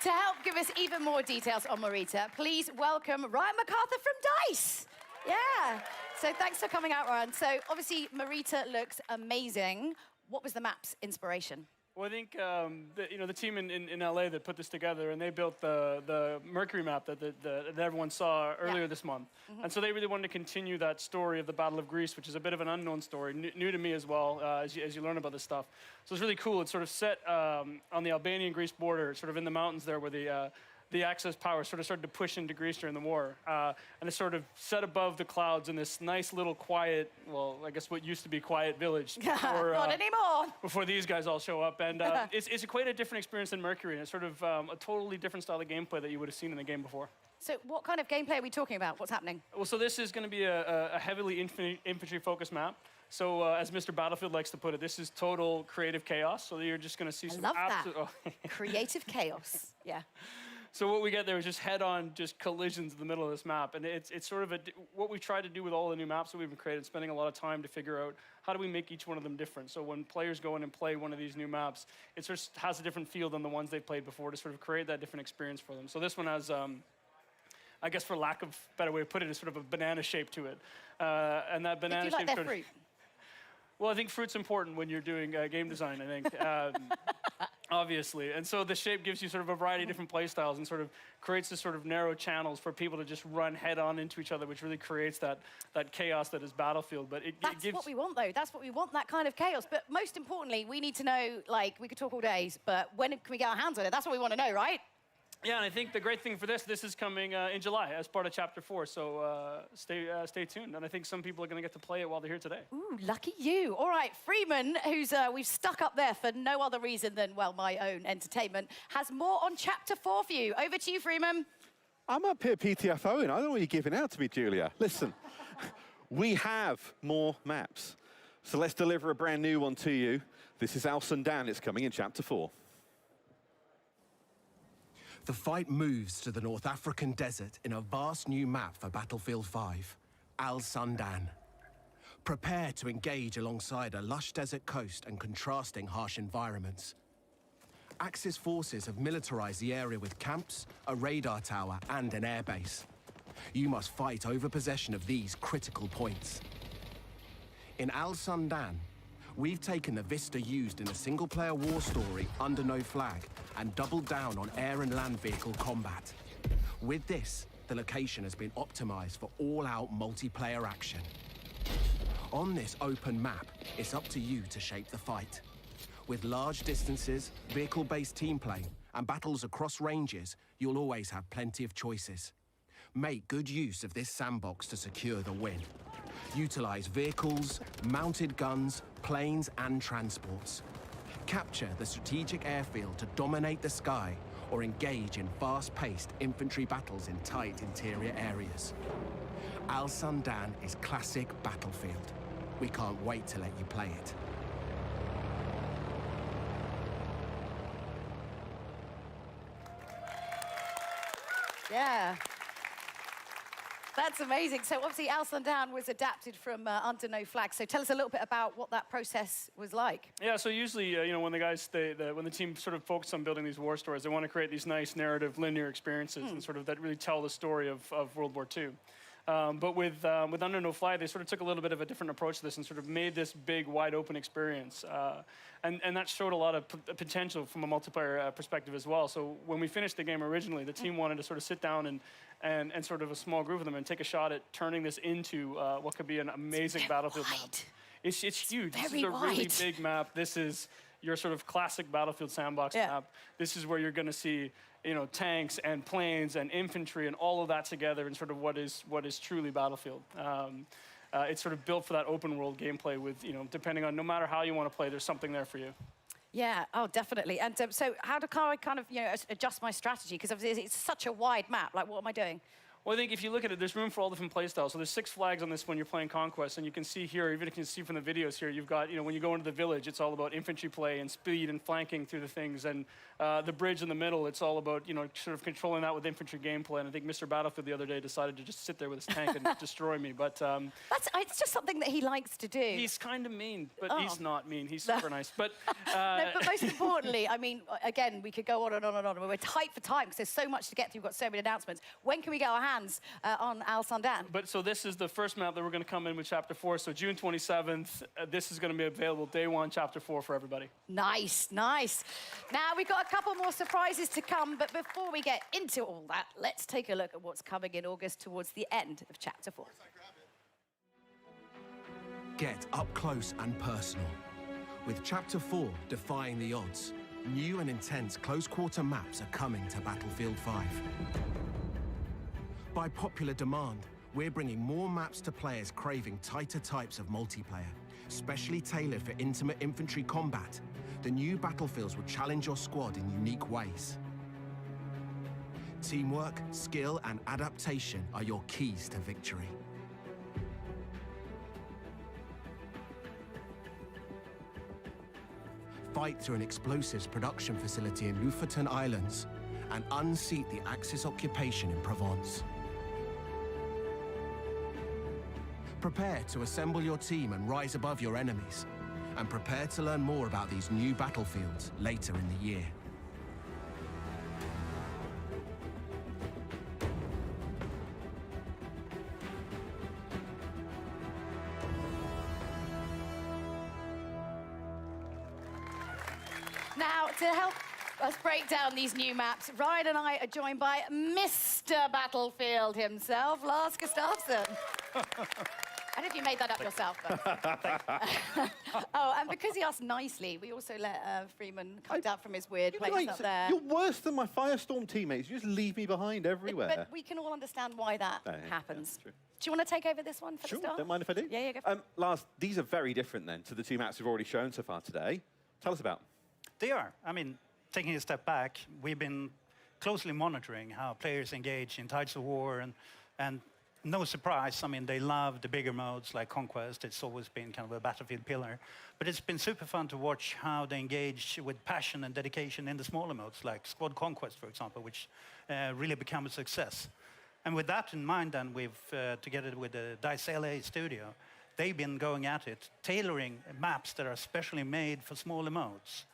To help give us even more details on Marita, please welcome Ryan MacArthur from DICE. Yeah. So thanks for coming out, Ryan. So obviously, Marita looks amazing. What was the map's inspiration? Well, I think the team in LA that put this together, and they built the Mercury map that everyone saw earlier this month. And so they really wanted to continue that story of the Battle of Greece, which is a bit of an unknown story, new to me as well, as you learn about this stuff. So it's really cool. It's sort of set on the Albanian-Greece border, sort of in the mountains there, where the Axis power sort of started to push into Greece during the war. And it's sort of set above the clouds in this nice little quiet, well, I guess what used to be quiet village. Before, Not anymore. Before these guys all show up. And it's quite a different experience than Mercury. And it's sort of a totally different style of gameplay that you would have seen in the game before. So what kind of gameplay are we talking about? What's happening? Well, so this is going to be a heavily infantry-focused map. So as Mr. Battlefield likes to put it, this is total creative chaos. So you're just going to see some absolute... Creative chaos, yeah. So what we get there is just head-on just collisions in the middle of this map. And it's sort of what we've tried to do with all the new maps that we've created, spending a lot of time to figure out how do we make each one of them different. So when players go in and play one of these new maps, it sort of has a different feel than the ones they've played before to sort of create that different experience for them. So this one has, I guess for lack of a better way to put it, is sort of a banana shape to it. And that banana shape... Do you like that fruit? Well, I think fruit's important when you're doing game design, I think. Obviously. And so the shape gives you sort of a variety of different play styles and sort of creates this sort of narrow channels for people to just run head on into each other, which really creates that chaos that is Battlefield. But That's what we want, though. That's what we want, that kind of chaos. But most importantly, we need to know, like, we could talk all day, but when can we get our hands on it? That's what we want to know, right? Yeah, and I think the great thing for this is coming in July as part of Chapter 4, so stay tuned. And I think some people are going to get to play it while they're here today. Ooh, lucky you. All right, Freeman, who's we've stuck up there for no other reason than, well, my own entertainment, has more on Chapter 4 for you. Over to you, Freeman. I'm up here PTFOing. I don't know what you're giving out to me, Julia. Listen, we have more maps. So let's deliver a brand new one to you. This is Al Sundan. It's coming in Chapter 4. The fight moves to the North African desert in a vast new map for Battlefield 5, Al Sundan. Prepare to engage alongside a lush desert coast and contrasting harsh environments. Axis forces have militarized the area with camps, a radar tower, and an airbase. You must fight over possession of these critical points. In Al Sundan, we've taken the vista used in a single-player war story, Under No Flag, and doubled down on air and land vehicle combat. With this, the location has been optimized for all-out multiplayer action. On this open map, it's up to you to shape the fight. With large distances, vehicle-based team play, and battles across ranges, you'll always have plenty of choices. Make good use of this sandbox to secure the win. Utilize vehicles, mounted guns, planes, and transports. Capture the strategic airfield to dominate the sky or engage in fast-paced infantry battles in tight interior areas. Al Sundan is classic Battlefield. We can't wait to let you play it. Yeah. That's amazing. So obviously Al Sundan was adapted from Under No Flag. So tell us a little bit about what that process was like. Yeah, so usually, you know, when the guys when the team sort of focus on building these war stories, they want to create these nice narrative, linear experiences and sort of that really tell the story of World War II. But with Under No Flag, they sort of took a little bit of a different approach to this and sort of made this big, wide open experience. And that showed a lot of potential from a multiplayer perspective as well. So when we finished the game originally, the team wanted to sort of sit down and sort of a small group of them and take a shot at turning this into what could be an amazing Battlefield map. It's huge. This is a really big map. This is your sort of classic Battlefield sandbox map. This is where you're going to see, you know, tanks and planes and infantry and all of that together in sort of what is truly Battlefield. It's sort of built for that open world gameplay with, you know, depending on no matter how you want to play, there's something there for you. Yeah, oh, definitely. And so how do I kind of, you know, adjust my strategy? Because obviously it's such a wide map. Like, what am I doing? Well, I think if you look at it, there's room for all different play styles. So there's 6 flags on this when you're playing Conquest, and you can see here, even if you can see from the videos here, you've got, you know, when you go into the village, it's all about infantry play and speed and flanking through the things. And the bridge in the middle, it's all about, you know, sort of controlling that with infantry gameplay. And I think Mr. Battlefield the other day decided to just sit there with his tank and destroy me. But it's just something that he likes to do. He's kind of mean, but he's not mean. He's super nice. But no, but most importantly, I mean, again, we could go on and on and on. We're tight for time because there's so much to get through. We've got so many announcements. When can we get our hands on Al Sundan? But so this is the first map that we're going to come in with Chapter 4. So June 27th, this is going to be available day 1, Chapter 4 for everybody. Nice, nice. Now, we've got a couple more surprises to come, but before we get into all that, let's take a look at what's coming in August towards the end of Chapter 4. Get up close and personal. With Chapter 4 defying the odds, new and intense close-quarter maps are coming to Battlefield 5. By popular demand, we're bringing more maps to players craving tighter types of multiplayer. Specially tailored for intimate infantry combat, the new Battlefields will challenge your squad in unique ways. Teamwork, skill, and adaptation are your keys to victory. Fight through an explosives production facility in Lofoten Islands and unseat the Axis occupation in Provence. Prepare to assemble your team and rise above your enemies. And prepare to learn more about these new battlefields later in the year. Now, to help us break down these new maps, Ryan and I are joined by Mr. Battlefield himself, Lars Gustafsson. I don't know if you made that up yourself, but... Oh, and because he asked nicely, we also let Freeman come down from his weird place up there. You're worse than my Firestorm teammates. You just leave me behind everywhere. But we can all understand why that happens. Yeah, Do you want to take over this one for the start? Don't mind if I do. Yeah, go for it. Lars, these are very different then to the 2 maps we've already shown so far today. Tell us about them. They are. I mean, taking a step back, we've been closely monitoring how players engage in Tides of War, and no surprise, I mean, they love the bigger modes like Conquest. It's always been kind of a Battlefield pillar. But it's been super fun to watch how they engage with passion and dedication in the smaller modes, like Squad Conquest, for example, which really become a success. And with that in mind, then, we've, together with the DICE LA studio, they've been going at it, tailoring maps that are specially made for smaller modes.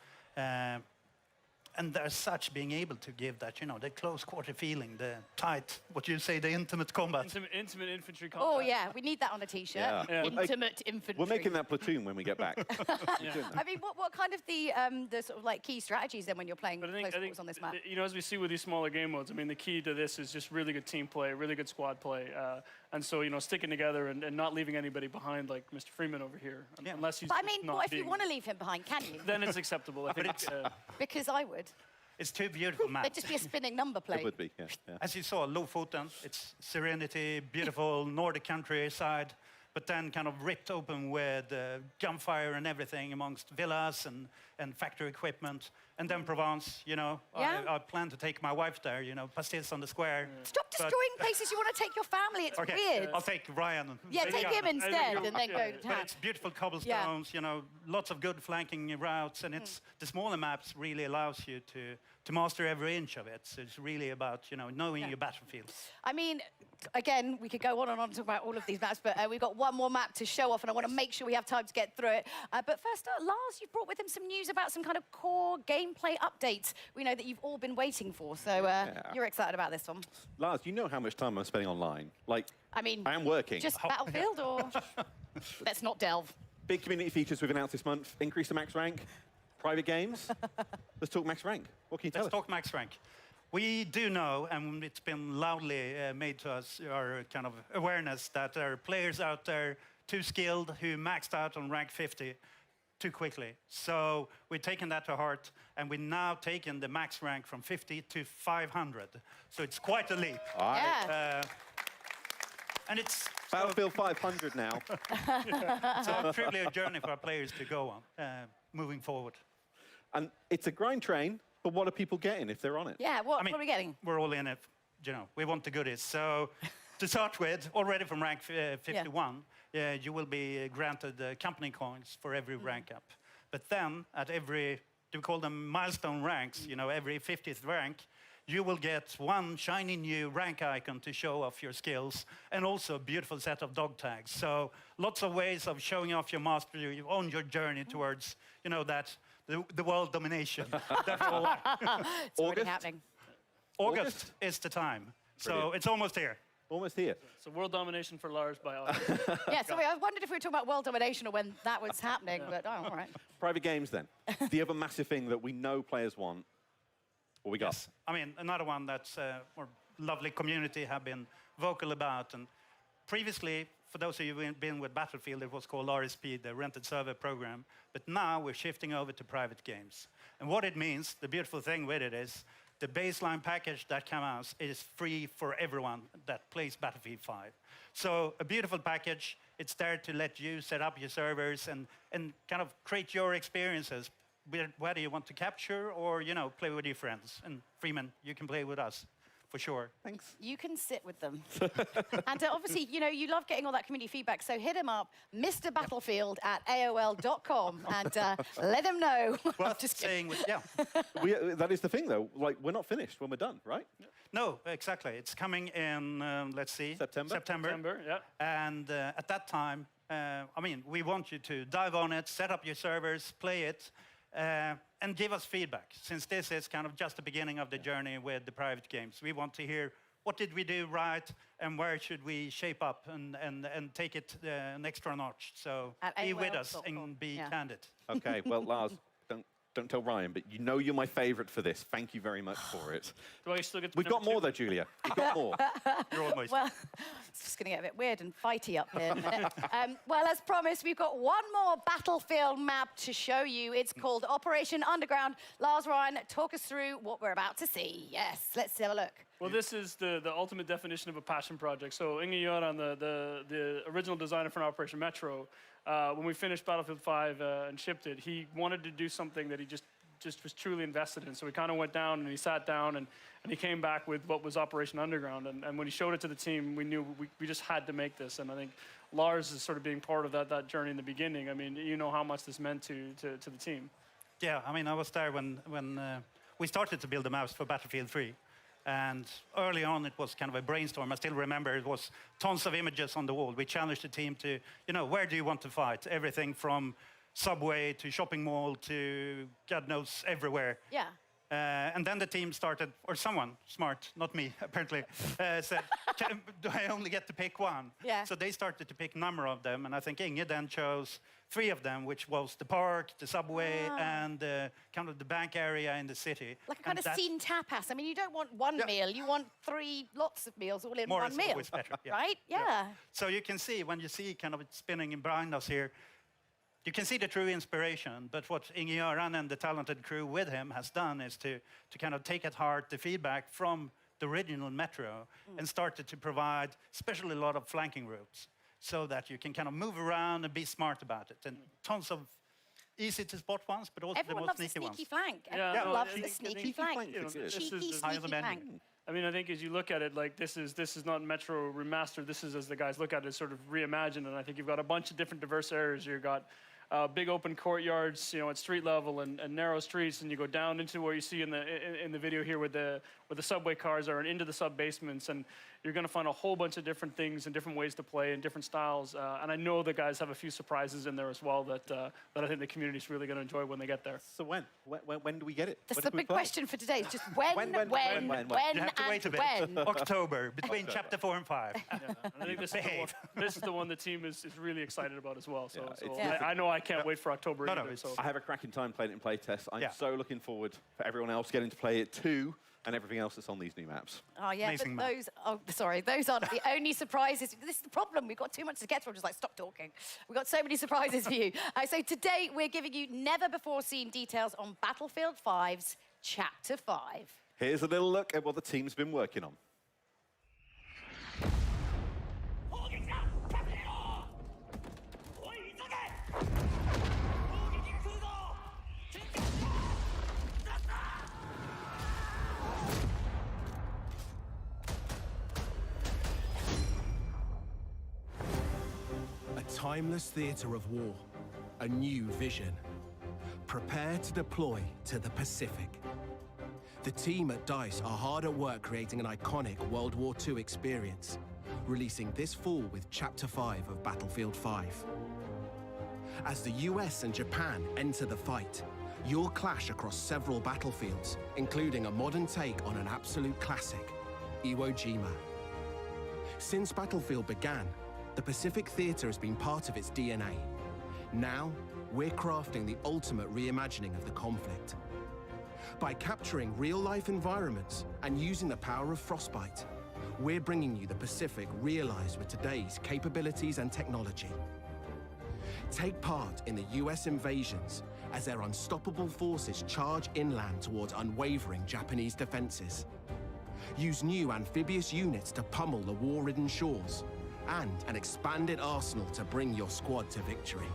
And as such, being able to give that, you know, the close quarter feeling, the tight, what you say, the intimate combat. Intimate infantry combat. Oh, yeah, we need that on a T-shirt. Yeah. Intimate infantry. We're making that platoon when we get back. I mean, what kind of the sort of like key strategies then when you're playing close quarters on this map? You know, as we see with these smaller game modes, I mean, the key to this is just really good team play, really good squad play. And so, you know, sticking together and not leaving anybody behind like Mr. Freeman over here. Unless he's But I mean, not what if being... you want to leave him behind, can you? Then it's acceptable. I think, Because I would. It's 2 beautiful maps. It'd just be a spinning number plate. It would be, yeah. As you saw, Lofoten, it's serenity, beautiful Nordic countryside. but then kind of ripped open with gunfire and everything amongst villas and factory equipment. And then Provence, you know, Yeah. I plan to take my wife there, you know, pastilles on the square. Stop destroying places you want to take your family. It's Okay, weird. I'll take Ryan. Yeah, take him instead and then go to But town. it's beautiful cobblestones, you know, lots of good flanking routes, and it's the smaller maps really allows you to master every inch of it. So it's really about, you know, knowing your battlefield. I mean, again, we could go on and on to talk about all of these maps, but we've got one more map to show off, and I want to make sure we have time to get through it. But first, Lars, you've brought with him some news about some kind of core gameplay updates we know that you've all been waiting for. So you're excited about this one. Lars, you know how much time I'm spending online. Like, I mean, I am working. Just Battlefield, or let's not delve. Big community features we've announced this month. Increase the max rank, private games. Let's talk max rank. What can you tell us? Let's talk max rank. We do know, and it's been loudly made to us, our kind of awareness, that there are players out there too skilled who maxed out on rank 50 too quickly. So we've taken that to heart, and we've now taken the max rank from 50 to 500. So it's quite a leap. Yeah. And it's Battlefield 500 now. so truly a journey for our players to go on, moving forward. And it's a grind train, but what are people getting if they're on it? Yeah, what are we getting? We're all in it, you know, we want the goodies. So to start with, already from rank 51, you will be granted company coins for every rank up. But then at every, do we call them milestone ranks, you know, every 50th rank, you will get one shiny new rank icon to show off your skills, and also a beautiful set of dog tags. So lots of ways of showing off your mastery on your journey towards, you know, that the world domination. It's already happening. August is the time. So Brilliant. it's almost here. Almost here. So world domination for Lars by August. Yeah, sorry, I wondered if we were talking about world domination or when that was happening, but all right. Private games, then. The other massive thing that we know players want. What we got? Yes. I mean, another one that's our lovely community have been vocal about. And previously, for those of you who've been with Battlefield, it was called RSP, the rented server program. But now we're shifting over to private games. And what it means, the beautiful thing with it is, the baseline package that comes out is free for everyone that plays Battlefield 5. So a beautiful package. It's there to let you set up your servers and kind of create your experiences, whether you want to capture or, you know, play with your friends. And Freeman, you can play with us, for sure. Thanks. You can sit with them. And obviously, you know, you love getting all that community feedback, so hit him up, mrbattlefield@aol.com, and let him know. Well, just saying, yeah. That is the thing, though. Like, we're not finished when we're done, right? No, exactly. It's coming in, let's see. September, yeah. And at that time, I mean, we want you to dive on it, set up your servers, play it, and give us feedback. Since this is kind of just the beginning of the journey with the private games, we want to hear what did we do right and where should we shape up and take it an extra notch. So be with us and be candid. Okay, well, Lars, don't tell Ryan, but you know you're my favorite for this. Thank you very much for it. Do I still get to We've got more, though, Julia. We've got more. You're almost. Well, it's just going to get a bit weird and fighty up here in a minute. Well, as promised, we've got one more Battlefield map to show you. It's called Operation Underground. Lars, Ryan, talk us through what we're about to see. Yes, let's have a look. Well, this is the ultimate definition of a passion project. So Inge Göran, the original designer for Operation Metro, when we finished Battlefield 5 and shipped it, he wanted to do something that he just was truly invested in. So he kind of went down and he sat down and he came back with what was Operation Underground. And when he showed it to the team, we knew we just had to make this. And I think Lars is sort of being part of that journey in the beginning. I mean, you know how much this meant to the team. Yeah, I mean, I was there when we started to build the maps for Battlefield 3. And early on, it was kind of a brainstorm. I still remember it was tons of images on the wall. We challenged the team to, you know, where do you want to fight? Everything from subway to shopping mall to God knows everywhere. Yeah. And then the team started, or someone smart, not me, apparently, said, do I only get to pick one? Yeah. So they started to pick a number of them, and I think Inge then chose 3 of them, which was the park, the subway, and kind of the bank area in the city. Like a kind of scene tapas. I mean, you don't want one meal, you want 3 lots of meals all in More one is meal. always better, yeah. Right? Yeah. So you can see, when you see kind of it spinning in behind us here, you can see the true inspiration, but what Inge Göran and the talented crew with him has done is to kind of take at heart the feedback from the original Metro and started to provide especially a lot of flanking routes. so that you can kind of move around and be smart about it. And tons of easy to spot ones, but also Everyone the loves most a sneaky sneaky ones. flank. Everyone loves the sneaky flank. Cheeky, sneaky flank. I mean, I think as you look at it, like this is not Metro remastered. This is, as the guys look at it, sort of reimagined. And I think you've got a bunch of different diverse areas. You've got big open courtyards, at street level and narrow streets, and you go down into what you see in the video here with the subway cars are and into the sub basements, and you're going to find a whole bunch of different things and different ways to play and different styles. And I know the guys have a few surprises in there as well that I think the community's really going to enjoy when they get there. So when do we get it? That's the big question for today. It's just when, You have to wait a bit. when. October, between chapter 4 and 5. And I think this is the one the team is really excited about as well. So, Yeah. I know I can't wait for October either. So. I have a cracking time playing it in playtest. I'm so looking forward for everyone else getting to play it too, and everything else that's on these new maps. Oh, yeah, Amazing but those aren't the only surprises. This is the problem. We've got too much to get through. Just like, stop talking. We've got so many surprises for you. So today, we're giving you never-before-seen details on Battlefield 5's Chapter 5. Here's a little look at what the team's been working on. A timeless theatre of war, a new vision. Prepare to deploy to the Pacific. The team at DICE are hard at work creating an iconic World War II experience, releasing this fall with Chapter 5 of Battlefield 5. As the US and Japan enter the fight, you'll clash across several battlefields, including a modern take on an absolute classic, Iwo Jima. Since Battlefield began, the Pacific Theatre has been part of its DNA. Now, we're crafting the ultimate reimagining of the conflict. By capturing real-life environments and using the power of Frostbite, we're bringing you the Pacific realized with today's capabilities and technology. Take part in the US invasions as their unstoppable forces charge inland towards unwavering Japanese defenses. Use new amphibious units to pummel the war-ridden shores, and an expanded arsenal to bring your squad to victory.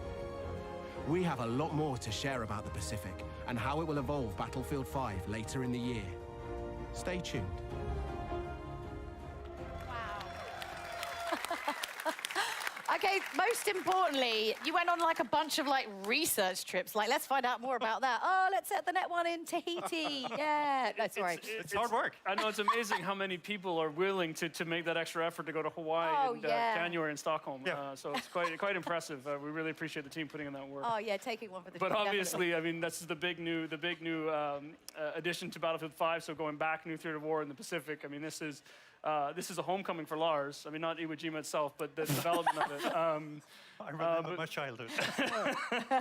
We have a lot more to share about the Pacific and how it will evolve Battlefield 5 later in the year. Stay tuned. Okay, most importantly, you went on like a bunch of research trips. Like, let's find out more about that. Oh, let's set the net one in Tahiti. Yeah. No, sorry. It's hard work. I know it's amazing how many people are willing to make that extra effort to go to Hawaii in January in Stockholm. So it's quite impressive. We really appreciate the team putting in that work. Oh yeah, taking one for the team. But obviously, definitely. I mean, that's the big new addition to Battlefield 5. So going back, new theater of war in the Pacific. I mean, this is a homecoming for Lars. I mean, not Iwo Jima itself, but the development of it. I remember my childhood.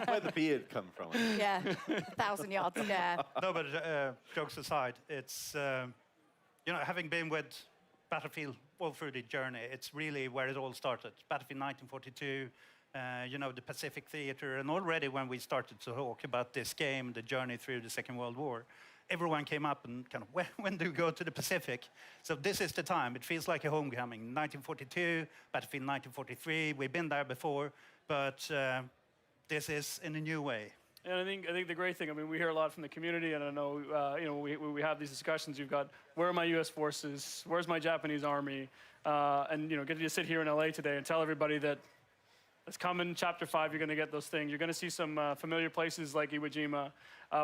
Where the beard come from. Yeah, 1,000 yards, yeah. No, but jokes aside, it's, having been with Battlefield all through the journey, it's really where it all started. Battlefield 1942, the Pacific Theatre, and already when we started to talk about this game, the journey through the Second World War, everyone came up and kind of, when do we go to the Pacific? So this is the time. It feels like a homecoming. 1942, Battlefield 1943. We've been there before, but this is in a new way. And I think the great thing, I mean, we hear a lot from the community, and I know, we have these discussions. You've got, where are my U.S. forces? Where's my Japanese army? And, getting to sit here in L.A. today and tell everybody that it's coming, Chapter 5, you're going to get those things. You're going to see some familiar places like Iwo Jima.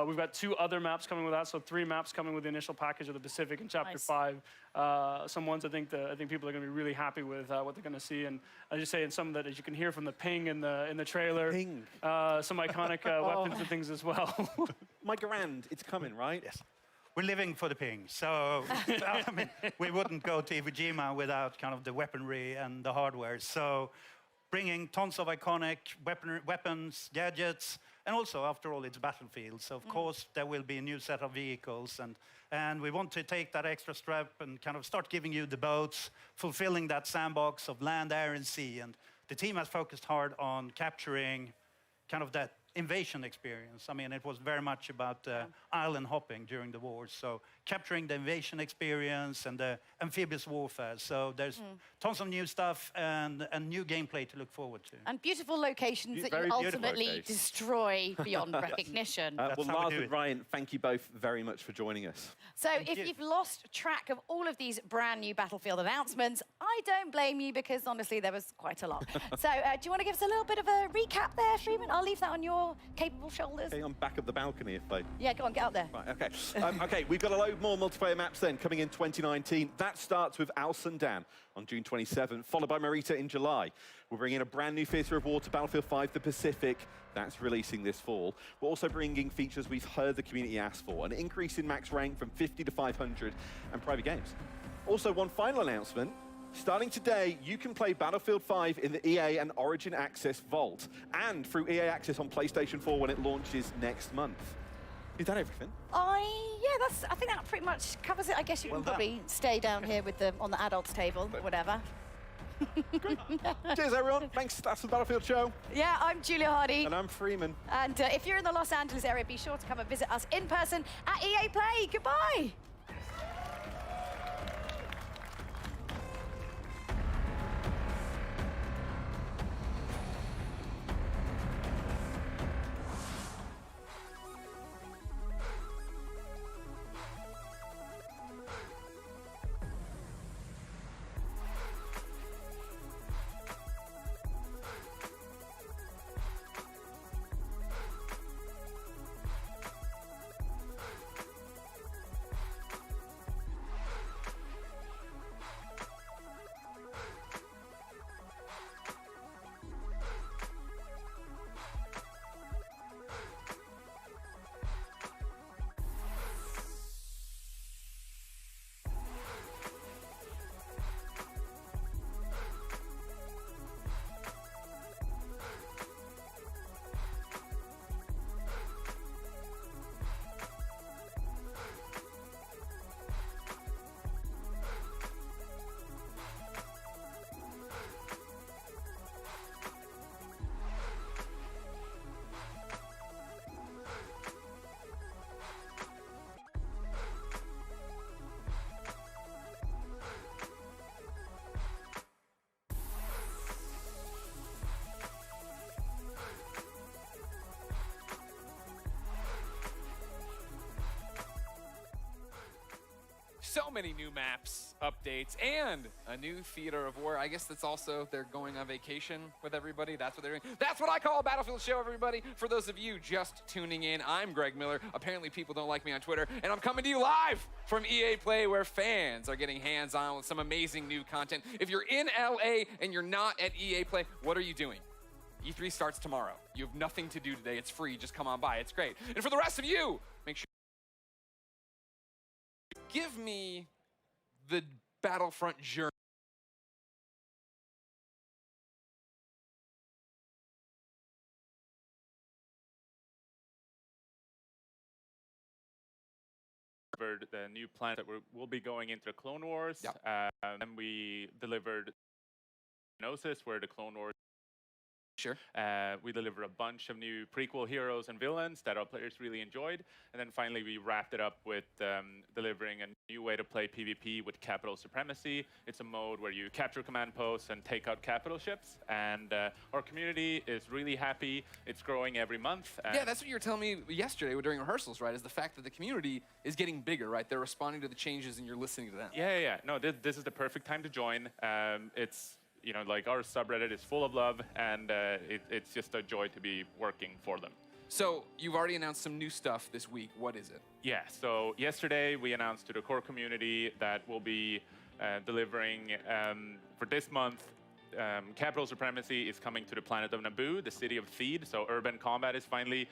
We've got 2 other maps coming with that, so 3 maps coming with the initial package of the Pacific in Chapter 5. Some ones I think people are going to be really happy with what they're going to see. And I just say in some of that, as you can hear from the ping in the trailer, some iconic weapons and things as well. My grand, it's coming, right? Yes. We're living for the ping, so I mean, we wouldn't go to Iwo Jima without kind of the weaponry and the hardware. So bringing tons of iconic weapons, gadgets, and also, after all, it's Battlefield. So, of course, there will be a new set of vehicles. And we want to take that extra step and kind of start giving you the boats, fulfilling that sandbox of land, air, and sea. And the team has focused hard on capturing kind of that invasion experience. I mean, it was very much about island hopping during the war. So capturing the invasion experience and the amphibious warfare. So there's tons of new stuff and new gameplay to look forward to. And beautiful locations that Very you beautiful ultimately locations. destroy beyond recognition. Well, how we Lars do and it. Ryan, thank you both very much for joining us. So if you've lost track of all of these brand new Battlefield announcements, I don't blame you because honestly there was quite a lot. So do you want to give us a little bit of a recap there, Freeman? I'll leave that on your capable shoulders. Okay, I'm back up the balcony if I... Yeah, go on, get up there. Right, okay. Okay, we've got a load more multiplayer maps then coming in 2019. That starts with Al Sundan on June 27th, followed by Marita in July. We're bringing a brand new Theatre of War to Battlefield 5, the Pacific. That's releasing this fall. We're also bringing features we've heard the community ask for, an increase in max rank from 50 to 500, and private games. Also, one final announcement. Starting today, you can play Battlefield 5 in the EA and Origin Access Vault, and through EA Access on PlayStation 4 when it launches next month. Is that everything? I think that pretty much covers it. I guess you can probably stay down here with the on the adults table, whatever. Cheers, everyone. Thanks. That's the Battlefield show. Yeah, I'm Julia Hardy. And I'm Freeman. And if you're in the Los Angeles area, be sure to come and visit us in person at EA Play. Goodbye. So many new maps, updates, and a new theater of war. I guess that's also they're going on vacation with everybody. That's what they're doing. That's what I call a Battlefield show, everybody. For those of you just tuning in, I'm Greg Miller. Apparently people don't like me on Twitter, and I'm coming to you live from EA Play, where fans are getting hands-on with some amazing new content. If you're in LA and you're not at EA Play, what are you doing? E3 starts tomorrow. You have nothing to do today. It's free. Just come on by. It's great. And for the rest of you, make sure give me the Battlefront journey. The new planet that we'll be going into Clone Wars. And we delivered Gnosis, where the Clone Wars. Sure. We delivered a bunch of new prequel heroes and villains that our players really enjoyed. And then finally, we wrapped it up with delivering a new way to play PvP with capital supremacy. It's a mode where you capture command posts and take out capital ships. And our community is really happy. It's growing every month. Yeah, that's what you were telling me yesterday during rehearsals, right? Is the fact that the community is getting bigger, right? They're responding to the changes and you're listening to them. Yeah. No, this is the perfect time to join. It's you know, like our subreddit is full of love, and it's just a joy to be working for them. So you've already announced some new stuff this week. What is it? Yeah, so yesterday we announced to the core community that we'll be delivering for this month. Capital Supremacy is coming to the planet of Naboo, the city of Theed, so urban combat is finally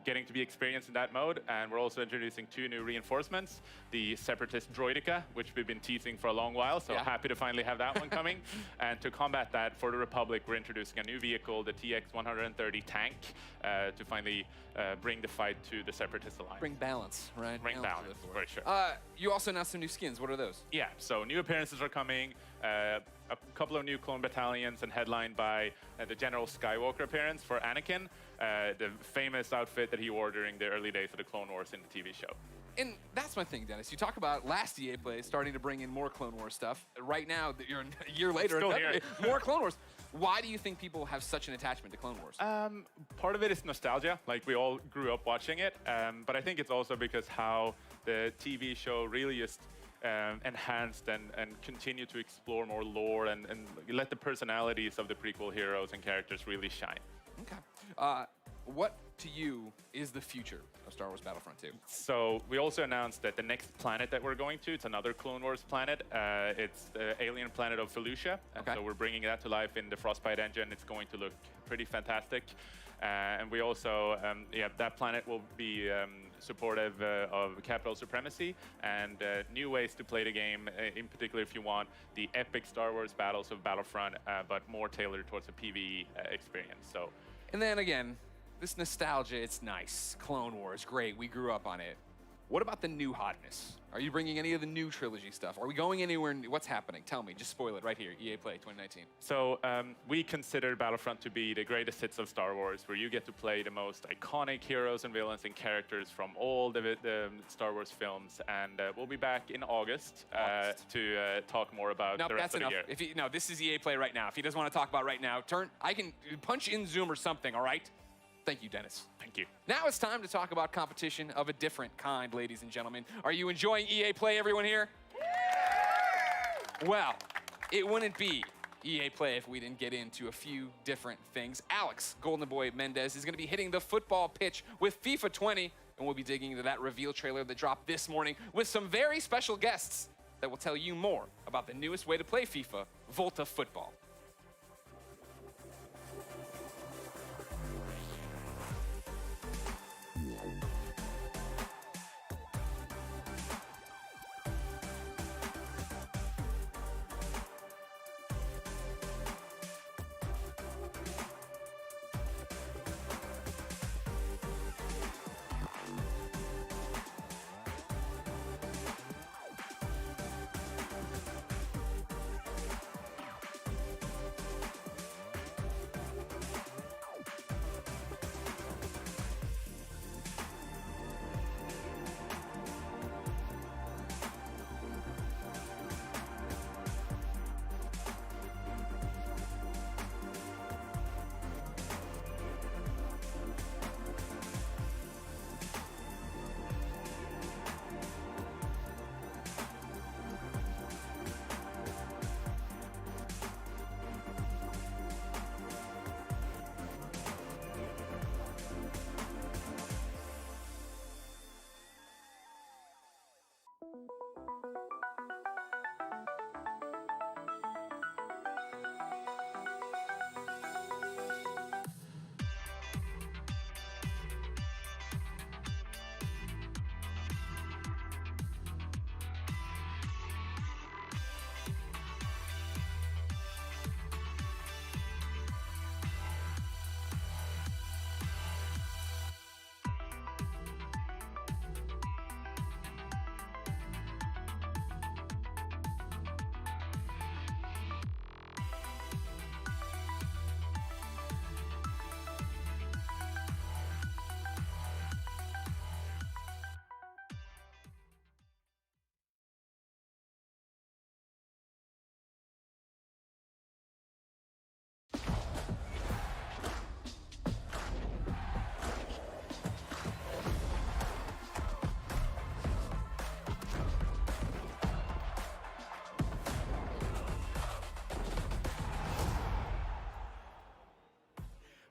getting to be experienced in that mode, and we're also introducing 2 new reinforcements, the Separatist Droideka, which we've been teasing for a long while, so happy to finally have that one coming. And to combat that, for the Republic, we're introducing a new vehicle, the TX-130 tank, to finally bring the fight to the Separatist Alliance. Bring balance, right? Bring balance, for sure. You also announced some new skins. What are those? Yeah, so new appearances are coming. A couple of new clone battalions, and headlined by the General Skywalker appearance for Anakin. the famous outfit that he wore during the early days of the Clone Wars in the TV show. And that's my thing, Dennis. You talk about last EA Play starting to bring in more Clone Wars stuff. Right now, that you're a year later, Still here. more Clone Wars. Why do you think people have such an attachment to Clone Wars? Part of it is nostalgia, like we all grew up watching it, but I think it's also because how the TV show really just enhanced and continued to explore more lore and let the personalities of the prequel heroes and characters really shine. Okay. What to you is the future of Star Wars Battlefront 2? So we also announced that the next planet that we're going to, it's another Clone Wars planet. It's the alien planet of Felucia. And so we're bringing that to life in the Frostbite engine. It's going to look pretty fantastic. And we also, that planet will be supportive of capital supremacy and new ways to play the game, in particular if you want the epic Star Wars battles of Battlefront, but more tailored towards a PvE experience. So. And then again, this nostalgia, it's nice. Clone Wars, great, we grew up on it. What about the new hotness? Are you bringing any of the new trilogy stuff? Are we going anywhere? What's happening? Tell me, just spoil it right here, EA Play 2019. So we consider Battlefront to be the greatest hits of Star Wars, where you get to play the most iconic heroes and villains and characters from all the Star Wars films. And we'll be back in August to talk more about the rest of the year. No, this is EA Play right now. If he doesn't want to talk about right now, I can punch in Zoom or something, all right? Thank you, Dennis. Thank you. Now it's time to talk about competition of a different kind, ladies and gentlemen. Are you enjoying EA Play, everyone here? Well, it wouldn't be EA Play if we didn't get into a few different things. Alex Golden Boy Mendez is going to be hitting the football pitch with FIFA 20, and we'll be digging into that reveal trailer that dropped this morning with some very special guests that will tell you more about the newest way to play FIFA, Volta Football.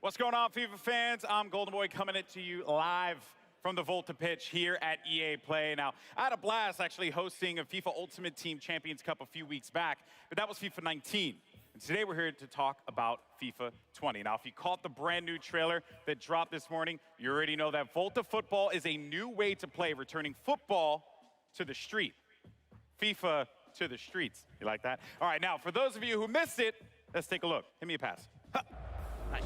What's going on, FIFA fans? I'm Golden Boy coming to you live from the Volta pitch here at EA Play. Now, I had a blast actually hosting a FIFA Ultimate Team Champions Cup a few weeks back, but that was FIFA 19. And today we're here to talk about FIFA 20. Now, if you caught the brand new trailer that dropped this morning, you already know that Volta Football is a new way to play, returning football to the street. FIFA to the streets. You like that? All right, now, for those of you who missed it, let's take a look. Hit me a pass. Huh. Nice.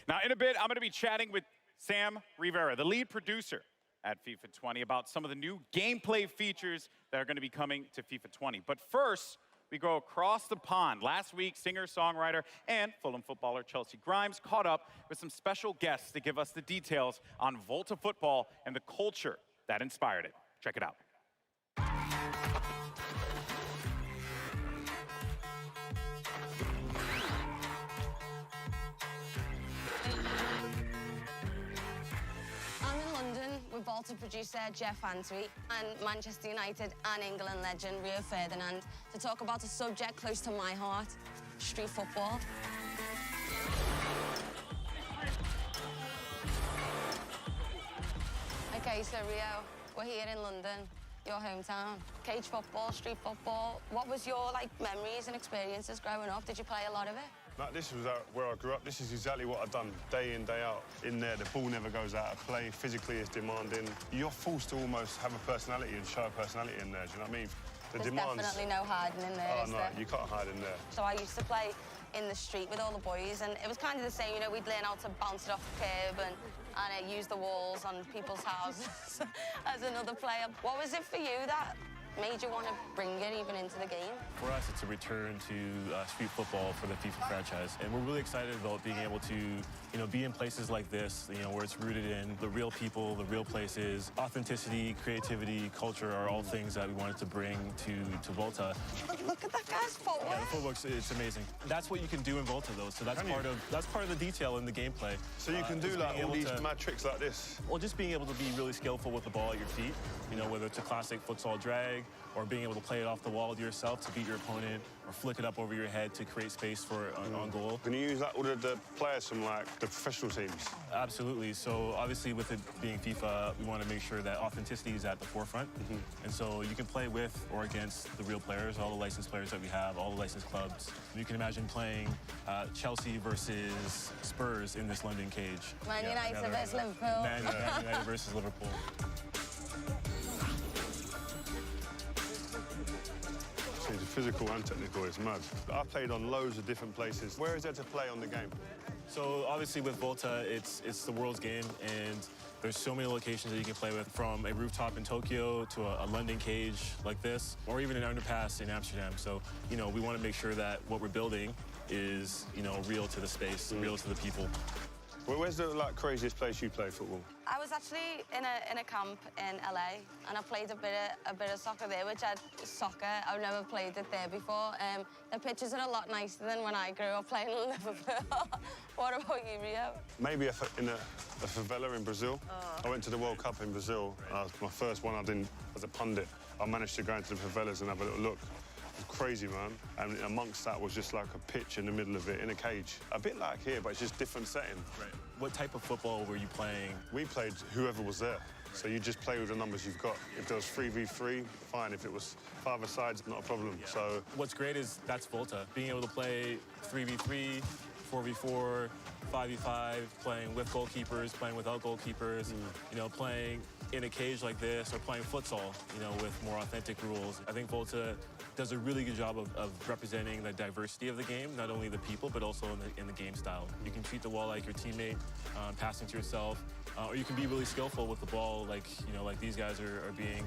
Now, in a bit, I'm going to be chatting with Sam Rivera, the lead producer at FIFA 20, about some of the new gameplay features that are going to be coming to FIFA 20. But first, we go across the pond. Last week, singer-songwriter and Fulham footballer Chelsea Grimes caught up with some special guests to give us the details on Volta football and the culture that inspired it. Check it out. I'm in London with Volta producer Jeff Antwi and Manchester United and England legend Rio Ferdinand to talk about a subject close to my heart, street football. Okay, so Rio, we're here in London, your hometown. Cage football, street football. What was your memories and experiences growing up? Did you play a lot of it? Like, this was where I grew up. This is exactly what I've done day in, day out. In there, the ball never goes out of play. Physically, it's demanding. You're forced to almost have a personality and show a personality in there. Do you know what I mean? There's definitely no hiding in there, Oh, is no, there? you can't hide in there. So I used to play in the street with all the boys, and it was kind of the same. You know, we'd learn how to bounce it off the curb and use the walls on people's houses as another player. What was it for you that made you want to bring it even into the game? For us, it's a return to street football for the FIFA franchise, and we're really excited about being able to, be in places like this, where it's rooted in the real people, the real places. Authenticity, creativity, culture are all things that we wanted to bring to Volta. Look at that guy's footwork. Yeah, the footwork's it's amazing. That's what you can do in Volta, though. So that's part of the detail in the gameplay. So you can do all these mad tricks like this? Well, just being able to be really skillful with the ball at your feet. Whether it's a classic futsal drag, or being able to play it off the wall yourself to beat your opponent, or flick it up over your head to create space for an on goal. Can you use all the players from the professional teams? Absolutely. So obviously, with it being FIFA, we want to make sure that authenticity is at the forefront. And so you can play with or against the real players, all the licensed players that we have, all the licensed clubs. You can imagine playing Chelsea versus Spurs in this London cage. Man United versus Liverpool. Man United versus Liverpool. The physical and technical is mad. I've played on loads of different places. Where is there to play on the game? So obviously with Volta, it's the world's game, and there's so many locations that you can play with, from a rooftop in Tokyo to a London cage like this, or even an underpass in Amsterdam. So, we want to make sure that what we're building is, real to the space, real to the people. Where's the craziest place you play football? I was actually in a camp in LA, and I played a bit of soccer there, I've never played it there before. The pitches are a lot nicer than when I grew up playing in Liverpool. What about you, Rio? Maybe in a favela in Brazil. I went to the World Cup in Brazil. My first one I did as a pundit. I managed to go into the favelas and have a little look. It was crazy, man. And amongst that was just like a pitch in the middle of it, in a cage. A bit like here, but it's just different setting. Right. What type of football were you playing? We played whoever was there. So you just play with the numbers you've got. If there was 3v3, fine. If it was 5-a-side, not a problem. Yeah. So what's great is that's Volta. Being able to play 3v3, 4v4, 5v5, playing with goalkeepers, playing without goalkeepers, playing in a cage like this, or playing futsal, with more authentic rules. I think Volta does a really good job of representing the diversity of the game, not only the people, but also in the game style. You can treat the wall like your teammate, passing to yourself, or you can be really skillful with the ball, like these guys are being.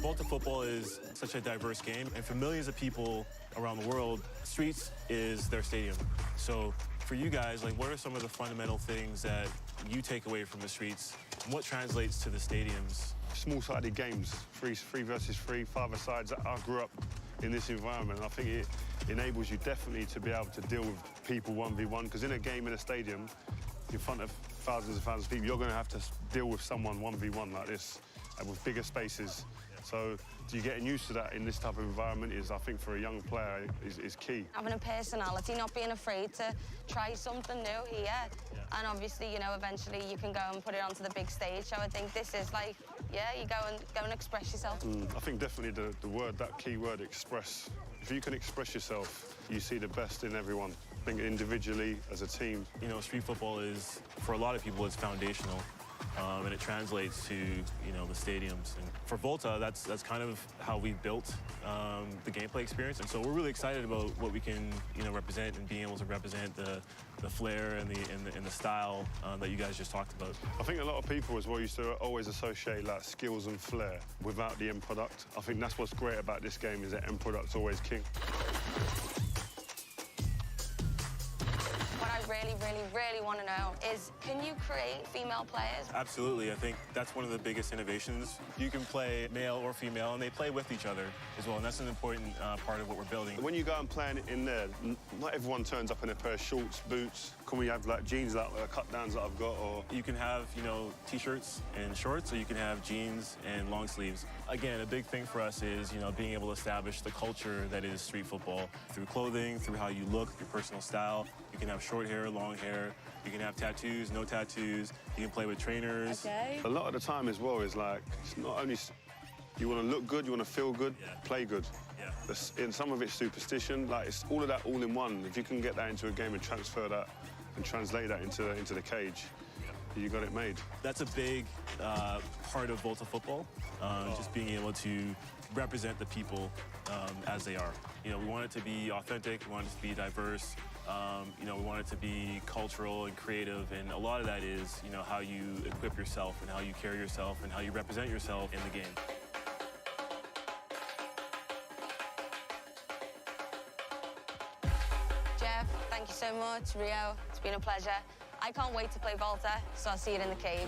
Volta football is such a diverse game, and for millions of people around the world, streets is their stadium. So for you guys, what are some of the fundamental things that you take away from the streets? And what translates to the stadiums? Small-sided games, 3 versus 3, 5-a-sides. I grew up in this environment, and I think it enables you definitely to be able to deal with people 1v1, because in a game in a stadium, in front of thousands of people, you're going to have to deal with someone 1v1 like this, with bigger spaces. So getting used to that in this type of environment is, I think, for a young player, is key. Having a personality, not being afraid to try something new here. And obviously, eventually you can go and put it onto the big stage. So I think this is you go and express yourself. I think definitely that key word, express. If you can express yourself, you see the best in everyone. I think individually, as a team. Street football is, for a lot of people, it's foundational. and it translates to the stadiums. And for Volta, that's kind of how we built the gameplay experience. And so we're really excited about what we can represent and being able to represent the flair and the style that you guys just talked about. I think a lot of people as well used to always associate like skills and flair without the end product. I think that's what's great about this game is that end product's always king. What I really want to know is, can you create female players? Absolutely. I think that's one of the biggest innovations. You can play male or female, and they play with each other as well, and that's an important part of what we're building. When you go and play in there, not everyone turns up in a pair of shorts, boots. Can we have like jeans, like cut downs that I've got, or you can have t-shirts and shorts, or you can have jeans and long sleeves. Again, a big thing for us is being able to establish the culture that is street football through clothing, through how you look, your personal style. You can have short hair, long hair. You can have tattoos, no tattoos. You can play with trainers. Okay. A lot of the time as well is like, it's not only you want to look good, you want to feel good, play good. Yeah. In some of it's superstition, like it's all of that all in one. If you can get that into a game and transfer that and translate that into the cage, you got it made. That's a big part of Volta football, just being able to represent the people as they are. We want it to be authentic, we want it to be diverse, we want it to be cultural and creative, and a lot of that is, how you equip yourself and how you carry yourself and how you represent yourself in the game. Jeff, thank you so much. Rio, it's been a pleasure. I can't wait to play Volta, so I'll see you in the cage.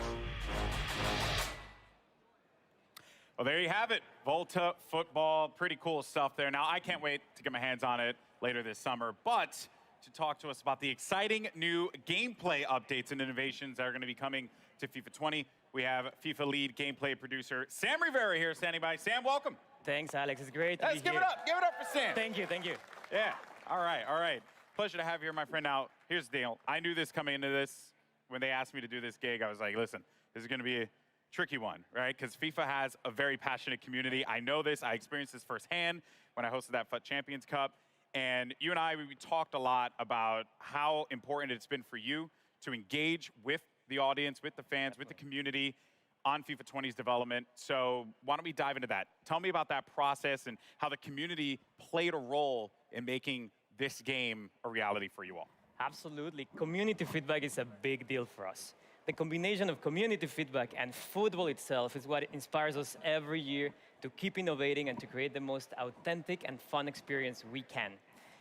Well, there you have it. Volta football, pretty cool stuff there. Now, I can't wait to get my hands on it later this summer, but to talk to us about the exciting new gameplay updates and innovations that are going to be coming to FIFA 20, we have FIFA lead gameplay producer Sam Rivera here standing by. Sam, welcome. Thanks, Alex. It's great to be here. Give it up. Give it up for Sam. Thank you. Thank you. Yeah. All right. All right. Pleasure to have you here, my friend. Now, here's the deal. I knew this coming into this. When they asked me to do this gig, I was like, listen, this is going to be a tricky one, right? Because FIFA has a very passionate community. I know this. I experienced this firsthand when I hosted that FUT Champions Cup. And you and I, we talked a lot about how important it's been for you to engage with the audience, with the fans, with the community on FIFA 20's development. So why don't we dive into that? Tell me about that process and how the community played a role in making this game a reality for you all. Absolutely. Community feedback is a big deal for us. The combination of community feedback and football itself is what inspires us every year to keep innovating and to create the most authentic and fun experience we can.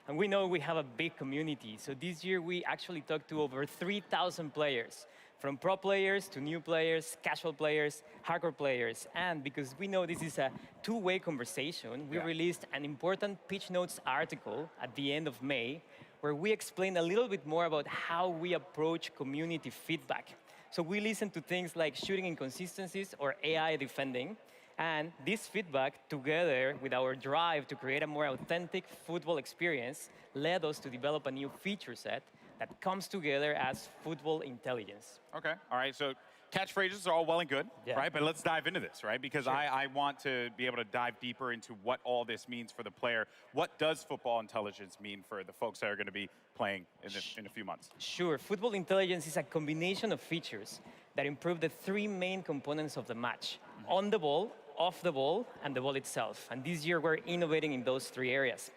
And we know we have a big community, so this year we actually talked to over 3,000 players, from pro players to new players, casual players, hardcore players. And because we know this is a two-way conversation, we released an important pitch notes article at the end of May, where we explain a little bit more about how we approach community feedback. So we listen to things like shooting inconsistencies or AI defending, and this feedback, together with our drive to create a more authentic football experience, led us to develop a new feature set that comes together as football intelligence. Okay, all right, so catchphrases are all well and good, right? But let's dive into this, right? Because I want to be able to dive deeper into what all this means for the player. What does football intelligence mean for the folks that are going to be playing in a few months? Sure, football intelligence is a combination of features that improve the three main components of the match: on the ball, off the ball, and the ball itself. And this year we're innovating in those three areas.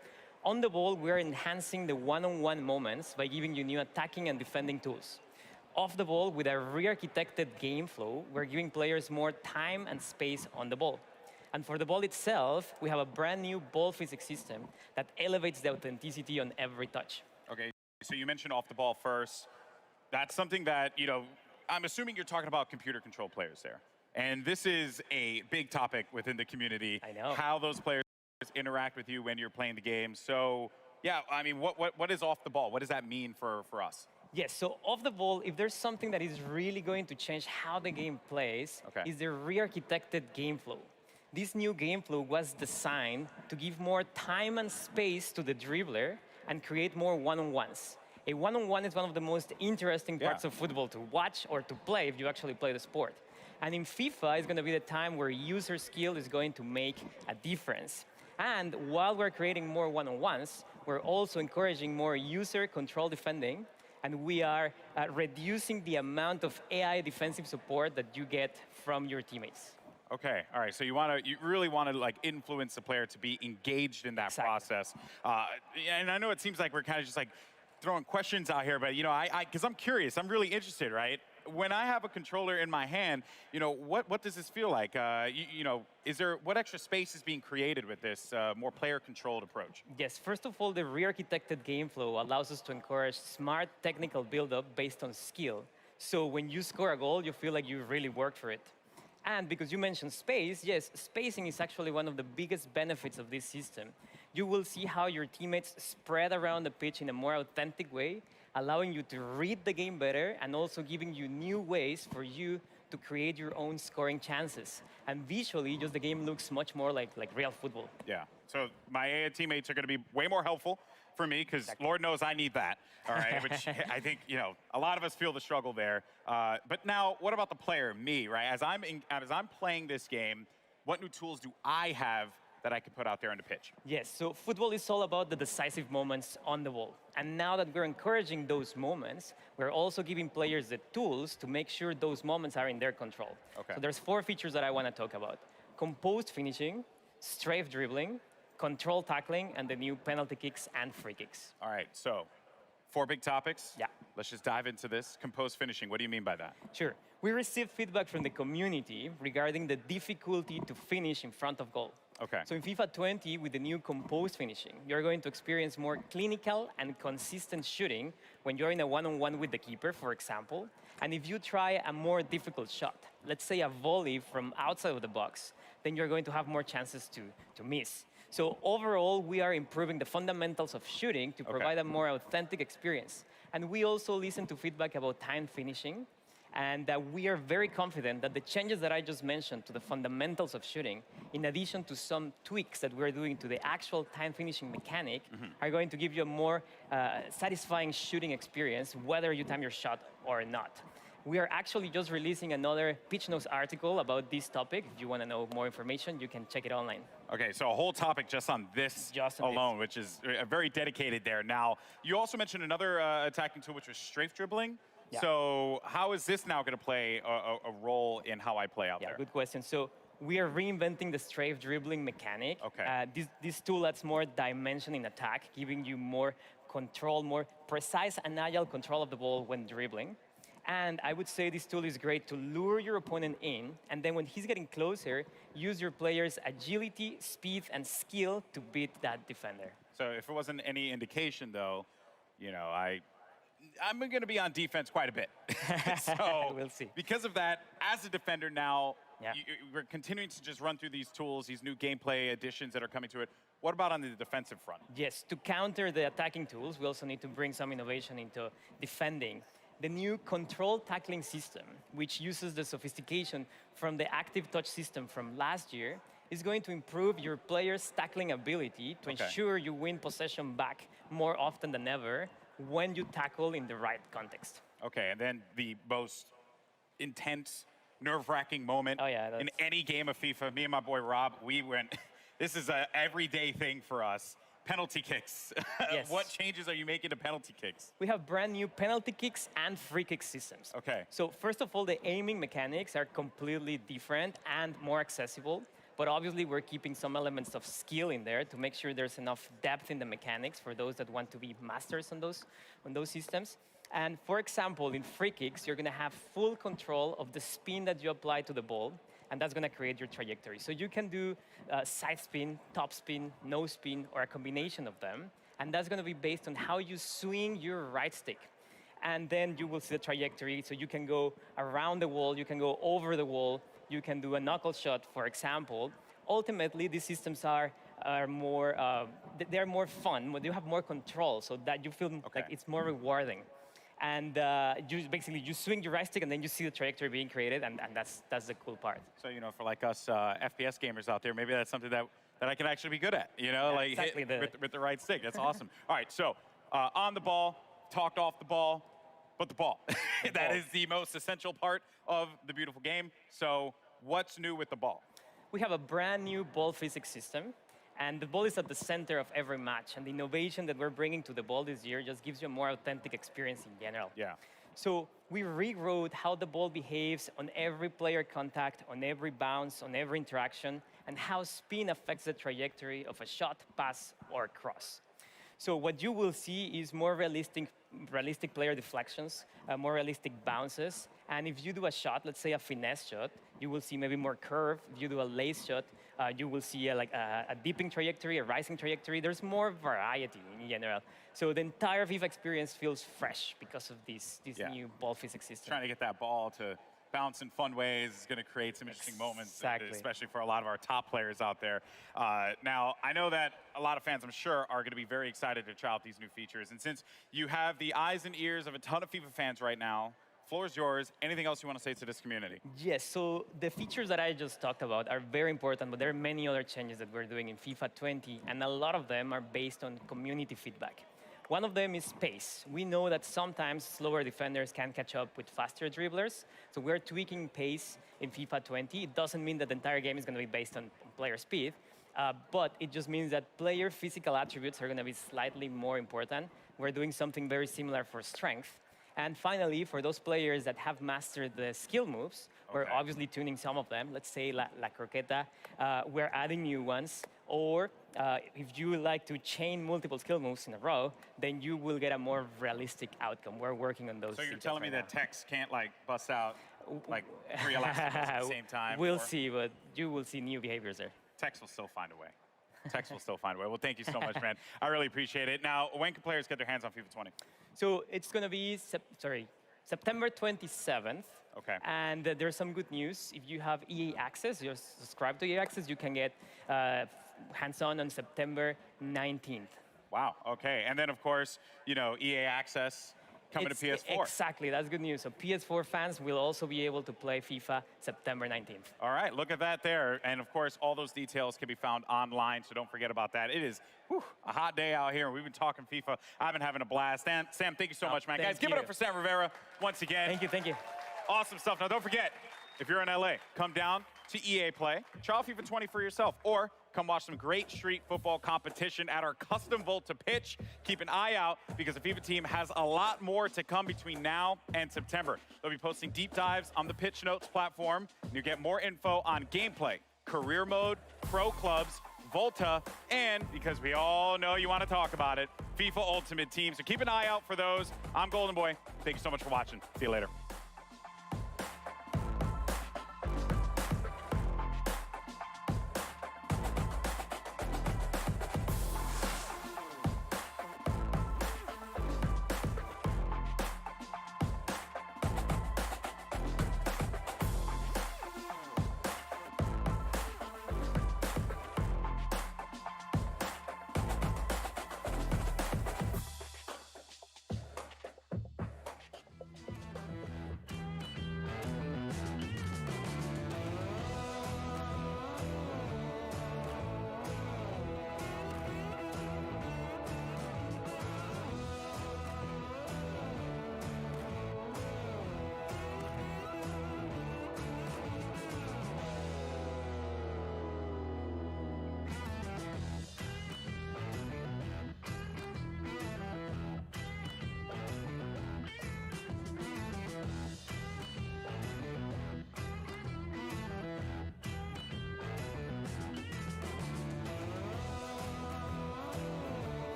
On the ball, we're enhancing the one-on-one moments by giving you new attacking and defending tools. Off the ball, with a re-architected game flow, we're giving players more time and space on the ball. And for the ball itself, we have a brand new ball physics system that elevates the authenticity on every touch. Okay, so you mentioned off the ball first. That's something that, I'm assuming you're talking about computer control players there. And this is a big topic within the community. I know. How those players interact with you when you're playing the game. So, yeah, I mean, what is off the ball? What does that mean for us? Yes, so off the ball, if there's something that is really going to change how the game plays, is the re-architected game flow. This new game flow was designed to give more time and space to the dribbler and create more one-on-ones. A one-on-one is one of the most interesting parts of football to watch or to play if you actually play the sport. And in FIFA, it's going to be the time where user skill is going to make a difference. And while we're creating more one-on-ones, we're also encouraging more user control defending and we are reducing the amount of AI defensive support that you get from your teammates. Okay, all right. So you really want to like influence the player to be engaged in that process. And I know it seems like we're kind of just like throwing questions out here, but you know, because I'm curious, I'm really interested, right? When I have a controller in my hand, you know, what does this feel like? You know, what extra space is being created with this more player-controlled approach? Yes, first of all, the re-architected game flow allows us to encourage smart technical build-up based on skill. So when you score a goal, you feel like you really worked for it. And because you mentioned space, yes, spacing is actually one of the biggest benefits of this system. You will see how your teammates spread around the pitch in a more authentic way, allowing you to read the game better and also giving you new ways for you to create your own scoring chances. And visually, just the game looks much more like real football. Yeah, so my AI teammates are going to be way more helpful for me, because Lord knows I need that, all right? Which I think, you know, a lot of us feel the struggle there. But now, what about the player, me, right? As I'm playing this game, what new tools do I have that I can put out there on the pitch? Yes, so football is all about the decisive moments on the ball. And now that we're encouraging those moments, we're also giving players the tools to make sure those moments are in their control. Okay. So there's 4 features that I want to talk about: composed finishing, strafe dribbling, control tackling, and the new penalty kicks and free kicks. All right, so 4 big topics. Yeah. Let's just dive into this. Composed finishing, what do you mean by that? Sure. We received feedback from the community regarding the difficulty to finish in front of goal. Okay. So in FIFA 20, with the new composed finishing, you're going to experience more clinical and consistent shooting when you're in a one-on-one with the keeper, for example. And if you try a more difficult shot, let's say a volley from outside of the box, then you're going to have more chances to miss. So overall, we are improving the fundamentals of shooting to provide a more authentic experience. And we also listen to feedback about time finishing. And we are very confident that the changes that I just mentioned to the fundamentals of shooting, in addition to some tweaks that we're doing to the actual time finishing mechanic, are going to give you a more satisfying shooting experience, whether you time your shot or not. We are actually just releasing another Pitch Notes article about this topic. If you want to know more information, you can check it online. Okay, so a whole topic just on this alone, which is very dedicated there. Now, you also mentioned another attacking tool, which was strafe dribbling. Yeah. So how is this now going to play a role in how I play out there? Good question. So we are reinventing the strafe dribbling mechanic. Okay. This tool adds more dimension in attack, giving you more control, more precise and agile control of the ball when dribbling. And I would say this tool is great to lure your opponent in, and then when he's getting closer, use your player's agility, speed, and skill to beat that defender. So if it wasn't any indication, though, you know, I'm going to be on defense quite a bit. So we'll see. Because of that, as a defender now, we're continuing to just run through these tools, these new gameplay additions that are coming to it. What about on the defensive front? Yes, to counter the attacking tools, we also need to bring some innovation into defending. The new control tackling system, which uses the sophistication from the active touch system from last year, is going to improve your player's tackling ability to ensure you win possession back more often than ever when you tackle in the right context. Okay, and then the most intense, nerve-wracking moment in any game of FIFA, me and my boy Rob, we went, this is an everyday thing for us. Penalty kicks. Yes. What changes are you making to penalty kicks? We have brand new penalty kicks and free kick systems. Okay. So first of all, the aiming mechanics are completely different and more accessible. But obviously, we're keeping some elements of skill in there to make sure there's enough depth in the mechanics for those that want to be masters on those systems. And for example, in free kicks, you're going to have full control of the spin that you apply to the ball, and that's going to create your trajectory. So you can do side spin, top spin, no spin, or a combination of them. And that's going to be based on how you swing your right stick. And then you will see the trajectory. So you can go around the wall, you can go over the wall, you can do a knuckle shot, for example. Ultimately, these systems are more, they're more fun. You have more control, so that you feel like it's more rewarding. And you swing your right stick, and then you see the trajectory being created, and that's the cool part. So, you know, for like us FPS gamers out there, maybe that's something that I can actually be good at, you know, like exactly hit with the right stick. That's awesome. All right, so on the ball, talked off the ball, but the ball. That is the most essential part of the beautiful game. So what's new with the ball? We have a brand new ball physics system. And the ball is at the center of every match. And the innovation that we're bringing to the ball this year just gives you a more authentic experience in general. Yeah. So we rewrote how the ball behaves on every player contact, on every bounce, on every interaction, and how spin affects the trajectory of a shot, pass, or cross. So what you will see is more realistic player deflections, more realistic bounces. And if you do a shot, let's say a finesse shot, you will see maybe more curve. If you do a lace shot, you will see a dipping trajectory, a rising trajectory. There's more variety in general. So the entire FIFA experience feels fresh because of this new ball physics system. Trying to get that ball to bounce in fun ways is going to create some interesting moments, especially for a lot of our top players out there. Now, I know that a lot of fans, I'm sure, are going to be very excited to try out these new features. And since you have the eyes and ears of a ton of FIFA fans right now, floor is yours. Anything else you want to say to this community? Yes, so the features that I just talked about are very important, but there are many other changes that we're doing in FIFA 20, and a lot of them are based on community feedback. One of them is pace. We know that sometimes slower defenders can catch up with faster dribblers, so we're tweaking pace in FIFA 20. It doesn't mean that the entire game is going to be based on player speed, but it just means that player physical attributes are going to be slightly more important. We're doing something very similar for strength. And finally, for those players that have mastered the skill moves, we're obviously tuning some of them. Let's say La Croqueta, we're adding new ones. Or if you like to chain multiple skill moves in a row, then you will get a more realistic outcome. We're working on those. So you're telling me that Tex can't bust out 3 elasticals at the same time? We'll see, but you will see new behaviors there. Tex will still find a way. Tex will still find a way. Well, thank you so much, man. I really appreciate it. Now, when can players get their hands on FIFA 20? So it's going to be September 27th. Okay. And there's some good news. If you have EA Access, you're subscribed to EA Access, you can get hands-on September 19th. Wow, okay. And then, of course, EA Access coming to PS4. Exactly, that's good news. So PS4 fans will also be able to play FIFA September 19th. All right, look at that there. And of course, all those details can be found online, so don't forget about that. It is a hot day out here. We've been talking FIFA. I've been having a blast. Sam, thank you so much, man. Guys, give it up for Sam Rivera once again. Thank you. Awesome stuff. Now, don't forget, if you're in LA, come down to EA Play, try out FIFA 20 for yourself, or come watch some great street football competition at our custom Volta pitch. Keep an eye out because the FIFA team has a lot more to come between now and September. They'll be posting deep dives on the Pitch Notes platform. You get more info on gameplay, career mode, pro clubs, Volta, and because we all know you want to talk about it, FIFA Ultimate Team. So keep an eye out for those. I'm Golden Boy. Thank you so much for watching. See you later.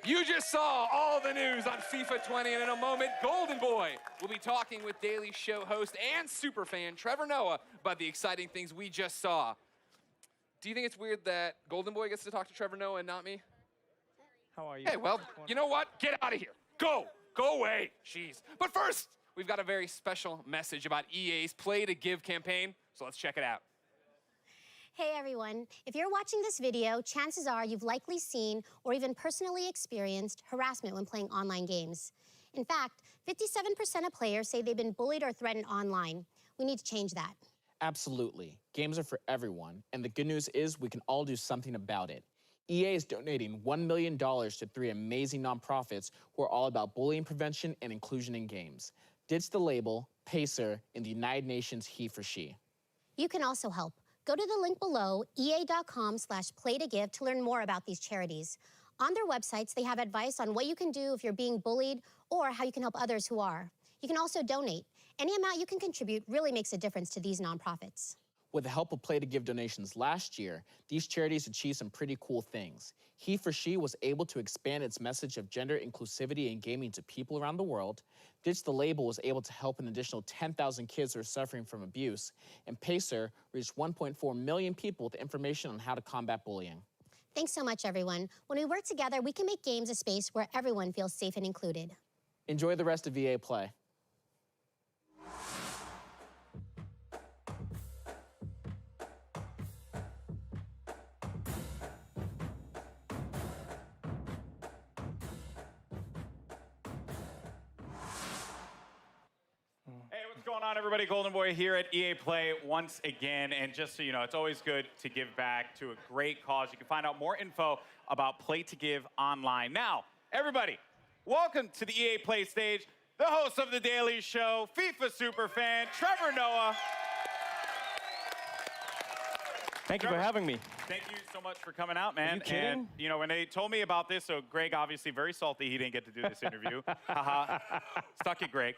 You just saw all the news on FIFA 20, and in a moment, Golden Boy will be talking with Daily Show host and superfan Trevor Noah about the exciting things we just saw. Do you think it's weird that Golden Boy gets to talk to Trevor Noah and not me? How are you? Hey, well, you know what? Get out of here. Go. Go away. Jeez. But first, we've got a very special message about EA's Play to Give campaign, so let's check it out. Hey everyone, if you're watching this video, chances are you've likely seen or even personally experienced harassment when playing online games. In fact, 57% of players say they've been bullied or threatened online. We need to change that. Absolutely. Games are for everyone, and the good news is we can all do something about it. EA is donating $1 million to 3 amazing nonprofits who are all about bullying prevention and inclusion in games. Ditch the label, Pacer, and the United Nations He for She. You can also help. Go to the link below, ea.com/playtogive to learn more about these charities. On their websites, they have advice on what you can do if you're being bullied or how you can help others who are. You can also donate. Any amount you can contribute really makes a difference to these nonprofits. With the help of Play to Give donations last year, these charities achieved some pretty cool things. He for She was able to expand its message of gender inclusivity in gaming to people around the world. Ditch the Label was able to help an additional 10,000 kids who are suffering from abuse. And Pacer reached 1.4 million people with information on how to combat bullying. Thanks so much, everyone. When we work together, we can make games a space where everyone feels safe and included. Enjoy the rest of EA Play. What's going on, everybody? Golden Boy here at EA Play once again. And just so you know, it's always good to give back to a great cause. You can find out more info about Play to Give online. Now, everybody, welcome to the EA Play stage, the host of The Daily Show, FIFA superfan, Trevor Noah. Thank you for having me. Thank you so much for coming out, man. Are you kidding? And, you know, when they told me about this, so Greg obviously very salty he didn't get to do this interview. Haha. Stuck it, Greg.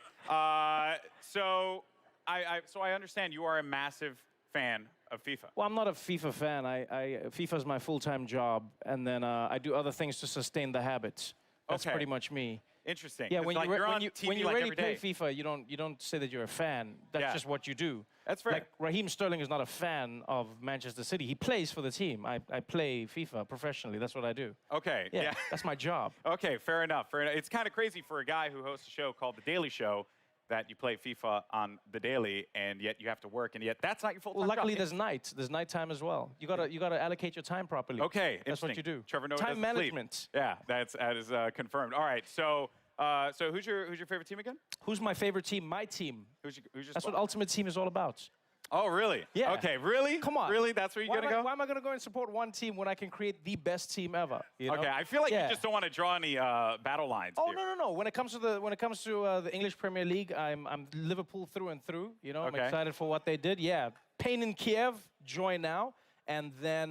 So I understand you are a massive fan of FIFA. Well, I'm not a FIFA fan. FIFA is my full-time job, and then I do other things to sustain the habits. That's Okay. pretty much me. Interesting. Yeah, It's when like you you're on when TV you like already every play day. FIFA, you don't say that you're a fan. That's Yeah. just what you do. That's fair. Like Raheem Sterling is not a fan of Manchester City. He plays for the team. I play FIFA professionally. That's what I do. Okay. Yeah, that's my job. Okay, fair enough. Fair enough. It's kind of crazy for a guy who hosts a show called The Daily Show that you play FIFA on the daily, and yet you have to work, and yet that's not your full-time Well, luckily job. there's night. There's nighttime as well. You gotta allocate your time properly. Okay, that's what you interesting. do. Trevor Noah Time doesn't sleep. management. Yeah, that is confirmed. All right, so who's your favorite team again? Who's my favorite team? My team. Who's your That's squad? what Ultimate Team is all about. Oh, really? Yeah. Okay, really? Come on. Really? That's where you're gonna go? Why am I gonna go and support one team when I can create the best team ever? You know? Okay, I feel like Yeah. you just don't want to draw any battle lines. Oh here. no! When it comes to the English Premier League, I'm Liverpool through and through. You know, Okay. I'm excited for what they did. Yeah, pain in Kiev, joy now. And then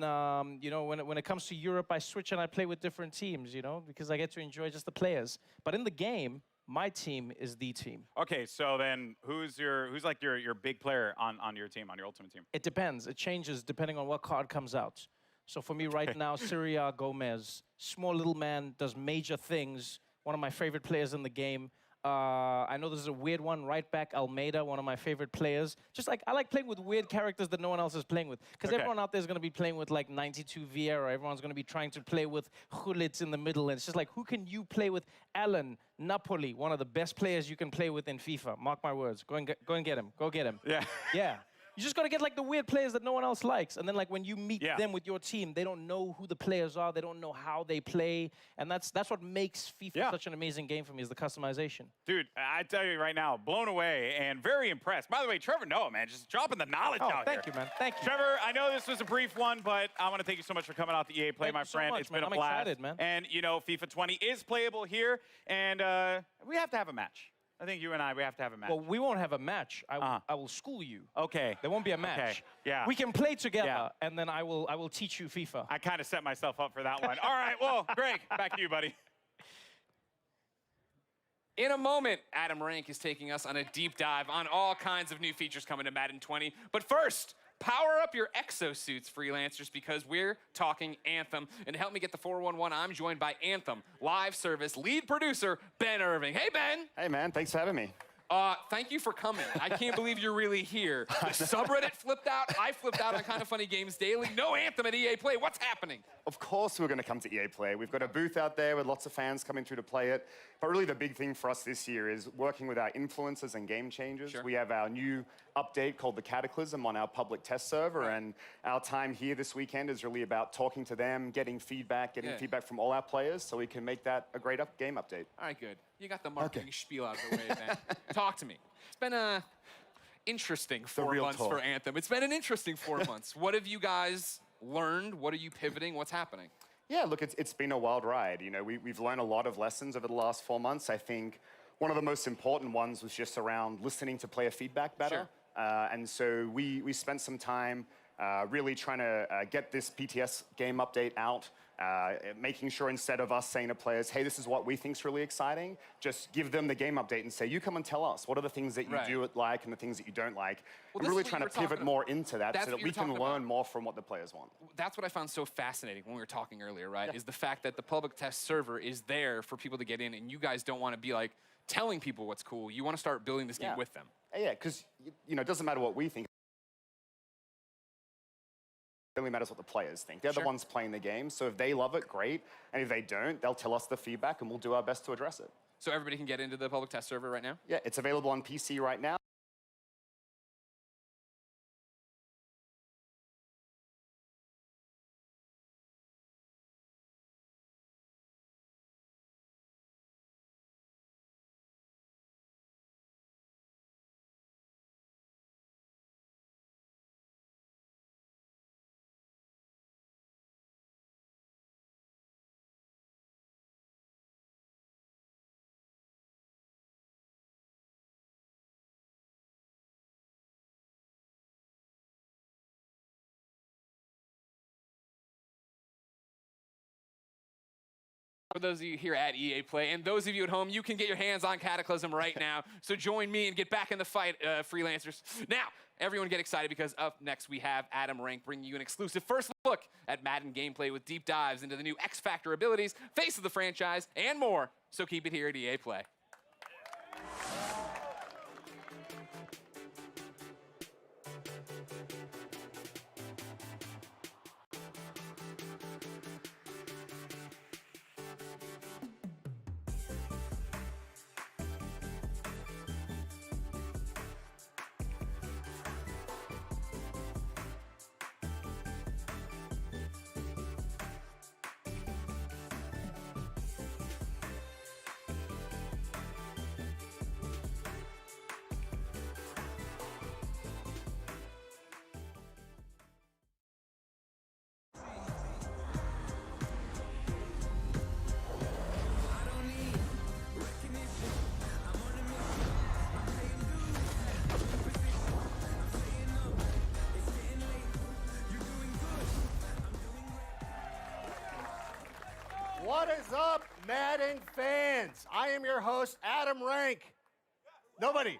you know, when it comes to Europe, I switch and I play with different teams. You know, because I get to enjoy just the players. But in the game, my team is the team. Okay, so then who's like your big player on your team, on your ultimate team? It depends. It changes depending on what card comes out. So for me right now, Syria Gomez, small little man, does major things. One of my favorite players in the game. I know this is a weird one. Right back, Almeida, one of my favorite players. Just like I like playing with weird characters that no one else is playing with. Because Okay. everyone out there is going to be playing with like 92 Vieira. Everyone's going to be trying to play with Gullit in the middle. And it's just like, who can you play with? Alan, Napoli, one of the best players you can play with in FIFA. Mark my words. Go and get him. Go get him. Yeah. Yeah. You just got to get like the weird players that no one else likes. And then like when you meet them with your team, they don't know who the players are. They don't know how they play. And that's what makes FIFA such an amazing game for me, is the customization. Dude, I tell you right now, blown away and very impressed. By the way, Trevor Noah, man, just dropping the knowledge out thank here. you, man. Thank you. Trevor, I know this was a brief one, but I want to thank you so much for coming out to EA Play, Thank my you so friend. much, It's man. been a I'm blast. excited, man. And, you know, FIFA 20 is playable here, and we have to have a match. I think you and we have to have a match. Well, we won't have a match. I will school you. Okay. There won't be a match. Okay. Yeah. We can play together, and then I will teach you FIFA. I kind of set myself up for that one. All right, well, Greg, back to you, buddy. In a moment, Adam Rank is taking us on a deep dive on all kinds of new features coming to Madden 20. But first, Power up your exosuits, freelancers, because we're talking Anthem. And to help me get the 411, I'm joined by Anthem Live Service lead producer, Ben Irving. Hey, Ben. Hey, man. Thanks for having me. Thank you for coming. I can't believe you're really here. The subreddit flipped out. I flipped out on Kind of Funny Games Daily. No Anthem at EA Play. What's happening? Of course we're going to come to EA Play. We've got a booth out there with lots of fans coming through to play it. But really the big thing for us this year is working with our influencers and game changers. Sure. We have our new update called the Cataclysm on our public test server. And our time here this weekend is really about talking to them, getting feedback from all our players so we can make that a great game update. All right, good. You got the marketing spiel out of the way, Ben. Talk to me. It's been a interesting 4 months for Anthem. It's been an interesting 4 months. What have you guys learned? What are you pivoting? What's happening? Yeah, look, it's been a wild ride. You know, we've learned a lot of lessons over the last 4 months. I think one of the most important ones was just around listening to player feedback better. Sure. And so we spent some time really trying to get this PTS game update out, making sure instead of us saying to players, hey, this is what we think's really exciting, just give them the game update and say, you come and tell us, what are the things that you do like and the things that you don't like? Well, and really trying to pivot more into that so that we can learn more from what the players want. That's what I found so fascinating when we were talking earlier, right? Is the fact that the public test server is there for people to get in, and you guys don't want to be like telling people what's cool. You want to start building this game with them. Yeah, because you know, it doesn't matter what we think. It only matters what the players think. They're the ones playing the game, so if they love it, great. And if they don't, they'll tell us the feedback, and we'll do our best to address it. So everybody can get into the public test server right now? Yeah, it's available on PC right now. For those of you here at EA Play, and those of you at home, you can get your hands on Cataclysm right now. So join me and get back in the fight, freelancers. Now, everyone get excited because up next we have Adam Rank bringing you an exclusive first look at Madden gameplay with deep dives into the new X Factor abilities, face of the franchise, and more. So keep it here at EA Play. What is up, Madden fans? I am your host, Adam Rank. Nobody.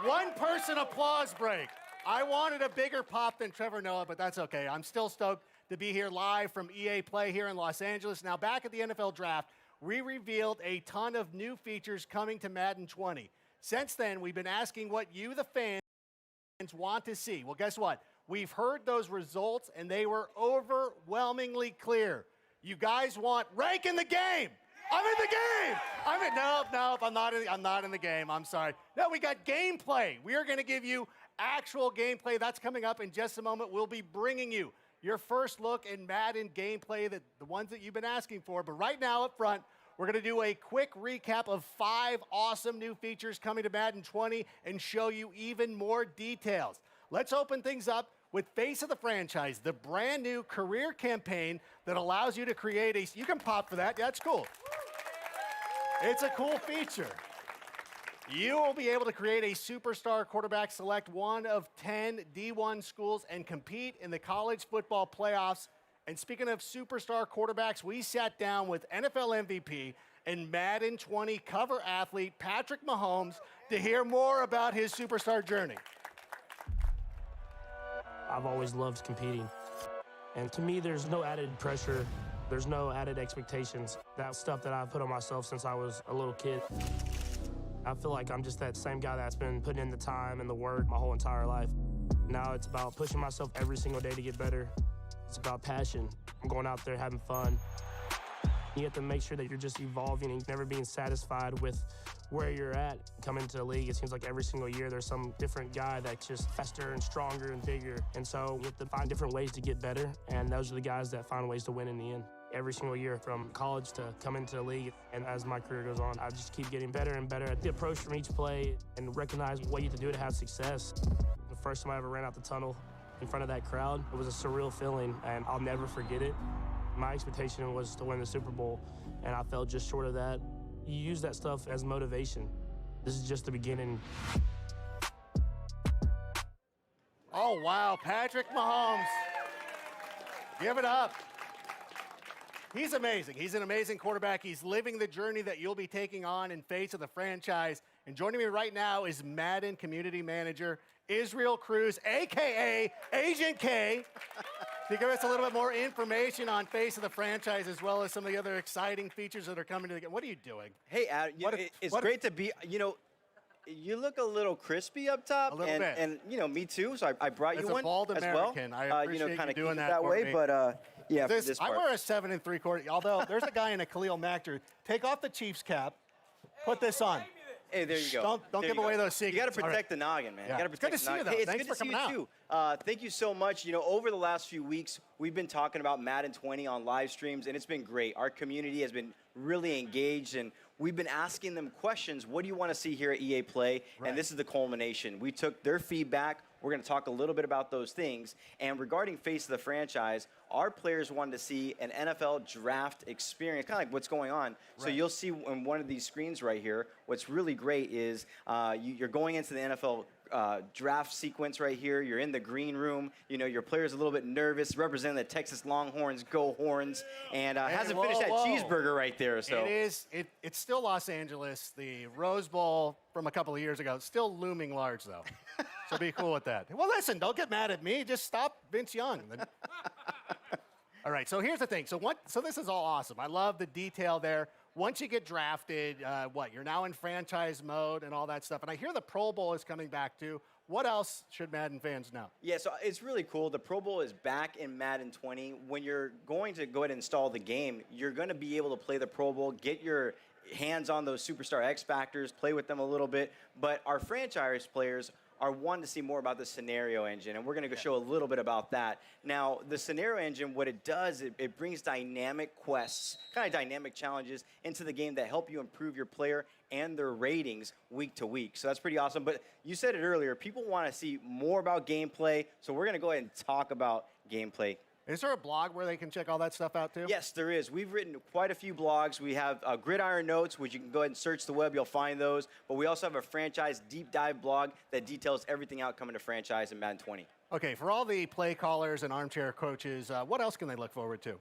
One person applause break. I wanted a bigger pop than Trevor Noah, but that's okay. I'm still stoked to be here live from EA Play here in Los Angeles. Now, back at the NFL Draft, we revealed a ton of new features coming to Madden 20. Since then, we've been asking what you, the fans, want to see. Well, guess what? We've heard those results, and they were overwhelmingly clear. You guys want rank in the game. I'm in the game. Nope, I'm not in the game. I'm sorry. No, we got gameplay. We are going to give you actual gameplay. That's coming up in just a moment. We'll be bringing you your first look in Madden gameplay, the ones that you've been asking for. But right now up front, we're going to do a quick recap of 5 awesome new features coming to Madden 20 and show you even more details. Let's open things up with Face of the Franchise, the brand new career campaign that allows you to create you can pop for that. Yeah, that's cool. It's a cool feature. You will be able to create a superstar quarterback, select one of 10 D1 schools, and compete in the college football playoffs. And speaking of superstar quarterbacks, we sat down with NFL MVP and Madden 20 cover athlete Patrick Mahomes to hear more about his superstar journey. I've always loved competing. And to me, there's no added pressure. There's no added expectations. That's stuff that I've put on myself since I was a little kid. I feel like I'm just that same guy that's been putting in the time and the work my whole entire life. Now it's about pushing myself every single day to get better. It's about passion. I'm going out there having fun. You have to make sure that you're just evolving and never being satisfied with where you're at. Coming into the league, it seems like every single year there's some different guy that's just faster and stronger and bigger. And so you have to find different ways to get better, and those are the guys that find ways to win in the end. Every single year from college to come into the league, and as my career goes on, I just keep getting better and better at the approach from each play and recognize what you have to do to have success. The first time I ever ran out the tunnel in front of that crowd, it was a surreal feeling, and I'll never forget it. My expectation was to win the Super Bowl, and I fell just short of that. You use that stuff as motivation. This is just the beginning. Oh, wow, Patrick Mahomes. Give it up. He's amazing. He's an amazing quarterback. He's living the journey that you'll be taking on in face of the franchise. And joining me right now is Madden Community Manager Israel Cruz, a.k.a. Agent K, to give us a little bit more information on face of the franchise as well as some of the other exciting features that are coming to the game. What are you doing? Hey, Adam, it's great to be, you look a little crispy up top. A little bit. And, me too, so I brought you one as a bald as American, well. I appreciate kind you of doing keep that it for way, me. but yeah, for this I part. wear a 7 3/4, although there's a guy in a Khalil Mack jersey. Take off the Chiefs cap, put this on. Hey, there you go. Don't There give you away go. those secrets. You got to All protect right. the noggin, man. Yeah. You got to It's protect good to the see you, noggin. though. Hey, it's Thanks good for to see coming you too. Thank you so much. Over the last few weeks, we've been talking about Madden 20 on live streams, and it's been great. Our community has been really engaged, and we've been asking them questions. What do you want to see here at EA Play? Right. And this is the culmination. We took their feedback. We're going to talk a little bit about those things. And regarding face of the franchise, our players wanted to see an NFL draft experience, kind of like what's going on. So Right. you'll see on one of these screens right here, what's really great is you're going into the NFL draft sequence right here. You're in the green room. Your player's a little bit nervous, representing the Texas Longhorns, go Horns, and hasn't finished that cheeseburger right there. So It's still Los Angeles. The Rose Bowl from a couple of years ago, it's still looming large, though. So be cool with that. Well, listen, don't get mad at me. Just stop Vince Young. All right, so here's the thing. So this is all awesome. I love the detail there. Once you get drafted, you're now in franchise mode and all that stuff. And I hear the Pro Bowl is coming back too. What else should Madden fans know? Yeah, so it's really cool. The Pro Bowl is back in Madden 20. When you're going to go ahead and install the game, you're going to be able to play the Pro Bowl, get your hands on those superstar X Factors, play with them a little bit. But our franchise players are wanting to see more about the scenario engine, and we're going to show a little bit about that. Now, the scenario engine, what it does, it brings dynamic quests, kind of dynamic challenges into the game that help you improve your player and their ratings week to week. So that's pretty awesome. But you said it earlier, people want to see more about gameplay, so we're going to go ahead and talk about gameplay. Is there a blog where they can check all that stuff out too? Yes, there is. We've written quite a few blogs. We have Gridiron Notes, which you can go ahead and search the web. You'll find those. But we also have a franchise deep dive blog that details everything out coming to franchise in Madden 20. Okay, for all the play callers and armchair coaches, what else can they look forward to?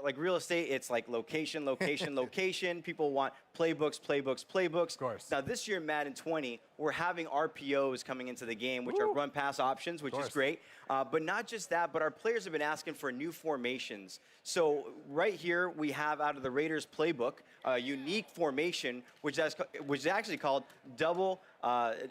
Like real estate, it's like location, location, location. People want playbooks, playbooks, playbooks. Of course. Now, this year in Madden 20, we're having RPOs coming into the game, which are run-pass options, which is great. But not just that, but our players have been asking for new formations. So right here, we have out of the Raiders playbook, a unique formation, which is actually called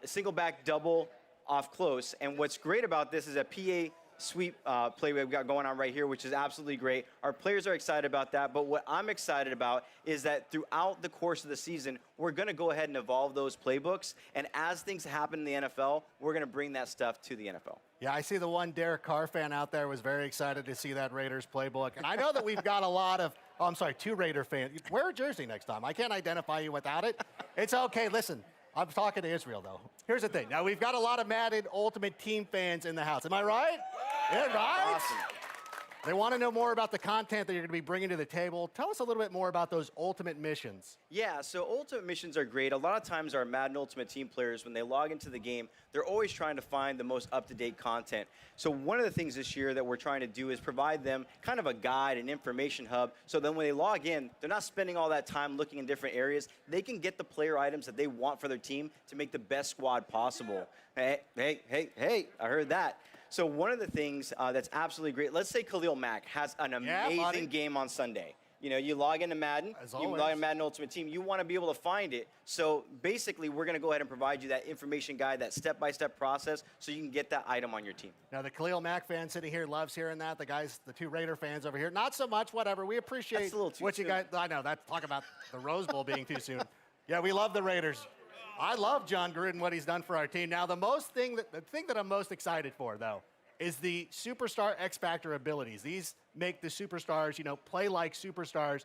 single back double off close. And what's great about this is a PA sweep play we've got going on right here, which is absolutely great. Our players are excited about that, but what I'm excited about is that throughout the course of the season, we're going to go ahead and evolve those playbooks, and as things happen in the NFL, we're going to bring that stuff to the NFL. Yeah, I see the one Derek Carr fan out there was very excited to see that Raiders playbook. And I know that we've got a lot of, two Raider fans. Wear a jersey next time. I can't identify you without it. It's okay. Listen, I'm talking to Israel, though. Here's the thing. Now, we've got a lot of Madden Ultimate Team fans in the house. Am I right? Yeah, right? Awesome. They want to know more about the content that you're going to be bringing to the table. Tell us a little bit more about those Ultimate missions. Yeah, so Ultimate missions are great. A lot of times our Madden Ultimate Team players, when they log into the game, they're always trying to find the most up-to-date content. So one of the things this year that we're trying to do is provide them kind of a guide, an information hub, so then when they log in, they're not spending all that time looking in different areas. They can get the player items that they want for their team to make the best squad possible. Hey, I heard that. So one of the things that's absolutely great, let's say Khalil Mack has an amazing game on Sunday. You know, you log into Madden, you log into Madden Ultimate Team, you want to be able to find it. So basically, we're going to go ahead and provide you that information guide, that step-by-step process, so you can get that item on your team. Now, the Khalil Mack fan sitting here loves hearing that. The guys, the 2 Raider fans over here, not so much, whatever. We appreciate That's a little too what you soon. guys, I know, that's talk about the Rose Bowl being too soon. Yeah, we love the Raiders. I love John Gruden, what he's done for our team. Now, the thing that I'm most excited for, though, is the Superstar X Factor abilities. These make the superstars, you know, play like superstars.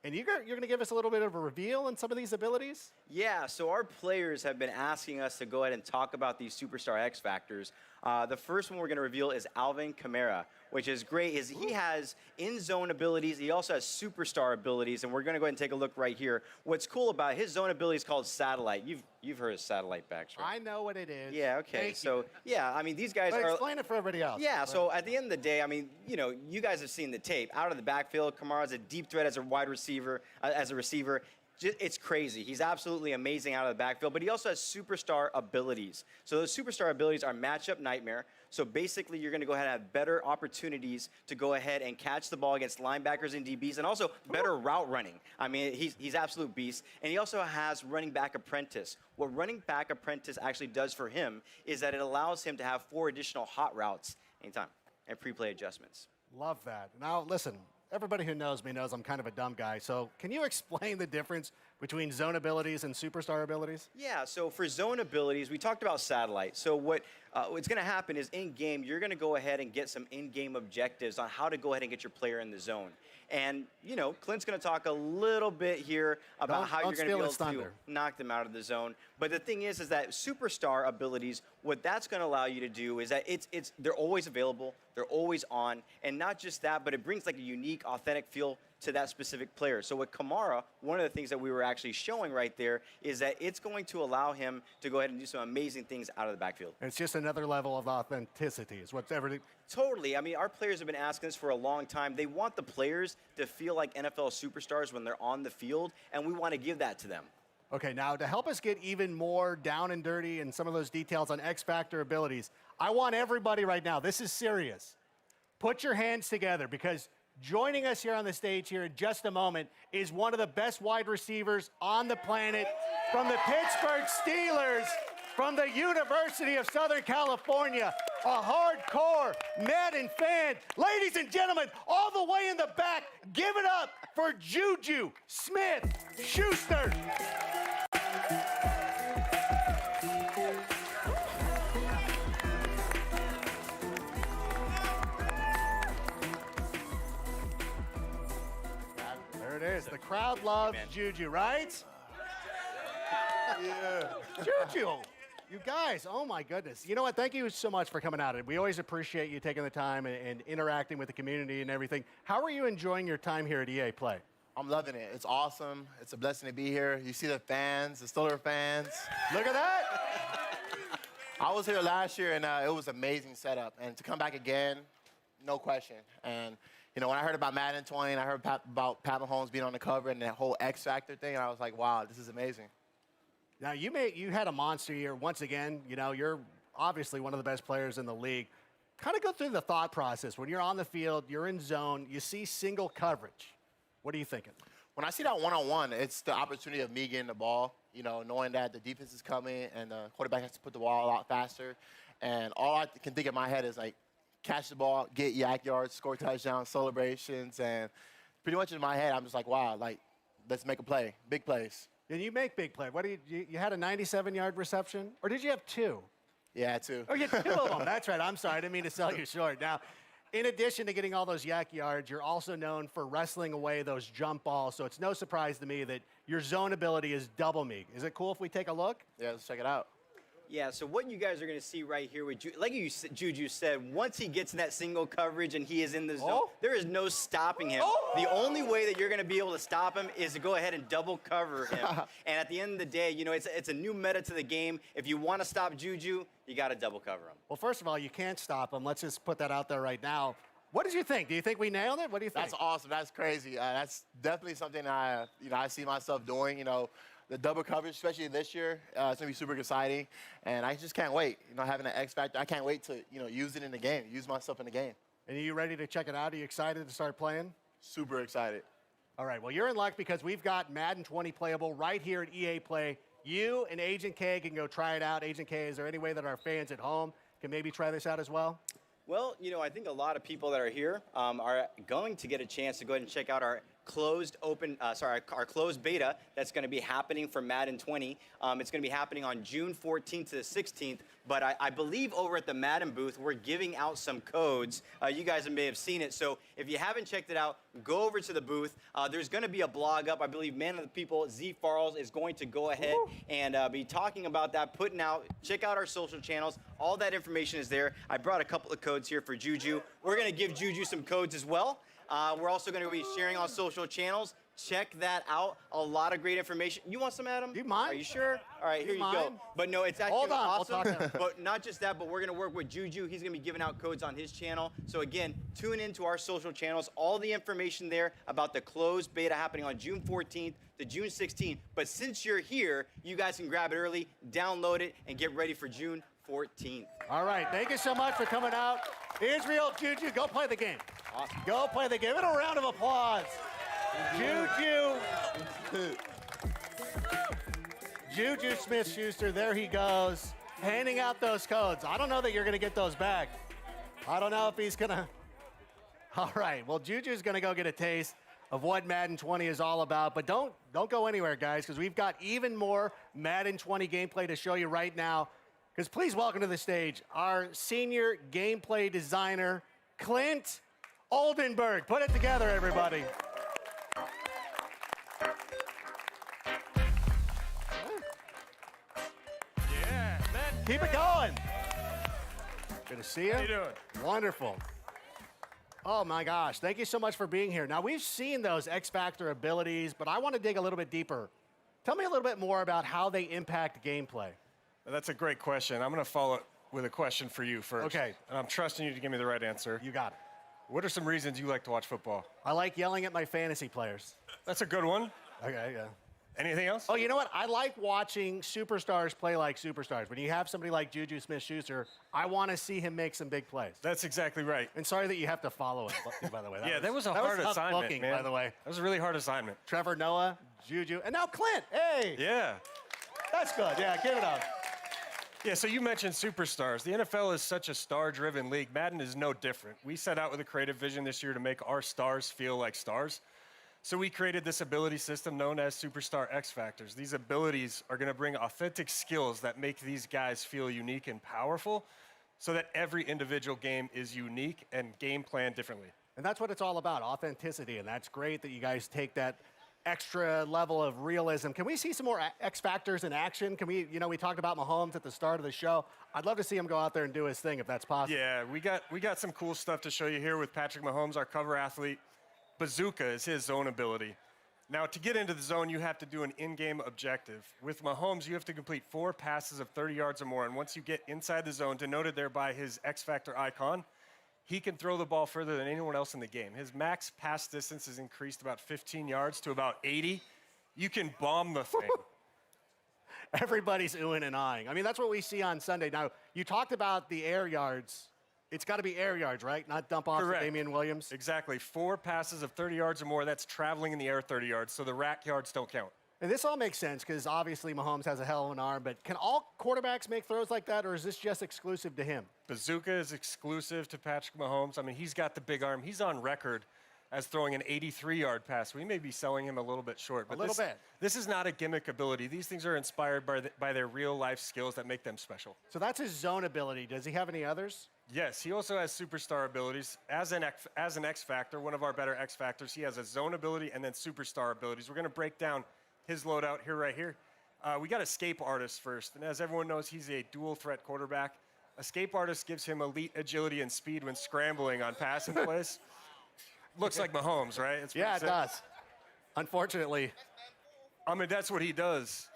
And you're going to give us a little bit of a reveal on some of these abilities? Yeah, so our players have been asking us to go ahead and talk about these Superstar X Factors. The first one we're going to reveal is Alvin Kamara, which is great. He has in-zone abilities. He also has superstar abilities, and we're going to go ahead and take a look right here. What's cool about his zone ability is called Satellite. You've heard of Satellite backs, right? I know what it is. Yeah, okay. So, yeah, I mean, these guys But are... explain it for everybody else. Yeah, so at the end of the day, I mean, you know, you guys have seen the tape. Out of the backfield, Kamara's a deep threat as a wide receiver, as a receiver. It's crazy. He's absolutely amazing out of the backfield, but he also has superstar abilities. So those superstar abilities are matchup nightmare. So basically, you're going to go ahead and have better opportunities to go ahead and catch the ball against linebackers and DBs, and also better route running. I mean, he's absolute beast. And he also has running back apprentice. What running back apprentice actually does for him is that it allows him to have 4 additional hot routes anytime and pre-play adjustments. Love that. Now, listen, everybody who knows me knows I'm kind of a dumb guy. So can you explain the difference between zone abilities and superstar abilities? Yeah, so for zone abilities, we talked about satellite. So what's going to happen is in-game, you're going to go ahead and get some in-game objectives on how to go ahead and get your player in the zone. And, you know, Clint's going to talk a little bit here about how you're going to be able to knock them out of the zone. But the thing is that superstar abilities, what that's going to allow you to do is that they're always available, they're always on, and not just that, but it brings like a unique, authentic feel to that specific player. So with Kamara, one of the things that we were actually showing right there is that it's going to allow him to go ahead and do some amazing things out of the backfield. It's just another level of authenticity is what's everything. Totally. I mean, our players have been asking this for a long time. They want the players to feel like NFL superstars when they're on the field, and we want to give that to them. Okay, now to help us get even more down and dirty and some of those details on X Factor abilities, I want everybody right now, this is serious, put your hands together because joining us here on the stage here in just a moment is one of the best wide receivers on the planet from the Pittsburgh Steelers, from the University of Southern California, a hardcore Madden fan. Ladies and gentlemen, all the way in the back, give it up for Juju Smith-Schuster. There it is. The crowd loves Juju, right? Yeah. Juju. You guys, oh my goodness. You know what? Thank you so much for coming out. We always appreciate you taking the time and interacting with the community and everything. How are you enjoying your time here at EA Play? I'm loving it. It's awesome. It's a blessing to be here. You see the fans, the Steelers fans. Look at that. I was here last year, and it was an amazing setup. And to come back again, no question. And, you know, when I heard about Madden 20, and I heard about Pat Mahomes being on the cover and that whole X Factor thing, and I was like, wow, this is amazing. Now, you had a monster year once again. You know, you're obviously one of the best players in the league. Kind of go through the thought process. When you're on the field, you're in zone, you see single coverage. What are you thinking? When I see that one-on-one, it's the opportunity of me getting the ball, you know, knowing that the defense is coming and the quarterback has to put the ball a lot faster. And all I can think in my head is, like, catch the ball, get yak yards, score touchdowns, celebrations. And pretty much in my head, I'm just like, wow, like, let's make a play, big plays. And you make big play. What do you had a 97-yard reception? Or did you have 2? Yeah, 2. Oh, you had 2 of them. That's right. I'm sorry. I didn't mean to sell you short. Now, in addition to getting all those yak yards, you're also known for wrestling away those jump balls. So it's no surprise to me that your zone ability is double me. Is it cool if we take a look? Yeah, let's check it out. Yeah, so what you guys are going to see right here with like Juju said, once he gets in that single coverage and he is in the zone, there is no stopping him. The only way that you're going to be able to stop him is to go ahead and double cover him. And at the end of the day, you know, it's a new meta to the game. If you want to stop Juju, you got to double cover him. Well, first of all, you can't stop him. Let's just put that out there right now. What did you think? Do you think we nailed it? What do you think? That's awesome. That's crazy. That's definitely something I see myself doing. You know, the double coverage, especially this year. It's going to be super exciting. And I just can't wait, having an X factor. I can't wait to, use it in the game, use myself in the game. And are you ready to check it out? Are you excited to start playing? Super excited. All right, well, you're in luck because we've got Madden 20 playable right here at EA Play. You and Agent K can go try it out. Agent K, is there any way that our fans at home can maybe try this out as well? Well, I think a lot of people that are here are going to get a chance to go ahead and check out our our closed beta that's going to be happening for Madden 20. It's going to be happening on June 14th to the 16th. But I believe over at the Madden booth, we're giving out some codes. You guys may have seen it. So if you haven't checked it out, go over to the booth. There's going to be a blog up. I believe Man of the People, Z Farles, is going to go ahead and be talking about that, putting out. Check out our social channels. All that information is there. I brought a couple of codes here for Juju. We're going to give Juju some codes as well. We're also going to be sharing on social channels. Check that out. A lot of great information. You want some, Adam? Do you mind? Are you sure? All right, here you go. But no, it's actually awesome. But not just that, but we're going to work with Juju. He's going to be giving out codes on his channel. So again, tune into our social channels. All the information there about the closed beta happening on June 14th to June 16th. But since you're here, you guys can grab it early, download it, and get ready for June 14th. All right, thank you so much for coming out. Israel, Juju, go play the game. Awesome. Go play the game. Give it a round of applause. Juju Smith-Schuster, there he goes, handing out those codes. I don't know that you're going to get those back. I don't know if he's going to. All right, well, Juju's going to go get a taste of what Madden 20 is all about. But don't go anywhere, guys, because we've got even more Madden 20 gameplay to show you right now. Because please welcome to the stage our senior gameplay designer, Clint Oldenburg. Put it together, everybody. Yeah, man. Keep it going. Good to see you. How you doing? Wonderful. Oh, my gosh. Thank you so much for being here. Now, we've seen those X Factor abilities, but I want to dig a little bit deeper. Tell me a little bit more about how they impact gameplay. That's a great question. I'm going to follow it with a question for you first. Okay. And I'm trusting you to give me the right answer. You got it. What are some reasons you like to watch football? I like yelling at my fantasy players. That's a good one. Okay, yeah. Anything else? Oh, you know what? I like watching superstars play like superstars. When you have somebody like Juju Smith-Schuster, I want to see him make some big plays. That's exactly right. And sorry that you have to follow it, by the way. That was a hard assignment, looking, man. by the way. That was a really hard assignment. Trevor Noah, Juju, and now Clint. Hey! Yeah. That's good. Yeah, give it up. Yeah, so you mentioned superstars. The NFL is such a star-driven league. Madden is no different. We set out with a creative vision this year to make our stars feel like stars. So we created this ability system known as Superstar X Factors. These abilities are going to bring authentic skills that make these guys feel unique and powerful so that every individual game is unique and game planned differently. And that's what it's all about, authenticity. And that's great that you guys take that extra level of realism. Can we see some more X Factors in action? Can we, we talked about Mahomes at the start of the show. I'd love to see him go out there and do his thing if that's possible. Yeah, we got some cool stuff to show you here with Patrick Mahomes, our cover athlete. Bazooka is his zone ability. Now, to get into the zone, you have to do an in-game objective. With Mahomes, you have to complete 4 passes of 30 yards or more, and once you get inside the zone, denoted there by his X Factor icon, he can throw the ball further than anyone else in the game. His max pass distance has increased about 15 yards to about 80. You can bomb the thing. Everybody's oohing and eyeing. I mean, that's what we see on Sunday. Now, you talked about the air yards. It's got to be air yards, right? Not dump off to Damian Williams? Exactly. 4 passes of 30 yards or more, that's traveling in the air 30 yards, so the rack yards don't count. And this all makes sense because obviously Mahomes has a hell of an arm, but can all quarterbacks make throws like that, or is this just exclusive to him? Bazooka is exclusive to Patrick Mahomes. I mean, he's got the big arm. He's on record as throwing an 83-yard pass. We may be selling him a little bit short. But this is not a gimmick ability. These things are inspired by their real-life skills that make them special. So that's his zone ability. Does he have any others? Yes, he also has superstar abilities. As an X Factor, one of our better X Factors, he has a zone ability and then superstar abilities. We're going to break down his loadout right here. We got Escape Artist first. And as everyone knows, he's a dual-threat quarterback. Escape Artist gives him elite agility and speed when scrambling on passing plays. Looks like Mahomes, right? It does. Unfortunately. I mean, that's what he does.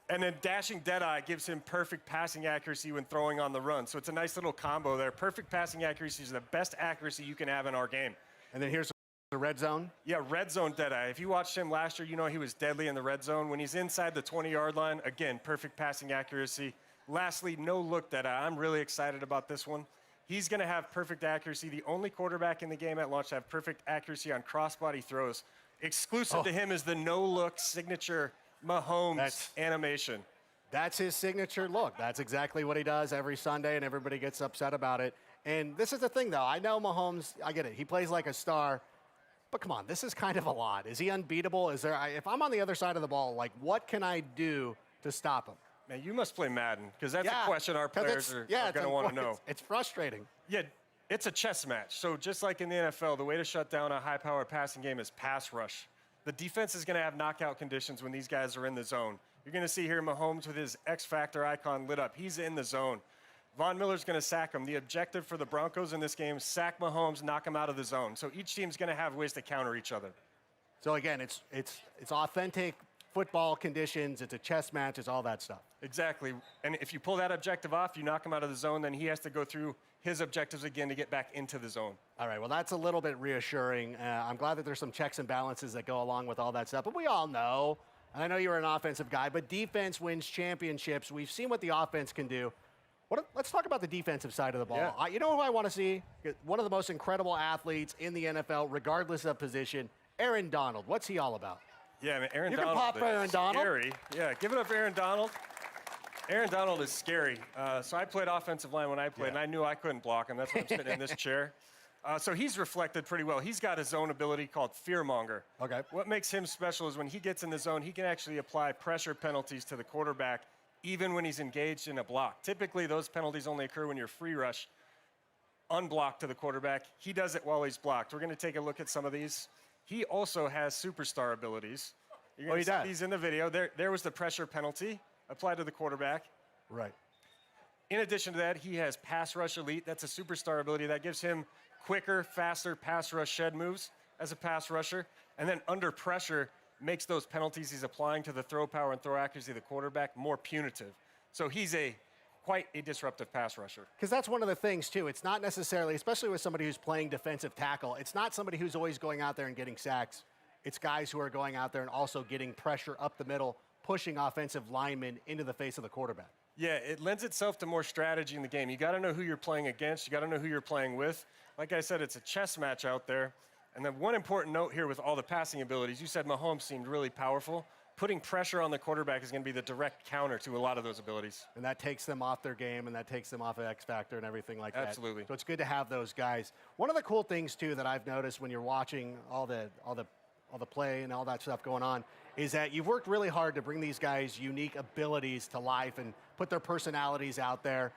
And then Dashing Deadeye gives him perfect passing accuracy when throwing on the run. So it's a nice little combo there. Perfect passing accuracy is the best accuracy you can have in our game. And then here's The red zone? Yeah, red zone Deadeye. If you watched him last year, you know he was deadly in the red zone. When he's inside the 20-yard line, again, perfect passing accuracy. Lastly, no look Deadeye. I'm really excited about this one. He's going to have perfect accuracy. The only quarterback in the game at launch to have perfect accuracy on crossbody throws. Exclusive to him is the no-look signature Mahomes animation. That's his signature look. That's exactly what he does every Sunday, and everybody gets upset about it. And this is the thing, though. I know Mahomes, I get it. He plays like a star. But come on, this is kind of a lot. Is he unbeatable? Is there? If I'm on the other side of the ball, like, what can I do to stop him? Man, you must play Madden, because that's a question our players are going to want to know. It's frustrating. Yeah, it's a chess match. So just like in the NFL, the way to shut down a high-powered passing game is pass rush. The defense is going to have knockout conditions when these guys are in the zone. You're going to see here Mahomes with his X-Factor icon lit up. He's in the zone. Von Miller's going to sack him. The objective for the Broncos in this game is sack Mahomes, knock him out of the zone. So each team's going to have ways to counter each other. So again, it's authentic football conditions. It's a chess match. It's all that stuff. Exactly. And if you pull that objective off, you knock him out of the zone, then he has to go through his objectives again to get back into the zone. All right, well, that's a little bit reassuring. I'm glad that there's some checks and balances that go along with all that stuff. But we all know, and I know you're an offensive guy, but defense wins championships. We've seen what the offense can do. Let's talk about the defensive side of the ball. Yeah. You know who I want to see? One of the most incredible athletes in the NFL, regardless of position, Aaron Donald. What's he all about? Yeah, man, Aaron You Donald can pop is Aaron Donald. Scary. Yeah, give it up for Aaron Donald. Aaron Donald is scary. So I played offensive line when I played, and I knew I couldn't block him. That's why I'm sitting in this chair. So he's reflected pretty well. He's got his own ability called Fearmonger. Okay. What makes him special is when he gets in the zone, he can actually apply pressure penalties to the quarterback even when he's engaged in a block. Typically, those penalties only occur when you're free rush, unblocked to the quarterback. He does it while he's blocked. We're going to take a look at some of these. He also has superstar abilities. You're going to see these in the video. There was the pressure penalty applied to the quarterback. Right. In addition to that, he has pass rush elite. That's a superstar ability that gives him quicker, faster pass rush shed moves as a pass rusher. And then under pressure, makes those penalties he's applying to the throw power and throw accuracy of the quarterback more punitive. So he's quite a disruptive pass rusher. Because that's one of the things, too. It's not necessarily, especially with somebody who's playing defensive tackle, it's not somebody who's always going out there and getting sacks. It's guys who are going out there and also getting pressure up the middle, pushing offensive linemen into the face of the quarterback. Yeah, it lends itself to more strategy in the game. You got to know who you're playing against. You got to know who you're playing with. Like I said, it's a chess match out there. And then one important note here with all the passing abilities, you said Mahomes seemed really powerful. Putting pressure on the quarterback is going to be the direct counter to a lot of those abilities. And that takes them off their game, and that takes them off of X Factor and everything like that. Absolutely. So it's good to have those guys. One of the cool things, too, that I've noticed when you're watching all the play and all that stuff going on is that you've worked really hard to bring these guys' unique abilities to life and put their personalities out there.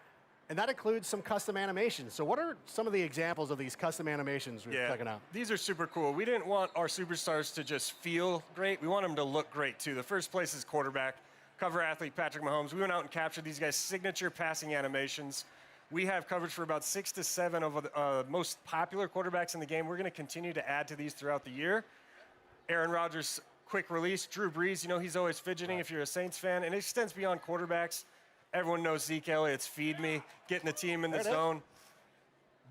And that includes some custom animations. So what are some of the examples of these custom animations we're checking out? These are super cool. We didn't want our superstars to just feel great. We want them to look great, too. The first place is quarterback, cover athlete Patrick Mahomes. We went out and captured these guys' signature passing animations. We have coverage for about 6 to 7 of the most popular quarterbacks in the game. We're going to continue to add to these throughout the year. Aaron Rodgers, quick release. Drew Brees, you know he's always fidgeting if you're a Saints fan. And it extends beyond quarterbacks. Everyone knows Zeke Elliott's feed me, getting the team in the zone.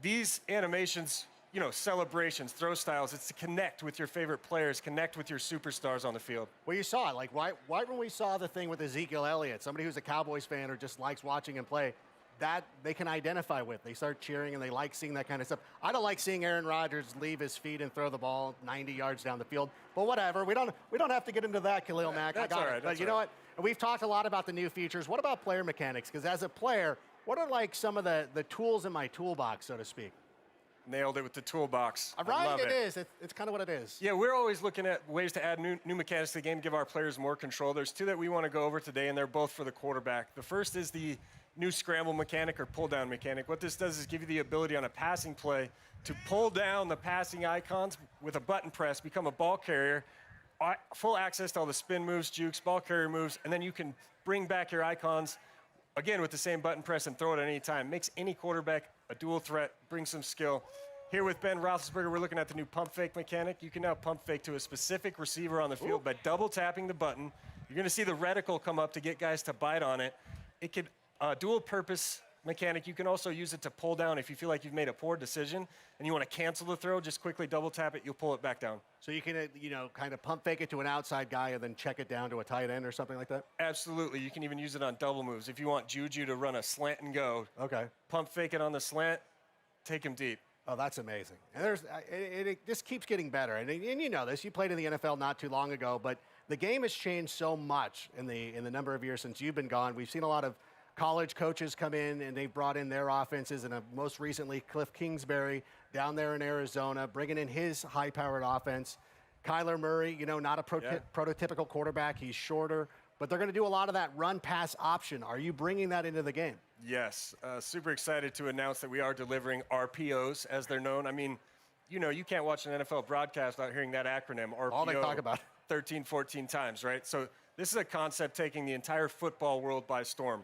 These animations, you know, celebrations, throw styles, it's to connect with your favorite players, connect with your superstars on the field. Well, you saw it. Like, right when we saw the thing with Ezekiel Elliott, somebody who's a Cowboys fan or just likes watching him play, that they can identify with. They start cheering and they like seeing that kind of stuff. I don't like seeing Aaron Rodgers leave his feet and throw the ball 90 yards down the field, but whatever. We don't have to get into that, Khalil Mack. That's I got all right, it. But you know what? We've talked a lot about the new features. What about player mechanics? Because as a player, what are like some of the tools in my toolbox, so to speak? Nailed it with the toolbox. Right, I love it is. It's kind of what it is. Yeah, we're always looking at ways to add new mechanics to the game, give our players more control. There's 2 that we want to go over today, and they're both for the quarterback. The first is the new scramble mechanic or pull down mechanic. What this does is give you the ability on a passing play to pull down the passing icons with a button press, become a ball carrier, full access to all the spin moves, jukes, ball carrier moves, and then you can bring back your icons, again, with the same button press and throw it at any time. Makes any quarterback a dual threat, brings some skill. Here with Ben Roethlisberger, we're looking at the new pump fake mechanic. You can now pump fake to a specific receiver on the field by double tapping the button. You're going to see the reticle come up to get guys to bite on it. It could dual purpose mechanic, you can also use it to pull down if you feel like you've made a poor decision and you want to cancel the throw, just quickly double tap it, you'll pull it back down. So you can, kind of pump fake it to an outside guy and then check it down to a tight end or something like that? Absolutely. You can even use it on double moves. If you want Juju to run a slant and go, okay, pump fake it on the slant, take him deep. Oh, that's amazing. And it just keeps getting better. And you know this. You played in the NFL not too long ago, but the game has changed so much in the number of years since you've been gone. We've seen a lot of college coaches come in, and they've brought in their offenses, and most recently Cliff Kingsbury down there in Arizona, bringing in his high-powered offense. Kyler Murray, not a prototypical quarterback. He's shorter, but they're going to do a lot of that run-pass option. Are you bringing that into the game? Yes. Super excited to announce that we are delivering RPOs, as they're known. I mean, you can't watch an NFL broadcast without hearing that acronym, RPO. All they talk about. 13, 14 times, right? So this is a concept taking the entire football world by storm.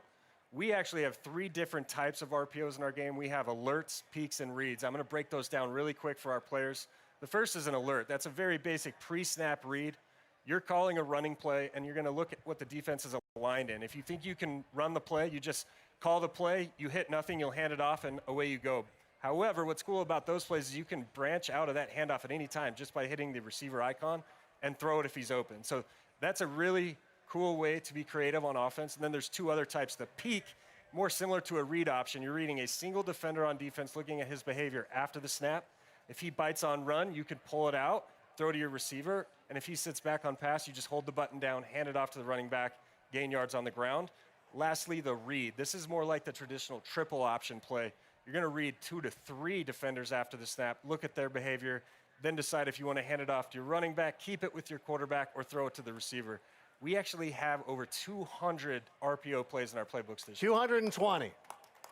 We actually have 3 different types of RPOs in our game. We have alerts, peaks, and reads. I'm going to break those down really quick for our players. The first is an alert. That's a very basic pre-snap read. You're calling a running play, and you're going to look at what the defense is aligned in. If you think you can run the play, you just call the play, you hit nothing, you'll hand it off, and away you go. However, what's cool about those plays is you can branch out of that handoff at any time just by hitting the receiver icon and throw it if he's open. So that's a really cool way to be creative on offense. And then there's 2 other types. The peak, more similar to a read option. You're reading a single defender on defense, looking at his behavior after the snap. If he bites on run, you could pull it out, throw to your receiver, and if he sits back on pass, you just hold the button down, hand it off to the running back, gain yards on the ground. Lastly, the read. This is more like the traditional triple option play. You're going to read 2 to 3 defenders after the snap, look at their behavior, then decide if you want to hand it off to your running back, keep it with your quarterback, or throw it to the receiver. We actually have over 200 RPO plays in our playbooks this year. 220.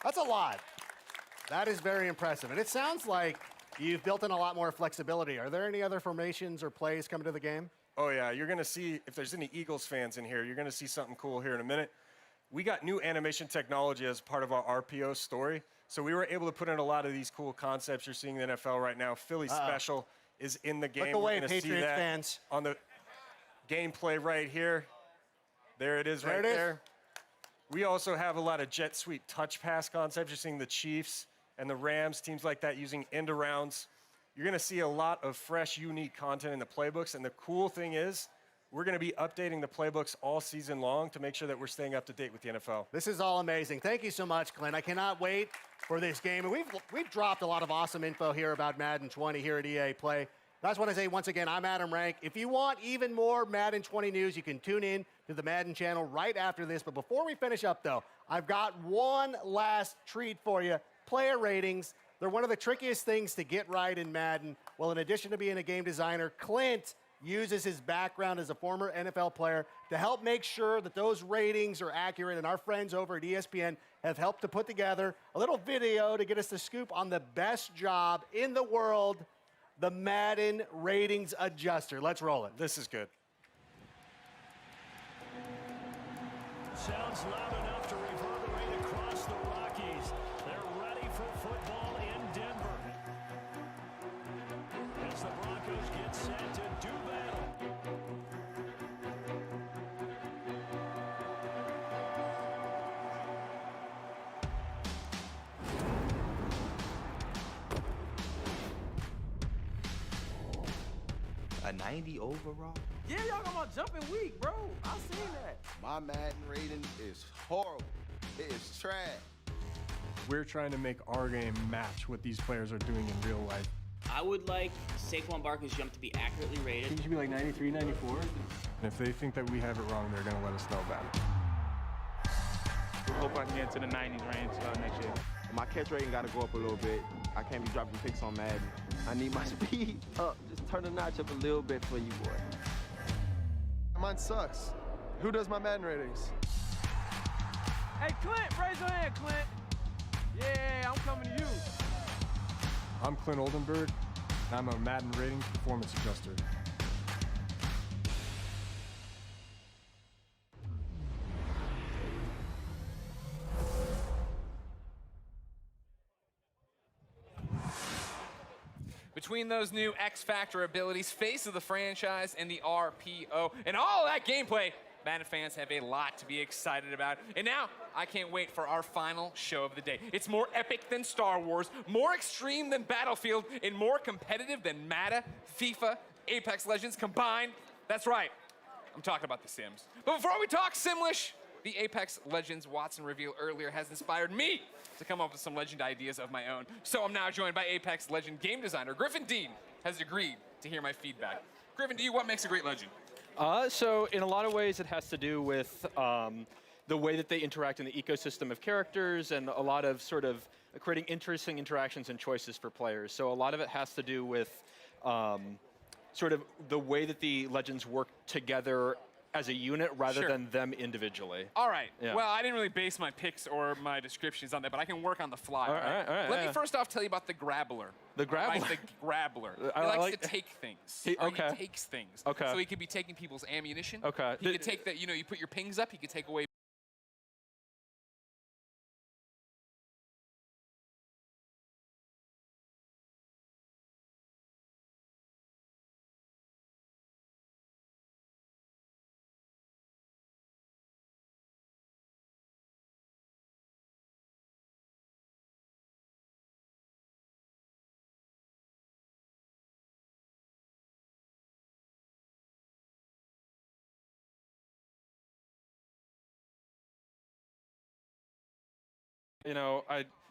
That's a lot. That is very impressive. And it sounds like you've built in a lot more flexibility. Are there any other formations or plays coming to the game? Oh, yeah. You're going to see, if there's any Eagles fans in here, you're going to see something cool here in a minute. We got new animation technology as part of our RPO story. So we were able to put in a lot of these cool concepts you're seeing in the NFL right now. Philly Special is in the game. Look away, we're going to see that fans. On the gameplay right here. There it is right there. We also have a lot of jet sweep touch pass concepts. You're seeing the Chiefs and the Rams, teams like that, using end arounds. You're going to see a lot of fresh, unique content in the playbooks. And the cool thing is, we're going to be updating the playbooks all season long to make sure that we're staying up to date with the NFL. This is all amazing. Thank you so much, Clint. I cannot wait for this game. And we've dropped a lot of awesome info here about Madden 20 here at EA Play. I just want to say once again, I'm Adam Rank. If you want even more Madden 20 news, you can tune in to the Madden channel right after this. But before we finish up, though, I've got one last treat for you. Player ratings. They're one of the trickiest things to get right in Madden. Well, in addition to being a game designer, Clint uses his background as a former NFL player to help make sure that those ratings are accurate. And our friends over at ESPN have helped to put together a little video to get us the scoop on the best job in the world, the Madden Ratings Adjuster. Let's roll it. This is good. Sounds loud enough to reverberate across the Rockies. They're ready for football in Denver. As the Broncos get set to do battle. A 90 overall? Yeah, y'all got my jumping week, bro. I seen that. My Madden rating is horrible. It is trash. We're trying to make our game match what these players are doing in real life. I would like Saquon Barkley's jump to be accurately rated. It should be like 93, 94. And if they think that we have it wrong, they're going to let us know about it. I hope I can get to the 90s range next year. My catch rating got to go up a little bit. I can't be dropping picks on Madden. I need my speed up. Just turn the notch up a little bit for you, boy. Mine sucks. Who does my Madden ratings? Hey, Clint, raise your hand, Clint. Yeah, I'm coming to you. I'm Clint Oldenburg, and I'm a Madden Ratings Performance Adjuster. Between those new X Factor abilities, face of the franchise, and the RPO, and all of that gameplay, Madden fans have a lot to be excited about. And now, I can't wait for our final show of the day. It's more epic than Star Wars, more extreme than Battlefield, and more competitive than Madden, FIFA, Apex Legends combined. That's right, I'm talking about The Sims. But before we talk Simlish, the Apex Legends Watson reveal earlier has inspired me to come up with some legend ideas of my own. So I'm now joined by Apex Legend game designer Griffin Dean has agreed to hear my feedback. Griffin, what makes a great legend? So in a lot of ways, it has to do with the way that they interact in the ecosystem of characters and a lot of sort of creating interesting interactions and choices for players. So a lot of it has to do with sort of the way that the legends work together as a unit rather than them individually. All right. Yeah. Well, I didn't really base my picks or my descriptions on that, but I can work on the fly. All right, Let me first off tell you about the Grabbler. The Grabbler? Right, the Grabbler. I He likes like- to take things. He He takes things. Okay. So he could be taking people's ammunition. Okay. He could take that, you put your pings up, he could take away.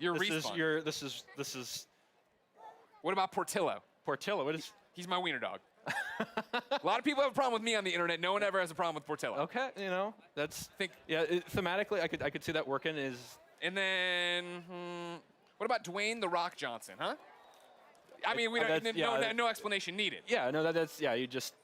You're Respawn. This is. What about Portillo? Portillo, what is? He's my wiener dog. A lot of people have a problem with me on the internet. No one ever has a problem with Portillo. Okay, that's. Thematically, I could see that working. And then, what about Dwayne "The Rock" Johnson, huh? I mean, we don't. No explanation needed. Yeah, no, that's you just.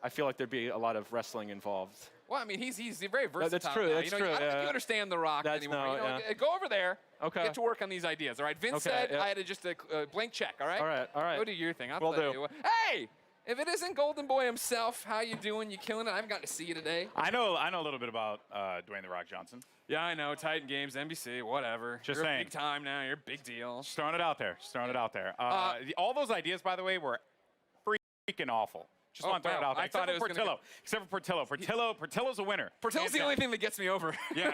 I feel like there'd be a lot of wrestling involved. Well, I mean, he's very versatile. That's true. Now. That's true. I don't think you understand The Rock anymore. Go over there. Okay. Get to work on these ideas. All right. Vince said I had just a blank check. All right. All right. Go do your thing. I'll Will tell do. you what. Hey, if it isn't Golden Boy himself, how you doing? You killing it? I haven't gotten to see you today. I know a little bit about Dwayne "The Rock" Johnson. Yeah, I know. Titan Games, NBC, whatever. Just You're saying. big time now. You're a big deal. Just throwing it out there. All those ideas, by the way, were freaking awful. Just want to throw it out there. I thought it was Except for Portillo. Portillo's a winner. Portillo's the only thing that gets me over. No,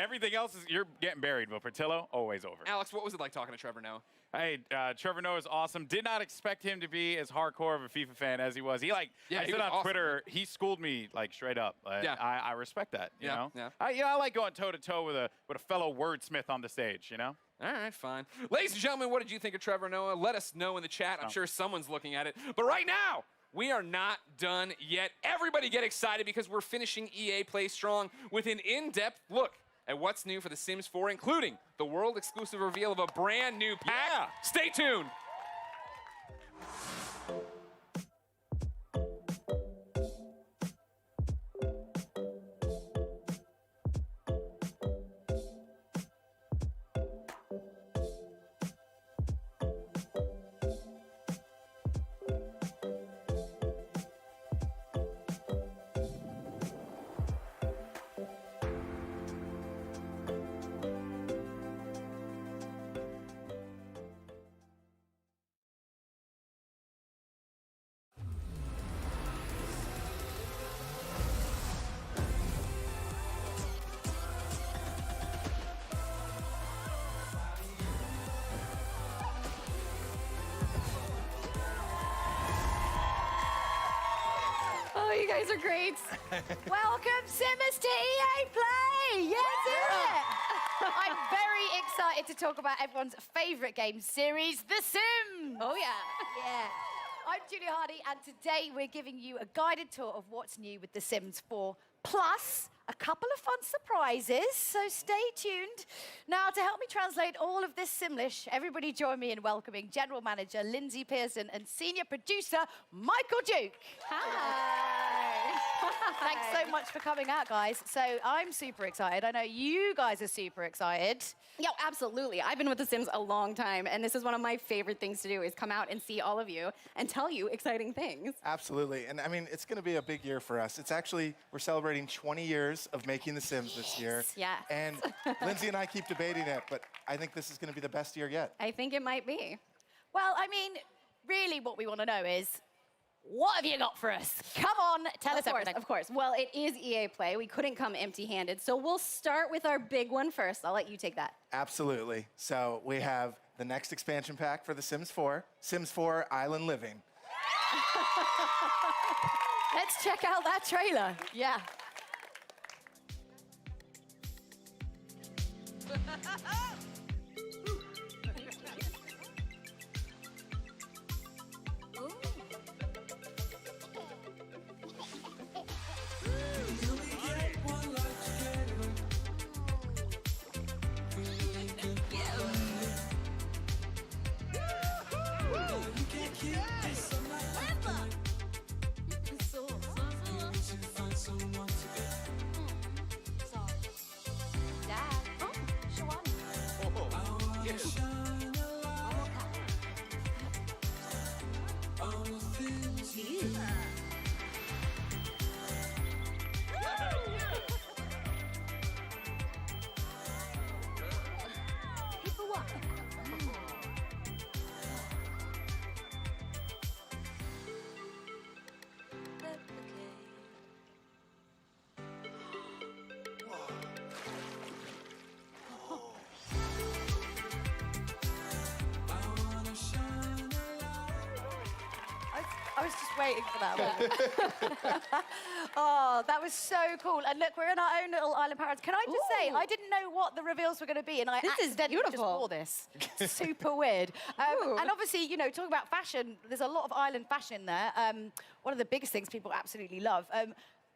everything else is you're getting buried, but Portillo always over. Alex, what was it like talking to Trevor Noah? Hey, Trevor Noah is awesome. Did not expect him to be as hardcore of a FIFA fan as he was. I said on Twitter, he schooled me straight up. I respect that. You know. I like going toe to toe with a fellow wordsmith on the stage. All right, fine. Ladies and gentlemen, what did you think of Trevor Noah? Let us know in the chat. I'm sure someone's looking at it. But right now, we are not done yet. Everybody get excited because we're finishing EA Play Strong with an in-depth look at what's new for The Sims 4, including the world-exclusive reveal of a brand new pack. Stay tuned. Oh, you guys are great. Welcome, Simmers, to EA Play. Yes, I'm very excited to talk about everyone's favorite game series, The Sims. Oh, yeah. Yeah. I'm Julie Hardy, and today we're giving you a guided tour of what's new with The Sims 4, plus a couple of fun surprises, so stay tuned. Now, to help me translate all of this Simlish, everybody join me in welcoming General Manager Lindsay Pearson and Senior Producer Michael Duke. Hi. Thanks so much for coming out, guys. So I'm super excited. I know you guys are super excited. Yeah, absolutely. I've been with The Sims a long time, and this is one of my favorite things to do is come out and see all of you and tell you exciting things. Absolutely. And I mean, it's going to be a big year for us. It's actually, we're celebrating 20 years of making The Sims this year. Yeah. And Lindsay and I keep debating it, but I think this is going to be the best year yet. I think it might be. Well, I mean, really what we want to know is, what have you got for us? Come on, tell us everything. Of course. Well, it is EA Play. We couldn't come empty-handed. So we'll start with our big one first. I'll let you take that. Absolutely. So we have the next expansion pack for The Sims 4, Sims 4 Island Living. Let's check out that trailer. Yeah. I was just waiting for that one. Oh, that was so cool. And look, we're in our own little island paradise. Can I just say, I didn't know what the reveals were going to be, and I accidentally just wore this. Super weird. And obviously, you know, talking about fashion, there's a lot of island fashion there. One of the biggest things people absolutely love.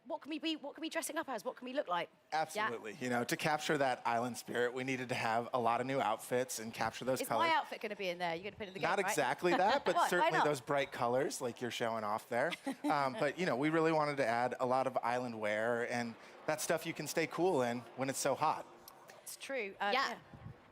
What can we be? What can we be dressing up as? What can we look like? Absolutely. You know, to capture that island spirit, we needed to have a lot of new outfits and capture those Is colors. my outfit going to be in there? You're going to put it in the game, Not right? exactly that, but What? Why certainly not? those bright colors like you're showing off there. But, you know, we really wanted to add a lot of island wear, and that stuff you can stay cool in when it's so hot. It's true. Yeah.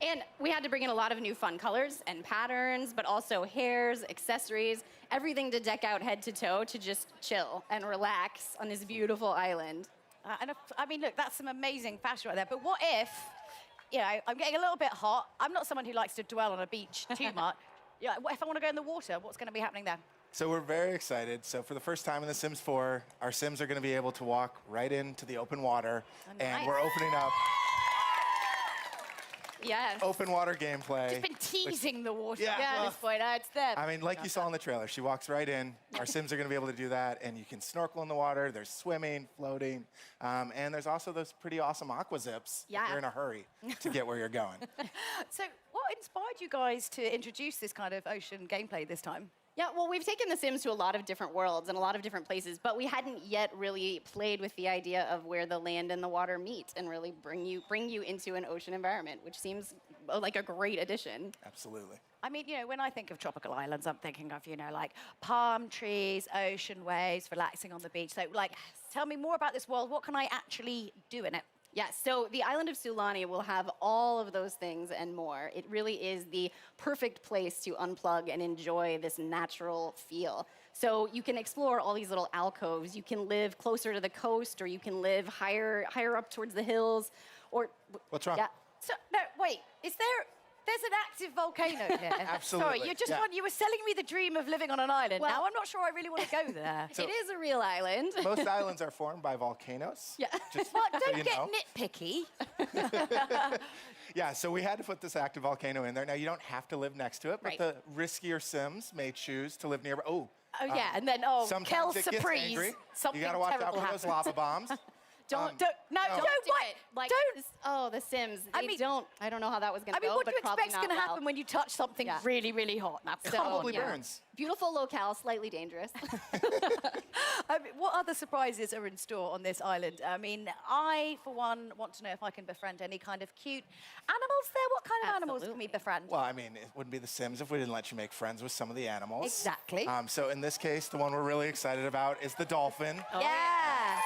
And we had to bring in a lot of new fun colors and patterns, but also hairs, accessories, everything to deck out head to toe to just chill and relax on this beautiful island. I mean, look, that's some amazing fashion right there. But what if, you know, I'm getting a little bit hot. I'm not someone who likes to dwell on a beach too much. Yeah, what if I want to go in the water? What's going to be happening there? So we're very excited. So for the first time in The Sims 4, our Sims are going to be able to walk right into the open water. And we're opening up Yes. open water gameplay. Just been teasing the water. Yeah. At this point. It's there. I mean, like you saw in the trailer, she walks right in. Our Sims are going to be able to do that, and you can snorkel in the water. There's swimming, floating, and there's also those pretty awesome aqua zips if Yeah. you're in a hurry to get where you're going. So what inspired you guys to introduce this kind of ocean gameplay this time? Yeah, well, we've taken The Sims to a lot of different worlds and a lot of different places, but we hadn't yet really played with the idea of where the land and the water meet and really bring you into an ocean environment, which seems like a great addition. Absolutely. I mean, you know, when I think of tropical islands, I'm thinking of, you know, like palm trees, ocean waves, relaxing on the beach. So, like, tell me more about this world. What can I actually do in it? Yeah, so the island of Sulani will have all of those things and more. It really is the perfect place to unplug and enjoy this natural feel. So you can explore all these little alcoves. You can live closer to the coast, or you can live higher up towards the hills, or What's wrong? Yeah. So, no, wait, there's an active volcano here. Absolutely. Sorry, Yeah. you were selling me the dream of living on an island. Well- Now I'm not sure I really want to go there. So- it is a real island. Most islands are formed by volcanoes. Yeah. Just Well, so don't you get know. nitpicky. Yeah, so we had to put this active volcano in there. Now, you don't have to live next to it, but Right. the riskier Sims may choose to live nearby. Oh, yeah, and then, sometimes Kel it gets surprise, angry. something You got to watch out terrible for those happens. lava bombs. Don't do what? it. Like, Don't. Oh, The Sims. I They mean- don't. I don't know how that was going I to go. mean, what do but you probably expect's not going to well. happen when you touch something Yeah. really, really hot? It probably yeah. burns. Beautiful locale, slightly dangerous. I mean, what other surprises are in store on this island? I mean, I, for one, want to know if I can befriend any kind of cute animals there. What kind of animals can we befriend? Well, I mean, it wouldn't be The Sims if we didn't let you make friends with some of the animals. Exactly. So in this case, the one we're really excited about is the dolphin. Yes.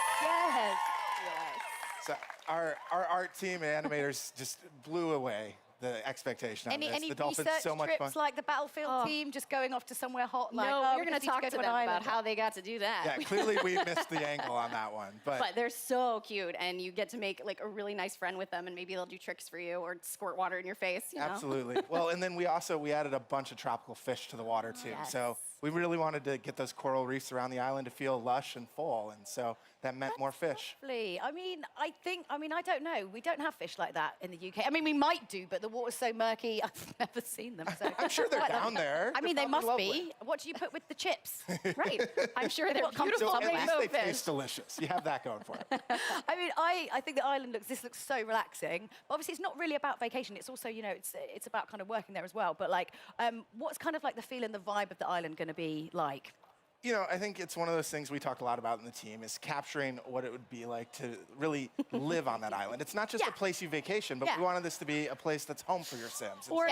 So our art team and animators just blew away the expectation on this. Any The Dolphins research so much trips fun. like the Battlefield team, just going off to somewhere hot? Like, No, oh, you're going to talk to them about how they got to do that. Yeah, clearly we missed the angle on that one. But they're so cute, and you get to make like a really nice friend with them, and maybe they'll do tricks for you or squirt water in your face. You know? Absolutely. Well, and then we added a bunch of tropical fish to the water too. Yes. So we really wanted to get those coral reefs around the island to feel lush and full, and so that meant more fish. Lovely. I mean, I don't know. We don't have fish like that in the UK. I mean, we might do, but the water's so murky, I've never seen them. So I'm sure they're down there. I mean, They're they must probably be. lovely. What do you put with the chips? Right. I'm sure they're What comes beautiful. up At least they rainbow fish? taste delicious. You have that going for it. I mean, I think the island looks so relaxing. But obviously, it's not really about vacation. It's also, it's about kind of working there as well. But like, what's kind of like the feel and the vibe of the island going to be like? I think it's one of those things we talked a lot about in the team is capturing what it would be like to really live on that island. It's not just a place you vacation, but we wanted this to be a place that's home for your Sims. Or,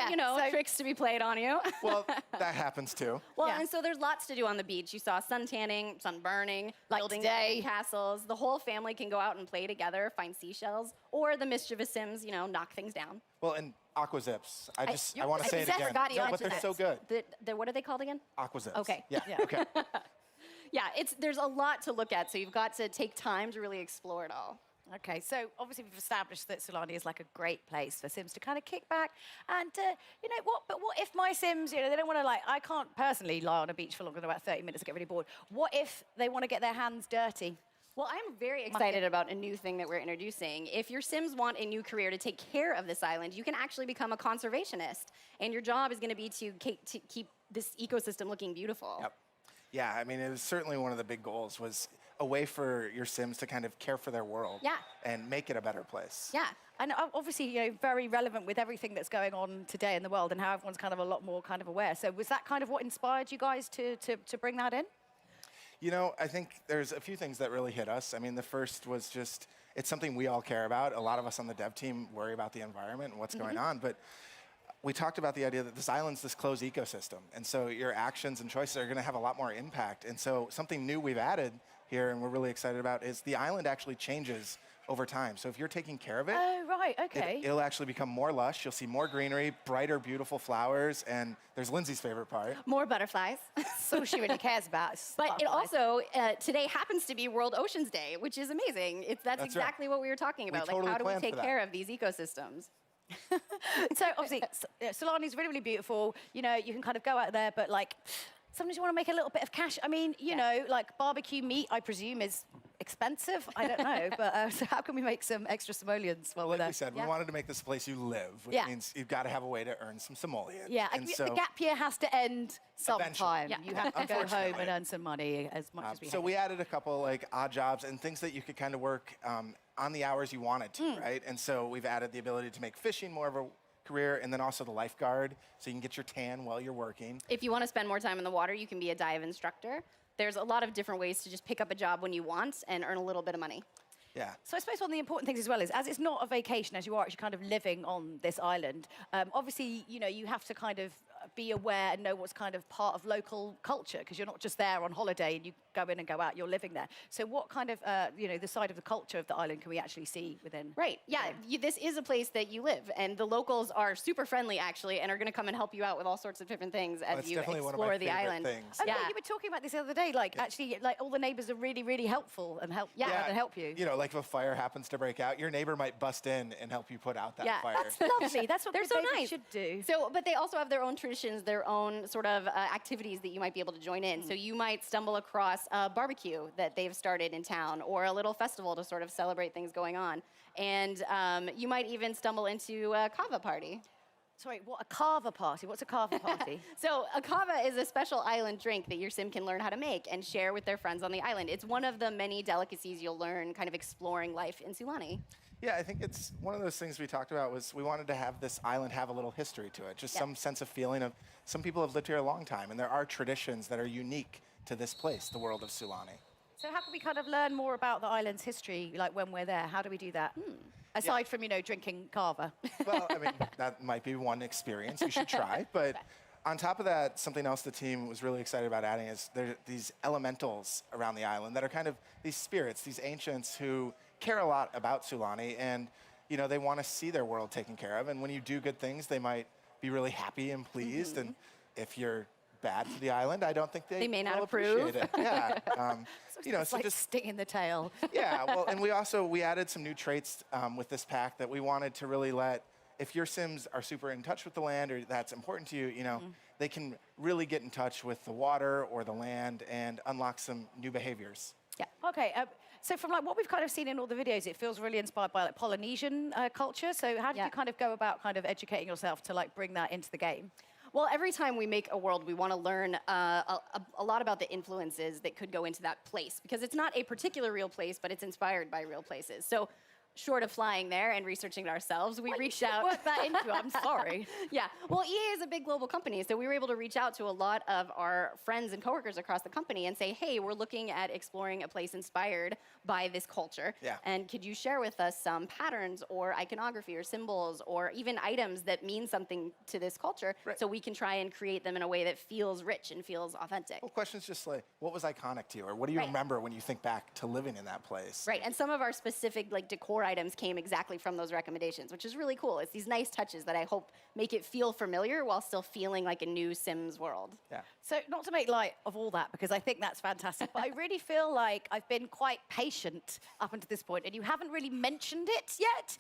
tricks to be played on you. Well, that happens too. Well, and so there's lots to do on the beach. You saw sun tanning, sun burning, building today. castles. The whole family can go out and play together, find seashells, or the mischievous Sims, knock things down. Well, and aqua zips. I want to say it never again. got you No, onto but they're that. so good. What are they called again? Aqua zips. Okay. Yeah. Okay. Yeah, there's a lot to look at, so you've got to take time to really explore it all. Okay, so obviously we've established that Sulani is like a great place for Sims to kind of kick back. And but what if my Sims, they don't want to I can't personally lie on a beach for longer than about 30 minutes and get really bored. What if they want to get their hands dirty? Well, I'm very excited about a new thing that we're introducing. If your Sims want a new career to take care of this island, you can actually become a conservationist. And your job is going to be to keep this ecosystem looking beautiful. Yep. Yeah, I mean, it was certainly one of the big goals was a way for your Sims to kind of care for their world and make it a better place. Yeah, and obviously, very relevant with everything that's going on today in the world and how everyone's kind of a lot more kind of aware. So was that kind of what inspired you guys to bring that in? I think there's a few things that really hit us. I mean, the first was just, it's something we all care about. A lot of us on the dev team worry about the environment and what's going on, but we talked about the idea that this island's this closed ecosystem, and so your actions and choices are going to have a lot more impact. And so something new we've added here, and we're really excited about, is the island actually changes over time. So if you're taking care of it, oh right, okay, it'll actually become more lush. You'll see more greenery, brighter, beautiful flowers, and there's Lindsay's favorite part. More butterflies. That's all she really cares about. But it also, today happens to be World Oceans Day, which is amazing. That's exactly what we were talking about. Totally how do we planned take for that. care of these ecosystems? So obviously, Sulani's really, really beautiful. You can kind of go out there, but sometimes you want to make a little bit of cash. I mean, barbecue meat, I presume, is expensive. I don't know, but so how can we make some extra simoleons while we're there? Like we said, we wanted to make this a place you live, which means you've got to have a way to earn some simoleons. Yeah, and the gap year has to end sometime. Eventually. You have to go home and earn some money as much as we So have. we added a couple odd jobs and things that you could kind of work on the hours you wanted to, right? And so we've added the ability to make fishing more of a career, and then also the lifeguard, so you can get your tan while you're working. If you want to spend more time in the water, you can be a dive instructor. There's a lot of different ways to just pick up a job when you want and earn a little bit of money. Yeah. So I suppose one of the important things as well is, as it's not a vacation, as you are actually kind of living on this island, obviously, you have to kind of be aware and know what's kind of part of local culture, because you're not just there on holiday and you go in and go out, you're living there. So what kind of, the side of the culture of the island can we actually see within? Right, yeah, this is a place that you live, and the locals are super friendly, actually, and are going to come and help you out with all sorts of different things as you explore the island. Oh, yeah, you were talking about this the other day, actually, all the neighbors are really, really helpful and help you. If a fire happens to break out, your neighbor might bust in and help you put out that fire. That's lovely. That's what they're so nice. should do. So, but they also have their own traditions, their own sort of activities that you might be able to join in. So you might stumble across a barbecue that they've started in town, or a little festival to sort of celebrate things going on. And you might even stumble into a kava party. Sorry, what, a kava party? What's a kava party? So a kava is a special island drink that your sim can learn how to make and share with their friends on the island. It's one of the many delicacies you'll learn kind of exploring life in Sulani. Yeah, I think it's one of those things we talked about was we wanted to have this island have a little history to it, just some sense of feeling of some people have lived here a long time, and there are traditions that are unique to this place, the world of Sulani. So how can we kind of learn more about the island's history, when we're there? How do we do that? Aside from, drinking kava. Well, I mean, that might be one experience you should try, but on top of that, something else the team was really excited about adding is there are these elementals around the island that are kind of these spirits, these ancients who care a lot about Sulani, and you know, they want to see their world taken care of. And when you do good things, they might be really happy and pleased. And if you're bad to the island, I don't think they may not will approve. appreciate it. Yeah. You know, it's so like just stinging the tail. yeah. Well, and we added some new traits with this pack that we wanted to really let, if your Sims are super in touch with the land or that's important to you, you know, they can really get in touch with the water or the land and unlock some new behaviors. Yeah. Okay. So from like what we've kind of seen in all the videos, it feels really inspired by like Polynesian culture. So how did you kind of go about kind of educating yourself to like bring that into the game? Well, every time we make a world, we want to learn a lot about the influences that could go into that place, because it's not a particular real place, but it's inspired by real places. So short of flying there and researching it ourselves, we reached out. Work that into it. I'm sorry. Yeah. Well, EA is a big global company, so we were able to reach out to a lot of our friends and coworkers across the company and say, hey, we're looking at exploring a place inspired by this culture. Yeah. And could you share with us some patterns or iconography or symbols or even items that mean something to this culture so we can try and create them in a way that feels rich and feels authentic? Well, questions just like, what was iconic to you? Or what do you remember when you think back to living in that place? Right, and some of our specific like decor items came exactly from those recommendations, which is really cool. It's these nice touches that I hope make it feel familiar while still feeling like a new Sims world. Yeah. So not to make light of all that, because I think that's fantastic, but I really feel like I've been quite patient up until this point, and you haven't really mentioned it yet.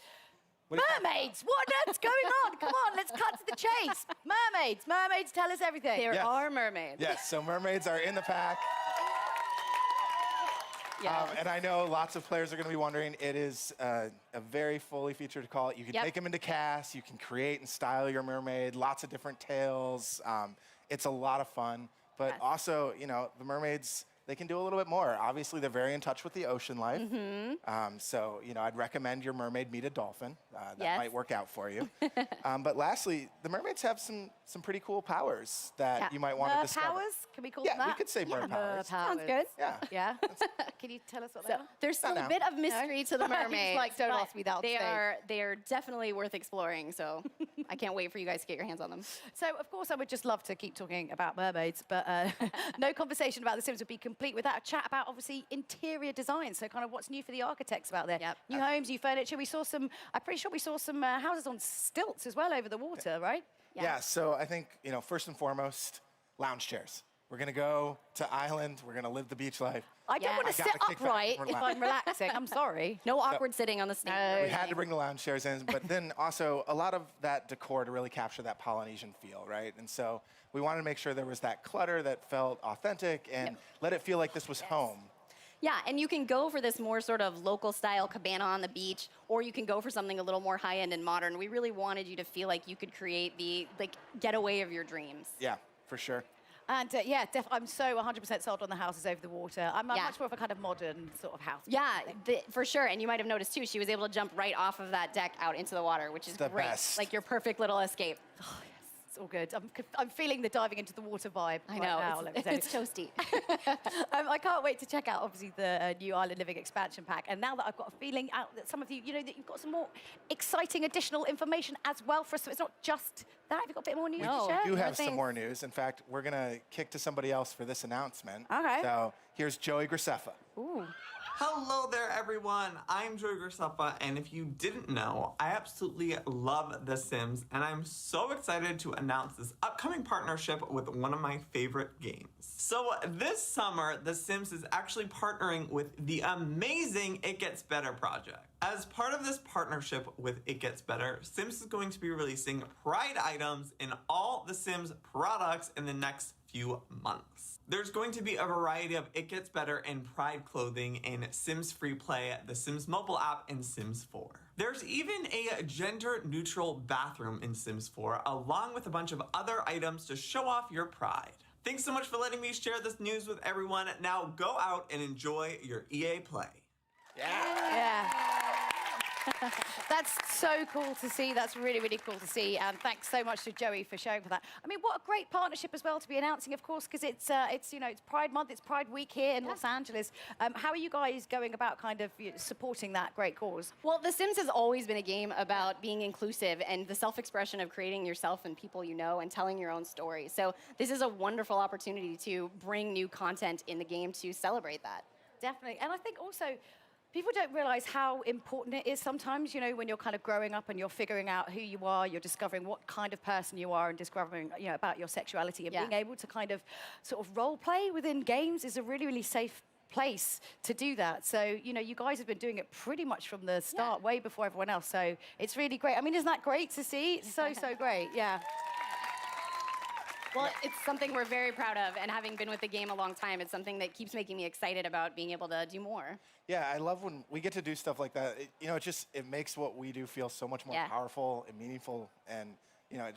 Mermaids! What on earth's going on? Come on, let's cut to the chase. Mermaids! Mermaids tell us everything. There are mermaids. Yes, so mermaids are in the pack. And I know lots of players are going to be wondering, it is a very fully featured call. You can take them into cast, you can create and style your mermaid, lots of different tails. It's a lot of fun, but also, you know, the mermaids, they can do a little bit more. Obviously, they're very in touch with the ocean life. So, you know, I'd recommend your mermaid meet a dolphin. That might work out for you. But lastly, the mermaids have some pretty cool powers that you might want to discover. Powers? Can we call them that? we could say mer powers. Sounds good. Yeah. Yeah. Can you tell us what they are? There's still a bit of mystery to the mermaids. Like, don't ask me that on They stage. are definitely worth exploring, so I can't wait for you guys to get your hands on them. So, of course, I would just love to keep talking about mermaids, but no conversation about The Sims would be complete without a chat about, obviously, interior design. So kind of what's new for the architects out there. New homes, new furniture. We saw some, I'm pretty sure we saw some houses on stilts as well over the water, right? Yeah, so I think, you know, first and foremost, lounge chairs. We're going to go to island. We're going to live the beach life. I don't want to sit upright if I'm relaxing. I'm sorry. No awkward sitting on the stage. We had to bring the lounge chairs in, but then also a lot of that decor to really capture that Polynesian feel, right? And so we wanted to make sure there was that clutter that felt authentic and let it feel like this was home. Yeah, and you can go for this more sort of local style cabana on the beach, or you can go for something a little more high end and modern. We really wanted you to feel like you could create the getaway of your dreams. Yeah, for sure. And I'm so 100% sold on the houses over the water. I'm much more of a kind of modern sort of house. Yeah, for sure. And you might have noticed too, she was able to jump right off of that deck out into the water, which is the great. best. Like your perfect little escape. Oh, yes, it's all good. I'm feeling the diving into the water vibe. I know, Right now, let me tell you. it's toasty. I can't wait to check out, obviously, the new Island Living expansion pack. And now that I've got a feeling out that some of you, you know, that you've got some more exciting additional information as well for us. So it's not just that. Have you got a bit more news to share? We do have some more news. In fact, we're going to kick to somebody else for this announcement. Okay. So here's Joey Graceffa. Ooh. Hello there, everyone. I'm Joey Graceffa, and if you didn't know, I absolutely love The Sims, and I'm so excited to announce this upcoming partnership with one of my favorite games. So this summer, The Sims is actually partnering with the amazing It Gets Better project. As part of this partnership with It Gets Better, Sims is going to be releasing Pride items in all The Sims products in the next few months. There's going to be a variety of It Gets Better and Pride clothing in Sims Free Play, the Sims mobile app, and Sims 4. There's even a gender-neutral bathroom in Sims 4, along with a bunch of other items to show off your pride. Thanks so much for letting me share this news with everyone. Now go out and enjoy your EA Play. Yeah. That's so cool to see. That's really, really cool to see. And thanks so much to Joey for showing for that. I mean, what a great partnership as well to be announcing, of course, because it's you know, it's Pride Month, it's Pride Week here in Los Angeles. How are you guys going about kind of supporting that great cause? Well, The Sims has always been a game about being inclusive and the self-expression of creating yourself and people you know and telling your own story. So this is a wonderful opportunity to bring new content in the game to celebrate that. Definitely. And I think also, people don't realize how important it is sometimes, you know, when you're kind of growing up and you're figuring out who you are, you're discovering what kind of person you are and discovering, you know, about your sexuality and being able to kind of sort of role play within games is a really, really safe place to do that. So, you know, you guys have been doing it pretty much from the start, way before everyone else. So it's really great. I mean, isn't that great to see? So, so great, yeah. Well, it's something we're very proud of, and having been with the game a long time, it's something that keeps making me excited about being able to do more. Yeah, I love when we get to do stuff like that. You know, it makes what we do feel so much more powerful and meaningful. And, you know,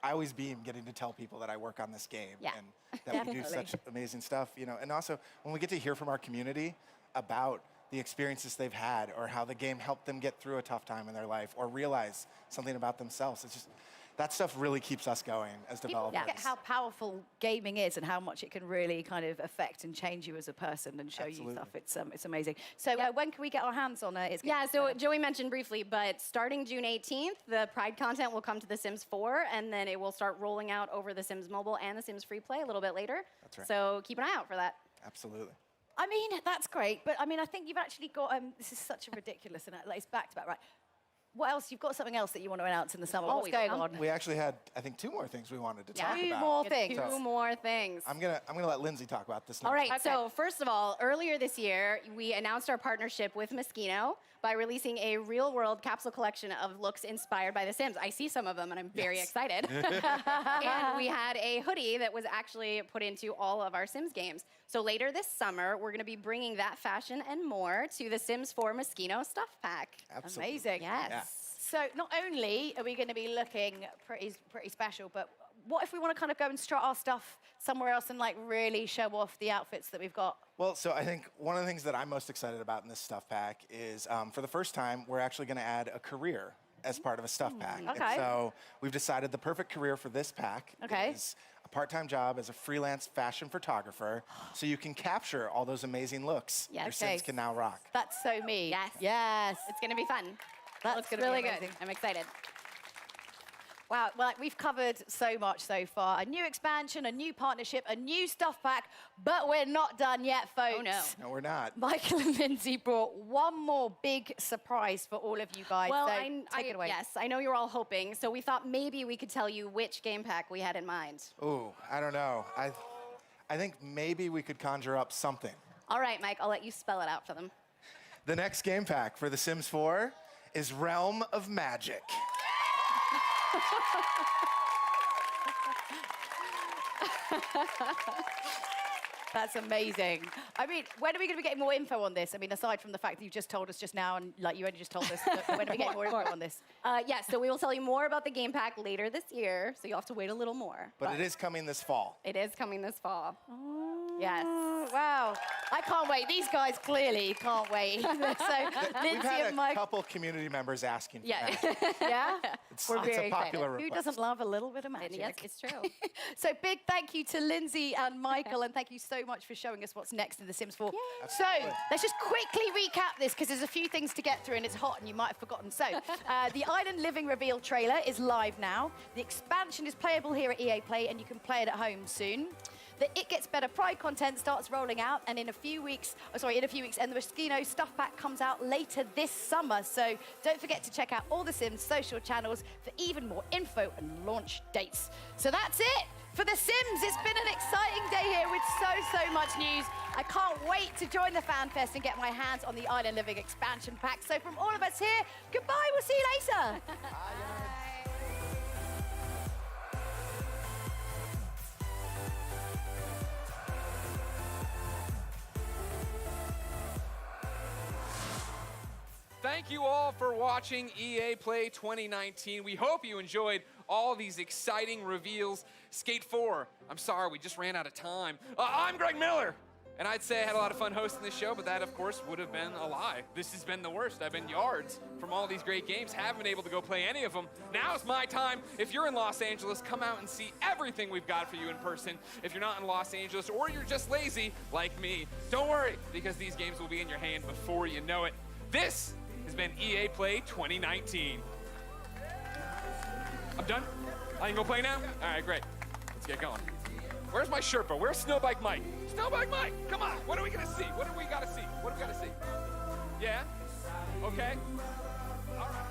I always beam getting to tell people that I work on this game and that we do such amazing stuff, you know. And also, when we get to hear from our community about the experiences they've had or how the game helped them get through a tough time in their life or realize something about themselves, it's just, that stuff really keeps us going as developers. People forget how powerful gaming is and how much it can really kind of affect and change you as a person and show you stuff. It's amazing. So when can we get our hands on it? Yeah, so Joey mentioned briefly, but starting June 18th, the Pride content will come to The Sims 4, and then it will start rolling out over The Sims Mobile and The Sims Free Play a little bit later. That's right. So keep an eye out for that. Absolutely. I mean, that's great, but I mean, I think you've actually got, this is such a ridiculous, and it's back to back, right? What else? You've got something else that you want to announce in the summer. What's going on? We actually had, I think, 2 more things we wanted to talk about. Two more things. Two more things. I'm gonna let Lindsay talk about this next. All right, so first of all, earlier this year, we announced our partnership with Moschino by releasing a real-world capsule collection of looks inspired by The Sims. I see some of them, and I'm very excited. And we had a hoodie that was actually put into all of our Sims games. So later this summer, we're going to be bringing that fashion and more to the Sims 4 Moschino Stuff Pack. Absolutely. Amazing. Yes. Yeah. So not only are we going to be looking pretty special, but what if we want to kind of go and strut our stuff somewhere else and like really show off the outfits that we've got? Well, so I think one of the things that I'm most excited about in this stuff pack is for the first time, we're actually going to add a career as part of a stuff pack. Okay. And so we've decided the perfect career for this pack is a part-time job as a freelance fashion photographer, so you can capture all those amazing looks your Sims can now rock. That's so me. Yes. Yes. It's going to be fun. That's Looks gonna really be good. amazing. I'm excited. Wow, well, we've covered so much so far. A new expansion, a new partnership, a new stuff pack, but we're not done yet, folks. Oh, no. No, we're not. Michael and Lindsay brought one more big surprise for all of you guys. Well, so take it away. Yes, I know you're all hoping, so we thought maybe we could tell you which game pack we had in mind. Ooh, I don't know. I think maybe we could conjure up something. All right, Mike, I'll let you spell it out for them. The next game pack for The Sims 4 is Realm of Magic. That's amazing. I mean, when are we going to be getting more info on this? I mean, aside from the fact that you just told us just now, and like you only just told us, but when are we getting more info on this? Yes, so we will tell you more about the game pack later this year, so you'll have to wait a little more. But it is coming this fall. It is coming this fall. Yes. Wow. I can't wait. These guys clearly can't wait. So, We've Lindsay had and a Mike. couple community members asking for Yeah. that. Yeah? It's We're a very popular excited. Who request. doesn't love a little bit of magic? Yes, it's true. So big thank you to Lindsay and Michael, and thank you so much for showing us what's next in The Sims 4. So let's just quickly recap this, because there's a few things to get through, and it's hot, and you might have forgotten. So the Island Living reveal trailer is live now. The expansion is playable here at EA Play, and you can play it at home soon. The It Gets Better Pride content starts rolling out, and in a few weeks, and the Moschino Stuff Pack comes out later this summer. So don't forget to check out all The Sims social channels for even more info and launch dates. So that's it for The Sims. It's been an exciting day here with so much news. I can't wait to join the Fan Fest and get my hands on the Island Living expansion pack. So from all of us here, goodbye. We'll see you later. Thank you all for watching EA Play 2019. We hope you enjoyed all these exciting reveals. Skate 4, I'm sorry, we just ran out of time. I'm Greg Miller, and I'd say I had a lot of fun hosting this show, but that, of course, would have been a lie. This has been the worst. I've been yards from all these great games, haven't been able to go play any of them. Now's my time. If you're in Los Angeles, come out and see everything we've got for you in person. If you're not in Los Angeles, or you're just lazy, like me, don't worry, because these games will be in your hand before you know it. This has been EA Play 2019. I'm done? I can go play now? All right, great. Let's get going. Where's my Sherpa? Where's Snowbike Mike? Snowbike Mike, come on. What are we gonna see? What do we gotta see? What do we gotta see? Yeah? Okay. All right.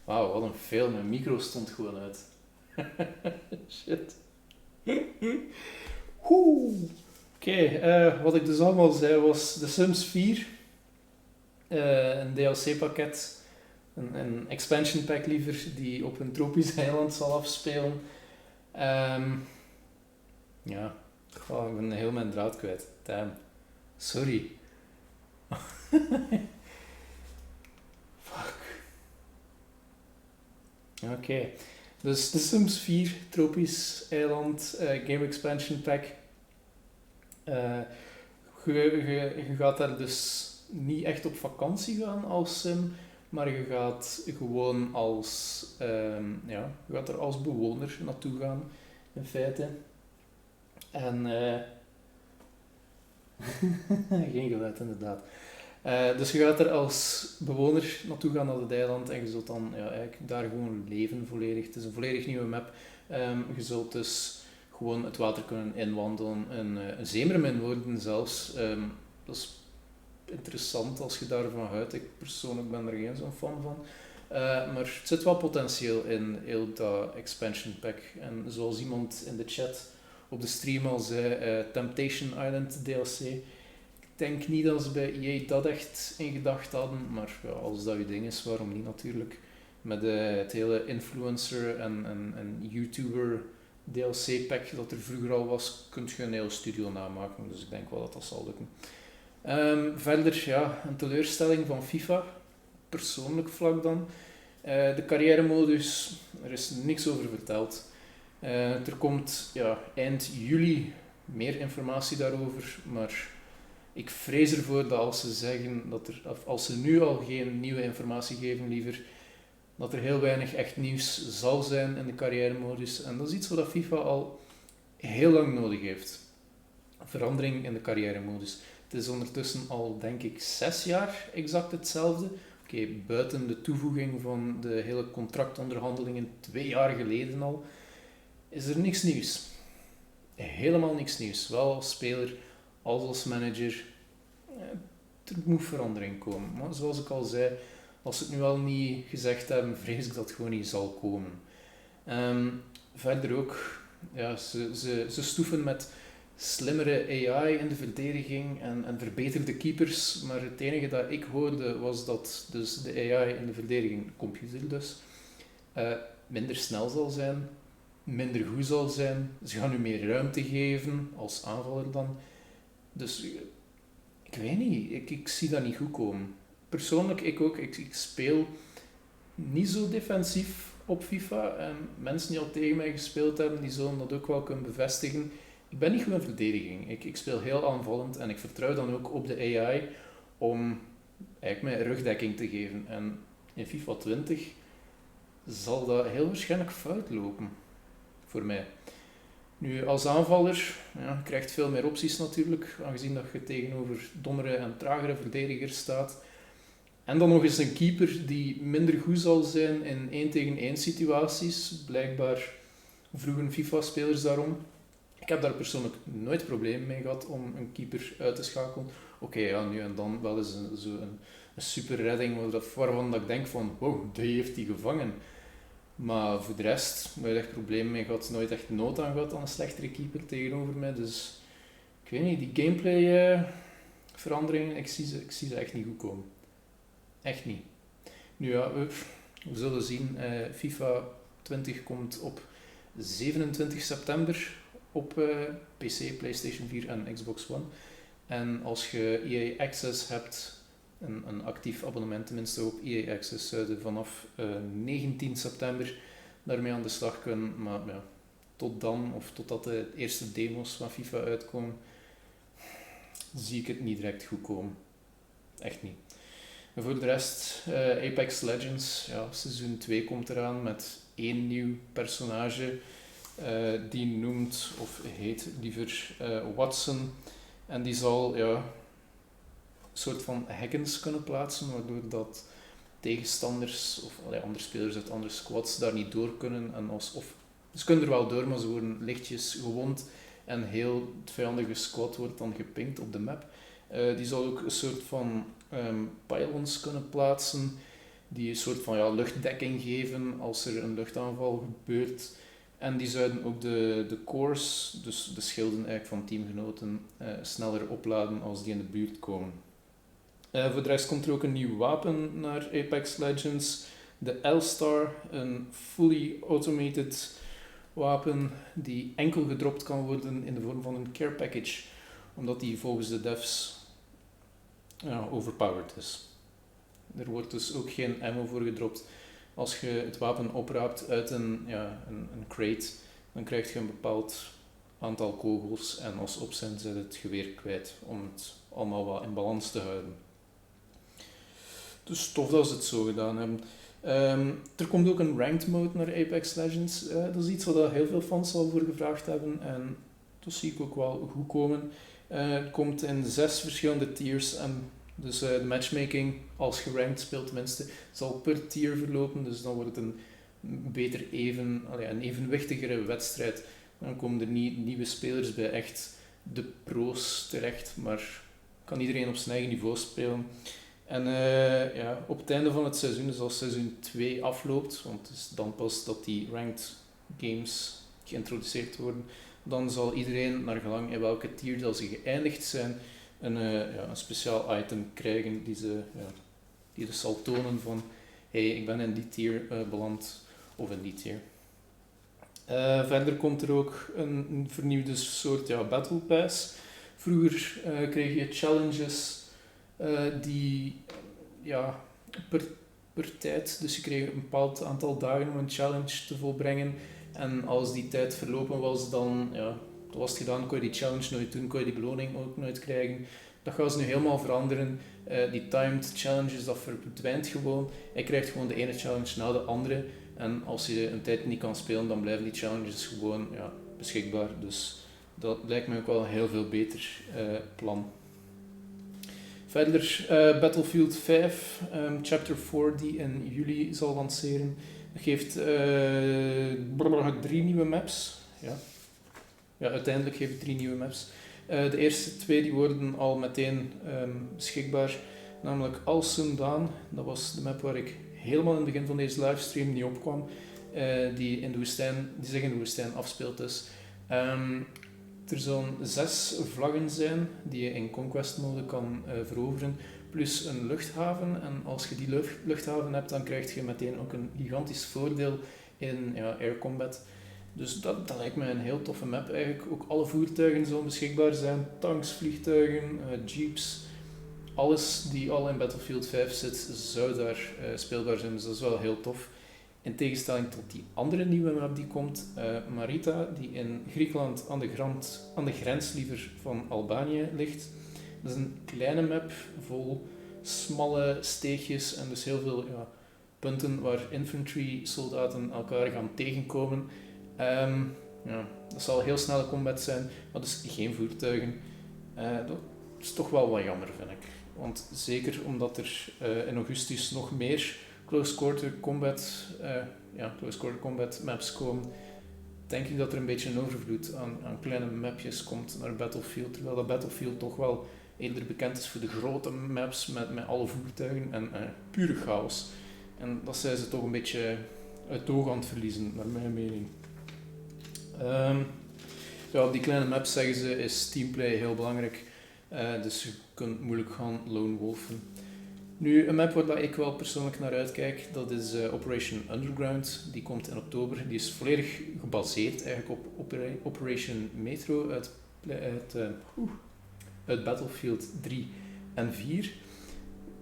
Wauw, wat een fail. Mijn micro stond gewoon uit. Shit. Oké, wat ik dus allemaal zei was The Sims 4. Een DLC-pakket. Een expansion pack liever, die op een tropisch eiland zal afspelen. Ja, goh, ik ben heel mijn draad kwijt. Damn. Sorry. Fuck. Oké. Dus The Sims 4, tropisch eiland, game expansion pack. Je gaat daar dus niet echt op vakantie gaan als sim, maar je gaat gewoon als, je gaat er als bewoner naartoe gaan, in feite. En, geen geluid inderdaad. Dus je gaat er als bewoner naartoe gaan naar het eiland en je zult dan eigenlijk daar gewoon leven volledig. Het is een volledig nieuwe map. Je zult dus gewoon het water kunnen inwandelen, een zeemermin worden zelfs. Dat is interessant als je daarvan houdt. Ik persoonlijk ben er geen zo'n fan van. Maar het zit wel potentieel in heel dat expansion pack. En zoals iemand in de chat op de stream al zei, Temptation Island DLC. Ik denk niet dat ze bij EA dat echt in gedacht hadden, maar ja, als dat je ding is, waarom niet natuurlijk. Met het hele influencer en YouTuber DLC pack dat er vroeger al was, kun je een hele studio namaken. Dus ik denk wel dat dat zal lukken. Verder, ja, een teleurstelling van FIFA. Persoonlijk vlak dan. De carrière-modus, er is niks over verteld. Er komt eind juli meer informatie daarover, maar ik vrees ervoor dat als ze zeggen als ze nu al geen nieuwe informatie geven, liever, dat er heel weinig echt nieuws zal zijn in de carrière-modus. En dat is iets wat FIFA al heel lang nodig heeft. Verandering in de carrière-modus. Het is ondertussen al, denk ik, 6 jaar exact hetzelfde. Oké, buiten de toevoeging van de hele contractonderhandelingen 2 jaar geleden al, is er niks nieuws. Helemaal niks nieuws. Wel als speler, als manager. Er moet verandering komen. Maar zoals ik al zei, als ze het nu al niet gezegd hebben, vrees ik dat het gewoon niet zal komen. Verder ook, ja, ze stoeven met slimmere AI in de verdediging en verbeterde keepers, maar het enige dat ik hoorde was dat dus de AI in de verdediging, de computer dus, minder snel zal zijn, minder goed zal zijn. Ze gaan nu meer ruimte geven, als aanvaller dan. Dus ik weet niet, ik zie dat niet goed komen. Persoonlijk, ik ook. Ik speel niet zo defensief op FIFA en mensen die al tegen mij gespeeld hebben, die zullen dat ook wel kunnen bevestigen. Ik ben niet goed in verdediging. Ik speel heel aanvallend en ik vertrouw dan ook op de AI om eigenlijk mij rugdekking te geven. En in FIFA 20 zal dat heel waarschijnlijk fout lopen. Voor mij. Nu, als aanvaller je krijgt veel meer opties natuurlijk, aangezien dat je tegenover dommere en tragere verdedigers staat. En dan nog eens een keeper die minder goed zal zijn in 1-tegen-1 situaties. Blijkbaar vroegen FIFA-spelers daarom. Ik heb daar persoonlijk nooit problemen mee gehad om een keeper uit te schakelen. Oké, nu en dan wel eens een super redding waarvan dat ik denk van, wow, die heeft die gevangen. Maar voor de rest, nooit echt problemen mee gehad, nooit echt nood aan gehad aan een slechtere keeper tegenover mij. Dus ik weet niet, die gameplay veranderingen, ik zie ze echt niet goed komen. Echt niet. Nu ja, we zullen zien, FIFA 20 komt op 27 september op PC, PlayStation 4 en Xbox One. En als je EA Access hebt, een actief abonnement tenminste op EA Access, zouden vanaf 19 september daarmee aan de slag kunnen. Maar ja, tot dan, of totdat de eerste demos van FIFA uitkomen, zie ik het niet direct goed komen. Echt niet. En voor de rest, Apex Legends, ja, seizoen 2 komt eraan met 1 nieuw personage. Die noemt, of heet liever, Watson. En die zal een soort van hackens kunnen plaatsen, waardoor dat tegenstanders of andere spelers uit andere squads daar niet door kunnen. Ze kunnen er wel door, maar ze worden lichtjes gewond en heel het vijandige squad wordt dan gepinkt op de map. Die zal ook een soort van pylons kunnen plaatsen, die een soort van luchtdekking geven als er een luchtaanval gebeurt. En die zouden ook de cores, dus de schilden eigenlijk van teamgenoten, sneller opladen als die in de buurt komen. Voor de rest komt er ook een nieuw wapen naar Apex Legends. De L-Star, een fully automated wapen die enkel gedropt kan worden in de vorm van een care package. Omdat die volgens de devs overpowered is. Er wordt dus ook geen ammo voor gedropt. Als je het wapen opraapt uit een crate, dan krijg je een bepaald aantal kogels en als op zijn zet het geweer kwijt om het allemaal wat in balans te houden. Dus tof dat ze het zo gedaan hebben. Er komt ook een ranked mode naar Apex Legends. Dat is iets wat heel veel fans al voor gevraagd hebben en dat zie ik ook wel goed komen. Het komt in 6 verschillende tiers en dus de matchmaking, als je ranked speelt tenminste, zal per tier verlopen. Dus dan wordt het een evenwichtigere wedstrijd Dan komen er niet nieuwe spelers bij echt de pro's terecht, maar kan iedereen op zijn eigen niveau spelen. En op het einde van het seizoen, dus als seizoen 2 afloopt, want het is dan pas dat die ranked games geïntroduceerd worden, dan zal iedereen, naar gelang in welke tier dat ze geëindigd zijn, een speciaal item krijgen die dus zal tonen van hey, ik ben in die tier beland, of in die tier. Verder komt er ook een vernieuwde soort Battle Pass. Vroeger kreeg je challenges die per tijd, dus je kreeg een bepaald aantal dagen om een challenge te volbrengen. En als die tijd verlopen was, dan was het gedaan, kon je die challenge nooit doen, kon je die beloning ook nooit krijgen. Dat gaat ze nu helemaal veranderen. Die timed challenges, dat verdwijnt gewoon. Je krijgt gewoon de ene challenge na de andere. En als je een tijd niet kan spelen, dan blijven die challenges gewoon beschikbaar. Dus dat lijkt me ook wel een heel veel beter plan. Verder Battlefield 5, Chapter 4, die in juli zal lanceren. Dat geeft 3 nieuwe maps. Ja, uiteindelijk geeft het 3 nieuwe maps. De eerste 2 die worden al meteen beschikbaar. Namelijk Als Zenden, dat was de map waar ik helemaal in het begin van deze livestream niet opkwam. Die zich in de woestijn afspeelt dus. Er zullen 6 vlaggen zijn die je in Conquest mode kan veroveren. Plus een luchthaven. En als je die luchthaven hebt, dan krijg je meteen ook een gigantisch voordeel in air combat. Dus dat lijkt me een heel toffe map eigenlijk. Ook alle voertuigen zullen beschikbaar zijn. Tanks, vliegtuigen, jeeps. Alles die al in Battlefield 5 zit, zou daar speelbaar zijn. Dus dat is wel heel tof. In tegenstelling tot die andere nieuwe map die komt, Marita, die in Griekenland aan de grens van Albanië ligt. Dat is een kleine map vol smalle steegjes en dus heel veel punten waar infantry soldaten elkaar gaan tegenkomen. Dat zal heel snelle combat zijn, maar dus geen voertuigen. Dat is toch wel wat jammer, vind ik. Want zeker omdat er in augustus nog meer close quarter combat maps komen, denk ik dat er een beetje een overvloed aan kleine mapjes komt naar Battlefield. Terwijl dat Battlefield toch wel eerder bekend is voor de grote maps met alle voertuigen en pure chaos. En dat zijn ze toch een beetje uit het oog aan het verliezen, naar mijn mening. Op die kleine maps, zeggen ze, is teamplay heel belangrijk. Dus je kunt moeilijk gaan lone wolfen. Nu, een map waar ik wel persoonlijk naar uitkijk, dat is Operation Underground. Die komt in oktober. Die is volledig gebaseerd eigenlijk op Operation Metro uit Battlefield 3 en 4.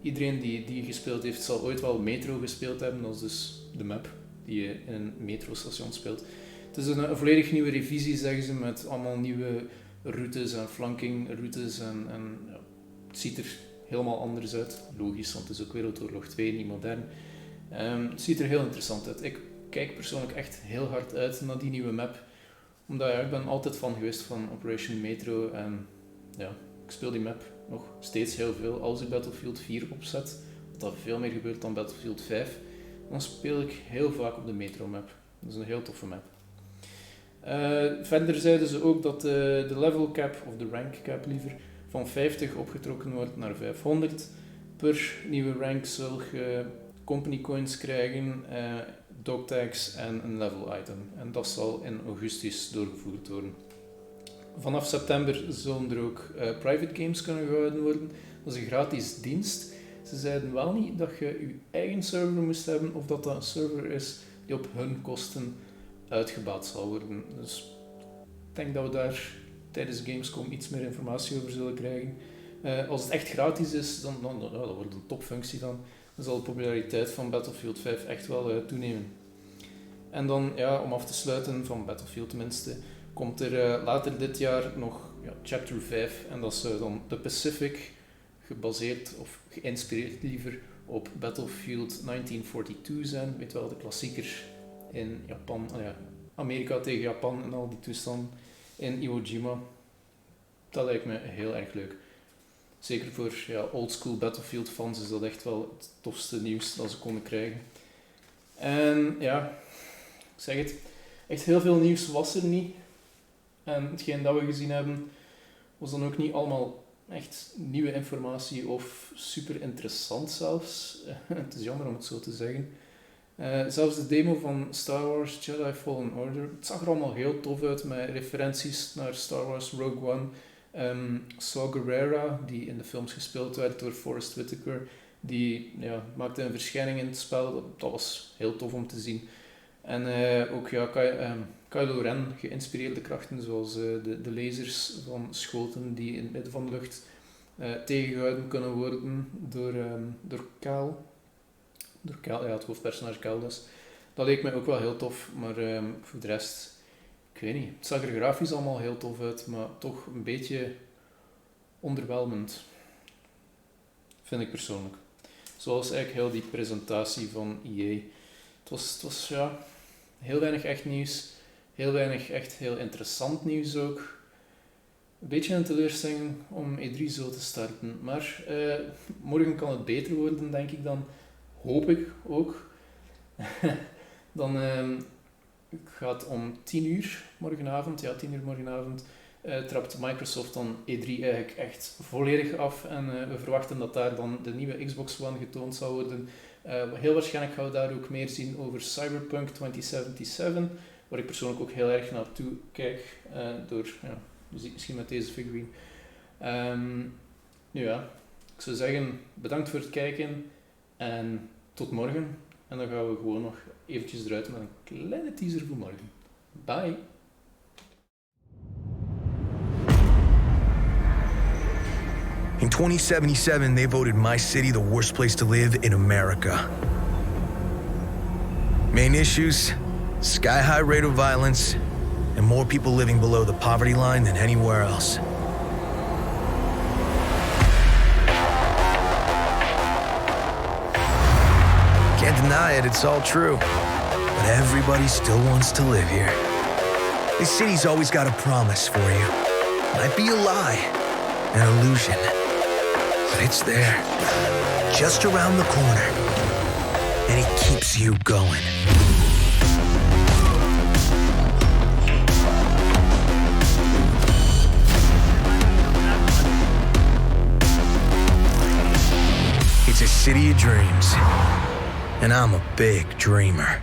Iedereen die gespeeld heeft, zal ooit wel Metro gespeeld hebben. Dat is dus de map die je in een metrostation speelt. Het is een volledig nieuwe revisie, zeggen ze, met allemaal nieuwe routes en flankingroutes. En het ziet er helemaal anders uit. Logisch, want het is ook Wereldoorlog 2, niet modern. Het ziet er heel interessant uit. Ik kijk persoonlijk echt heel hard uit naar die nieuwe map. Omdat ik ben altijd fan geweest van Operation Metro. En ik speel die map nog steeds heel veel. Als ik Battlefield 4 opzet, wat dat veel meer gebeurt dan Battlefield 5, dan speel ik heel vaak op de Metro map. Dat is een heel toffe map. Verder zeiden ze ook dat de level cap, of de rank cap liever, van 50 opgetrokken wordt naar 500. Per nieuwe rank zul je company coins krijgen, dog tags en een level item. En dat zal in augustus doorgevoerd worden. Vanaf september zullen er ook private games kunnen gehouden worden. Dat is een gratis dienst. Ze zeiden wel niet dat je je eigen server moest hebben of dat een server is die op hun kosten uitgebaat zal worden. Dus ik denk dat we daar tijdens Gamescom iets meer informatie over zullen krijgen. Als het echt gratis is, dan dat wordt een topfunctie dan. Dan zal de populariteit van Battlefield 5 echt wel toenemen. En dan, om af te sluiten, van Battlefield tenminste, komt er later dit jaar nog Chapter 5. En dat zou dan de Pacific, gebaseerd of geïnspireerd liever op Battlefield 1942 zijn. Weet wel, de klassieker in Japan, Amerika tegen Japan en al die toestanden in Iwo Jima. Dat lijkt me heel erg leuk. Zeker voor oldschool Battlefield fans is dat echt wel het tofste nieuws dat ze konden krijgen. En ik zeg het, echt heel veel nieuws was er niet. En hetgeen dat we gezien hebben, was dan ook niet allemaal echt nieuwe informatie of super interessant zelfs. Het is jammer om het zo te zeggen. Zelfs de demo van Star Wars Jedi Fallen Order, het zag er allemaal heel tof uit met referenties naar Star Wars Rogue One. Saw Gerrera, die in de films gespeeld werd door Forrest Whitaker, die maakte een verschijning in het spel. Dat was heel tof om te zien. En ook Kylo Ren, geïnspireerde krachten zoals de lasers van schoten die in het midden van de lucht tegengehouden kunnen worden door Cal. Door Cal, ja, het hoofdpersonage Cal dus. Dat leek mij ook wel heel tof, maar voor de rest, ik weet niet. Het zag er grafisch allemaal heel tof uit, maar toch een beetje onderwelmend. Vind ik persoonlijk. Zoals eigenlijk heel die presentatie van EA. Het was ja, heel weinig echt nieuws. Heel weinig echt heel interessant nieuws ook. Een beetje een teleurstelling om E3 zo te starten. Maar morgen kan het beter worden, denk ik dan. Hoop ik ook. Dan gaat om 10 uur morgenavond, trapt Microsoft dan E3 eigenlijk echt volledig af. En we verwachten dat daar dan de nieuwe Xbox One getoond zal worden. Heel waarschijnlijk gaan we daar ook meer zien over Cyberpunk 2077, waar ik persoonlijk ook heel erg naartoe kijk, misschien met deze figurine. Ik zou zeggen, bedankt voor het kijken en tot morgen. En dan gaan we gewoon nog eventjes eruit met een kleine teaser voor morgen. Bye! In 2077, they voted my city the worst place to live in America. Main issues, sky-high rate of violence, and more people living below the poverty line than anywhere else. Can't deny it, it's all true. But everybody still wants to live here. This city's always got a promise for you. Might be a lie, an illusion. But it's there, just around the corner. And it keeps you going. It's a city of dreams. And I'm a big dreamer.